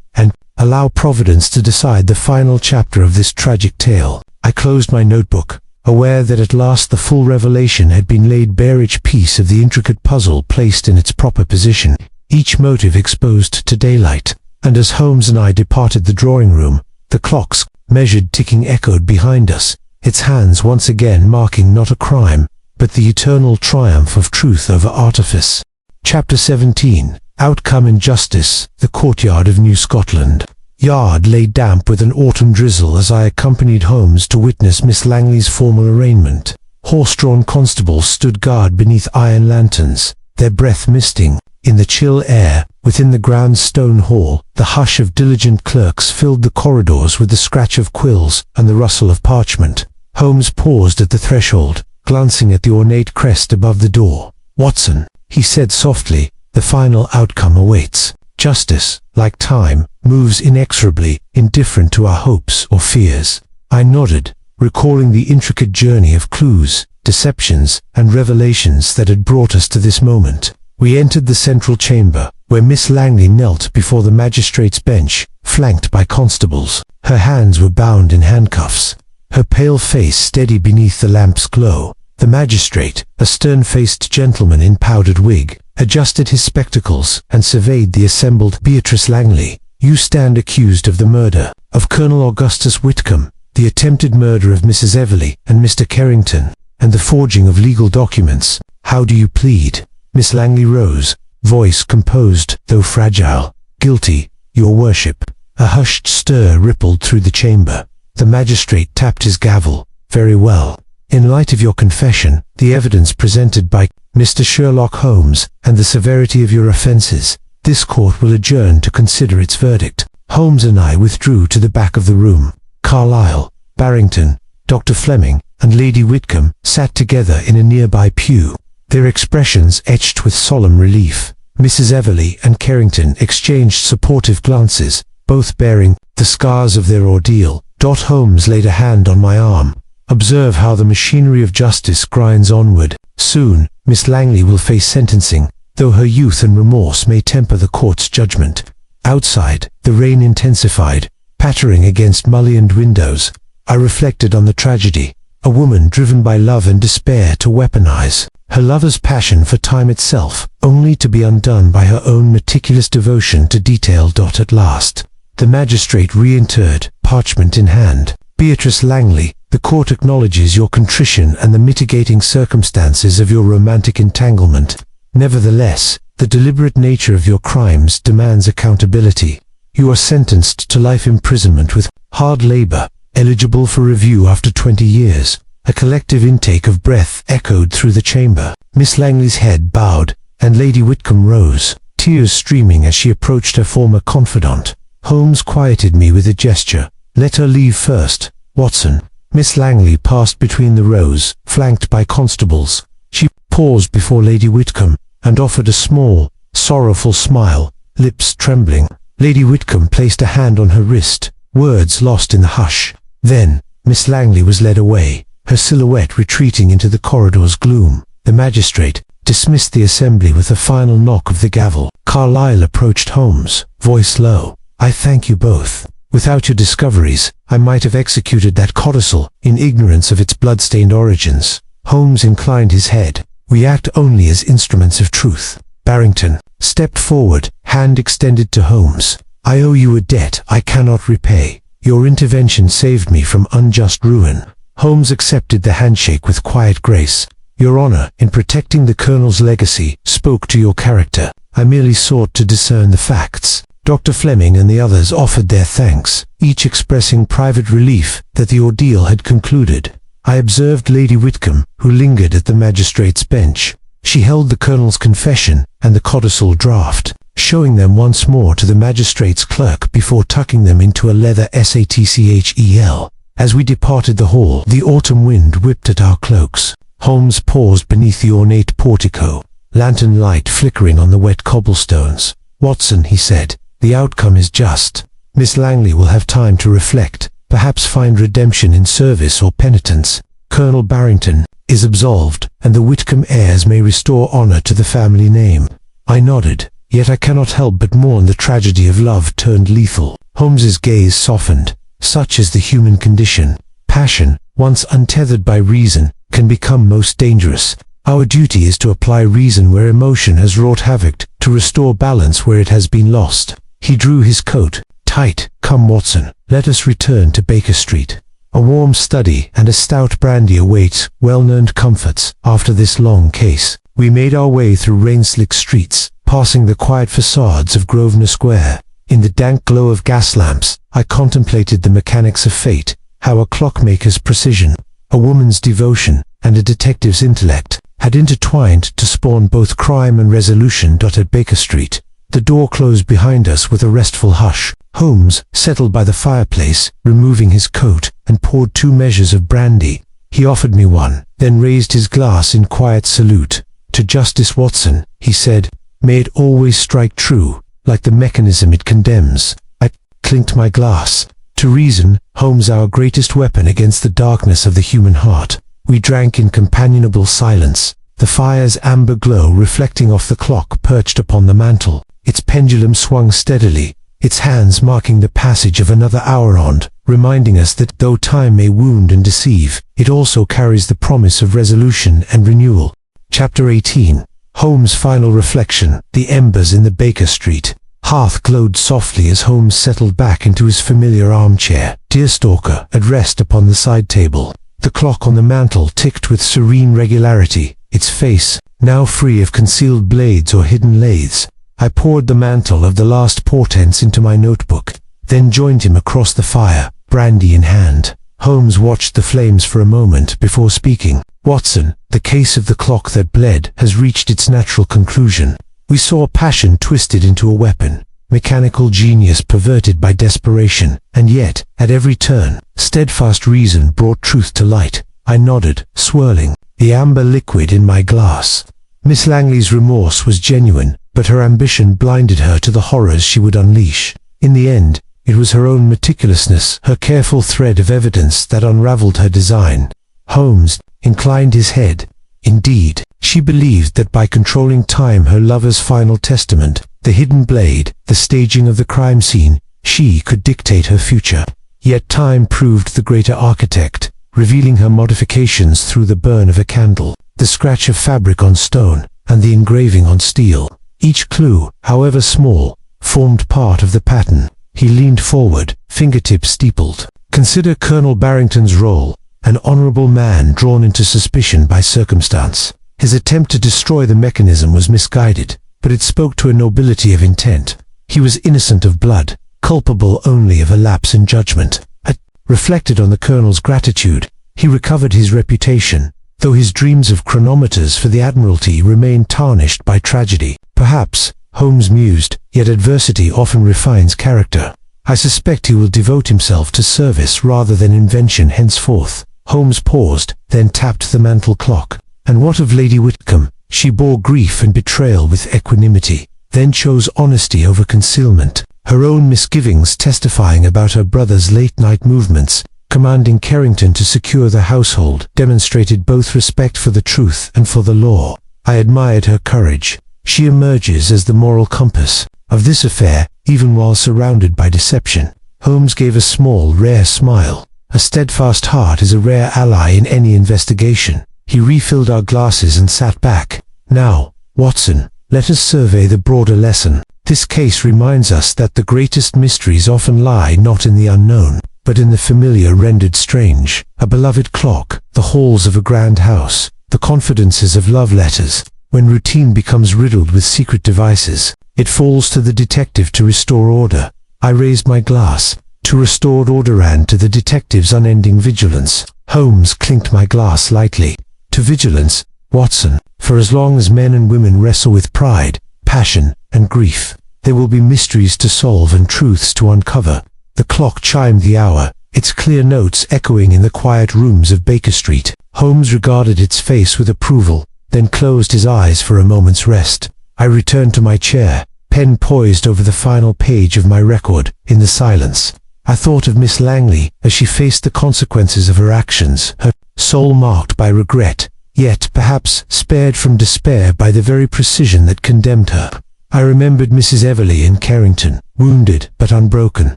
and allow Providence to decide the final chapter of this tragic tale. I closed my notebook, aware that at last the full revelation had been laid bare, each piece of the intricate puzzle placed in its proper position, each motive exposed to daylight. And as Holmes and I departed the drawing room, the clock's measured ticking echoed behind us, its hands once again marking not a crime, but the eternal triumph of truth over artifice. Chapter 17. Outcome and Justice. The courtyard of New Scotland Yard lay damp with an autumn drizzle as I accompanied Holmes to witness Miss Langley's formal arraignment. Horse-drawn constables stood guard beneath iron lanterns, their breath misting. In the chill air, within the ground stone hall, the hush of diligent clerks filled the corridors with the scratch of quills and the rustle of parchment. Holmes paused at the threshold, glancing at the ornate crest above the door. "Watson," he said softly, "the final outcome awaits. Justice, like time, moves inexorably, indifferent to our hopes or fears." I nodded, recalling the intricate journey of clues, deceptions, and revelations that had brought us to this moment. We entered the central chamber, where Miss Langley knelt before the magistrate's bench, flanked by constables. Her hands were bound in handcuffs, her pale face steady beneath the lamp's glow. The magistrate, a stern-faced gentleman in powdered wig, adjusted his spectacles and surveyed the assembled. "Beatrice Langley, you stand accused of the murder of Colonel Augustus Whitcomb, the attempted murder of Mrs. Everleigh and Mr. Carrington, and the forging of legal documents. How do you plead?" Miss Langley rose, voice composed, though fragile. "Guilty, your worship." A hushed stir rippled through the chamber. The magistrate tapped his gavel. "Very well. In light of your confession, the evidence presented by Mr. Sherlock Holmes, and the severity of your offences, this court will adjourn to consider its verdict." Holmes and I withdrew to the back of the room. Carlyle, Barrington, Dr. Fleming, and Lady Whitcomb sat together in a nearby pew, their expressions etched with solemn relief. Mrs. Everleigh and Carrington exchanged supportive glances, both bearing the scars of their ordeal. Holmes laid a hand on my arm. "Observe how the machinery of justice grinds onward. Soon, Miss Langley will face sentencing, though her youth and remorse may temper the court's judgment." Outside, the rain intensified, pattering against mullioned windows. I reflected on the tragedy, a woman driven by love and despair to weaponize her lover's passion for time itself, only to be undone by her own meticulous devotion to detail. At last, the magistrate reinterred, parchment in hand. Beatrice Langley, the court acknowledges your contrition and the mitigating circumstances of your romantic entanglement. Nevertheless, the deliberate nature of your crimes demands accountability. You are sentenced to life imprisonment with hard labor, eligible for review after 20 years. A collective intake of breath echoed through the chamber. Miss Langley's head bowed, and Lady Whitcomb rose, tears streaming as she approached her former confidant. Holmes quieted me with a gesture. Let her leave first, Watson. Miss Langley passed between the rows, flanked by constables. She paused before Lady Whitcomb, and offered a small, sorrowful smile, lips trembling. Lady Whitcomb placed a hand on her wrist, words lost in the hush. Then, Miss Langley was led away, her silhouette retreating into the corridor's gloom. The magistrate dismissed the assembly with a final knock of the gavel. Carlyle approached Holmes, voice low. I thank you both. Without your discoveries, I might have executed that codicil, in ignorance of its blood-stained origins. Holmes inclined his head. We act only as instruments of truth. Barrington stepped forward, hand extended to Holmes. I owe you a debt I cannot repay. Your intervention saved me from unjust ruin. Holmes accepted the handshake with quiet grace. Your Honor, in protecting the Colonel's legacy, spoke to your character. I merely sought to discern the facts. Dr. Fleming and the others offered their thanks, each expressing private relief that the ordeal had concluded. I observed Lady Whitcomb, who lingered at the magistrate's bench. She held the Colonel's confession and the codicil draft, showing them once more to the magistrate's clerk before tucking them into a leather satchel. As we departed the hall, the autumn wind whipped at our cloaks. Holmes paused beneath the ornate portico, lantern light flickering on the wet cobblestones. Watson, he said, the outcome is just. Miss Langley will have time to reflect, perhaps find redemption in service or penitence. Colonel Barrington is absolved, and the Whitcomb heirs may restore honor to the family name. I nodded, yet I cannot help but mourn the tragedy of love turned lethal. Holmes's gaze softened. Such is the human condition. Passion, once untethered by reason, can become most dangerous. Our duty is to apply reason where emotion has wrought havoc, to restore balance where it has been lost. He drew his coat tight. Come, Watson, let us return to Baker Street. A warm study and a stout brandy await well-earned comforts after this long case. We made our way through rain-slick streets, passing the quiet facades of Grosvenor Square. In the dank glow of gas lamps, I contemplated the mechanics of fate, how a clockmaker's precision, a woman's devotion, and a detective's intellect had intertwined to spawn both crime and resolution. At Baker Street, the door closed behind us with a restful hush. Holmes settled by the fireplace, removing his coat, and poured 2 measures of brandy. He offered me one, then raised his glass in quiet salute. To Justice Watson, he said, may it always strike true, like the mechanism it condemns. I clinked my glass. To reason, Holmes, our greatest weapon against the darkness of the human heart. We drank in companionable silence, the fire's amber glow reflecting off the clock perched upon the mantel. Its pendulum swung steadily, its hands marking the passage of another hour on, reminding us that though time may wound and deceive, it also carries the promise of resolution and renewal. Chapter 18. Holmes' final reflection. The embers in the Baker Street hearth glowed softly as Holmes settled back into his familiar armchair, deerstalker at rest upon the side table. The clock on the mantel ticked with serene regularity, its face now free of concealed blades or hidden lathes. I poured the mantle of the last portents into my notebook, then joined him across the fire, brandy in hand. Holmes watched the flames for a moment before speaking. Watson, the case of the clock that bled has reached its natural conclusion. We saw passion twisted into a weapon, mechanical genius perverted by desperation, and yet, at every turn, steadfast reason brought truth to light. I nodded, swirling the amber liquid in my glass. Miss Langley's remorse was genuine, but her ambition blinded her to the horrors she would unleash. In the end, it was her own meticulousness, her careful thread of evidence that unraveled her design. Holmes inclined his head. Indeed, she believed that by controlling time, her lover's final testament, the hidden blade, the staging of the crime scene, she could dictate her future. Yet time proved the greater architect. revealing her modifications through the burn of a candle, the scratch of fabric on stone, and the engraving on steel. Each clue, however small, formed part of the pattern. He leaned forward, fingertips steepled. Consider Colonel Barrington's role, an honorable man drawn into suspicion by circumstance. His attempt to destroy the mechanism was misguided, but it spoke to a nobility of intent. He was innocent of blood, culpable only of a lapse in judgment. I reflected on the Colonel's gratitude. He recovered his reputation, though his dreams of chronometers for the Admiralty remained tarnished by tragedy. Perhaps, Holmes mused, yet adversity often refines character. I suspect he will devote himself to service rather than invention henceforth. Holmes paused, then tapped the mantel clock. And what of Lady Whitcomb? She bore grief and betrayal with equanimity, then chose honesty over concealment, her own misgivings testifying about her brother's late-night movements. Commanding Carrington to secure the household demonstrated both respect for the truth and for the law. I admired her courage. She emerges as the moral compass of this affair, even while surrounded by deception. Holmes gave a small, rare smile. A steadfast heart is a rare ally in any investigation. He refilled our glasses and sat back. Now, Watson, let us survey the broader lesson. This case reminds us that the greatest mysteries often lie not in the unknown, but in the familiar rendered strange. A beloved clock, the halls of a grand house, the confidences of love letters. When routine becomes riddled with secret devices, it falls to the detective to restore order. I raised my glass. To restored order ran to the detective's unending vigilance. Holmes clinked my glass lightly. To vigilance, Watson, for as long as men and women wrestle with pride, passion, and grief, there will be mysteries to solve and truths to uncover. The clock chimed the hour, its clear notes echoing in the quiet rooms of Baker Street. Holmes regarded its face with approval, then closed his eyes for a moment's rest. I returned to my chair, pen poised over the final page of my record. In the silence, I thought of Miss Langley as she faced the consequences of her actions, her soul marked by regret, yet perhaps spared from despair by the very precision that condemned her. I remembered Mrs. Everleigh and Carrington, wounded but unbroken,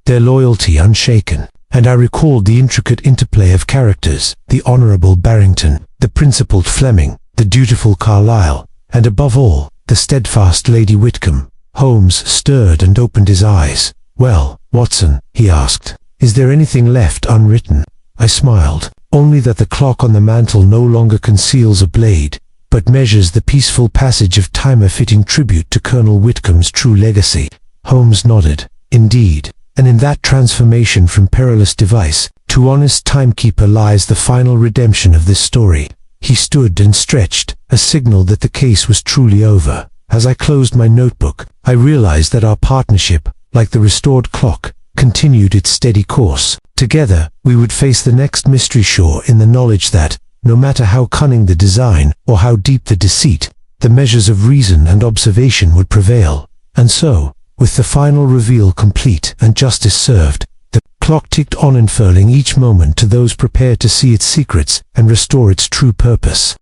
their loyalty unshaken, and I recalled the intricate interplay of characters, the honorable Barrington, the principled Fleming, the dutiful Carlyle, and above all, the steadfast Lady Whitcomb. Holmes stirred and opened his eyes. "Well, Watson," he asked, "is there anything left unwritten?" I smiled. "Only that the clock on the mantel no longer conceals a blade, but measures the peaceful passage of time, a fitting tribute to Colonel Whitcomb's true legacy." Holmes nodded. "Indeed, and in that transformation from perilous device to honest timekeeper lies the final redemption of this story." He stood and stretched, a signal that the case was truly over. As I closed my notebook, I realized that our partnership, like the restored clock, continued its steady course. Together, we would face the next mystery sure in the knowledge that, no matter how cunning the design or how deep the deceit, the measures of reason and observation would prevail. And so, with the final reveal complete and justice served, the clock ticked on, unfurling each moment to those prepared to see its secrets and restore its true purpose.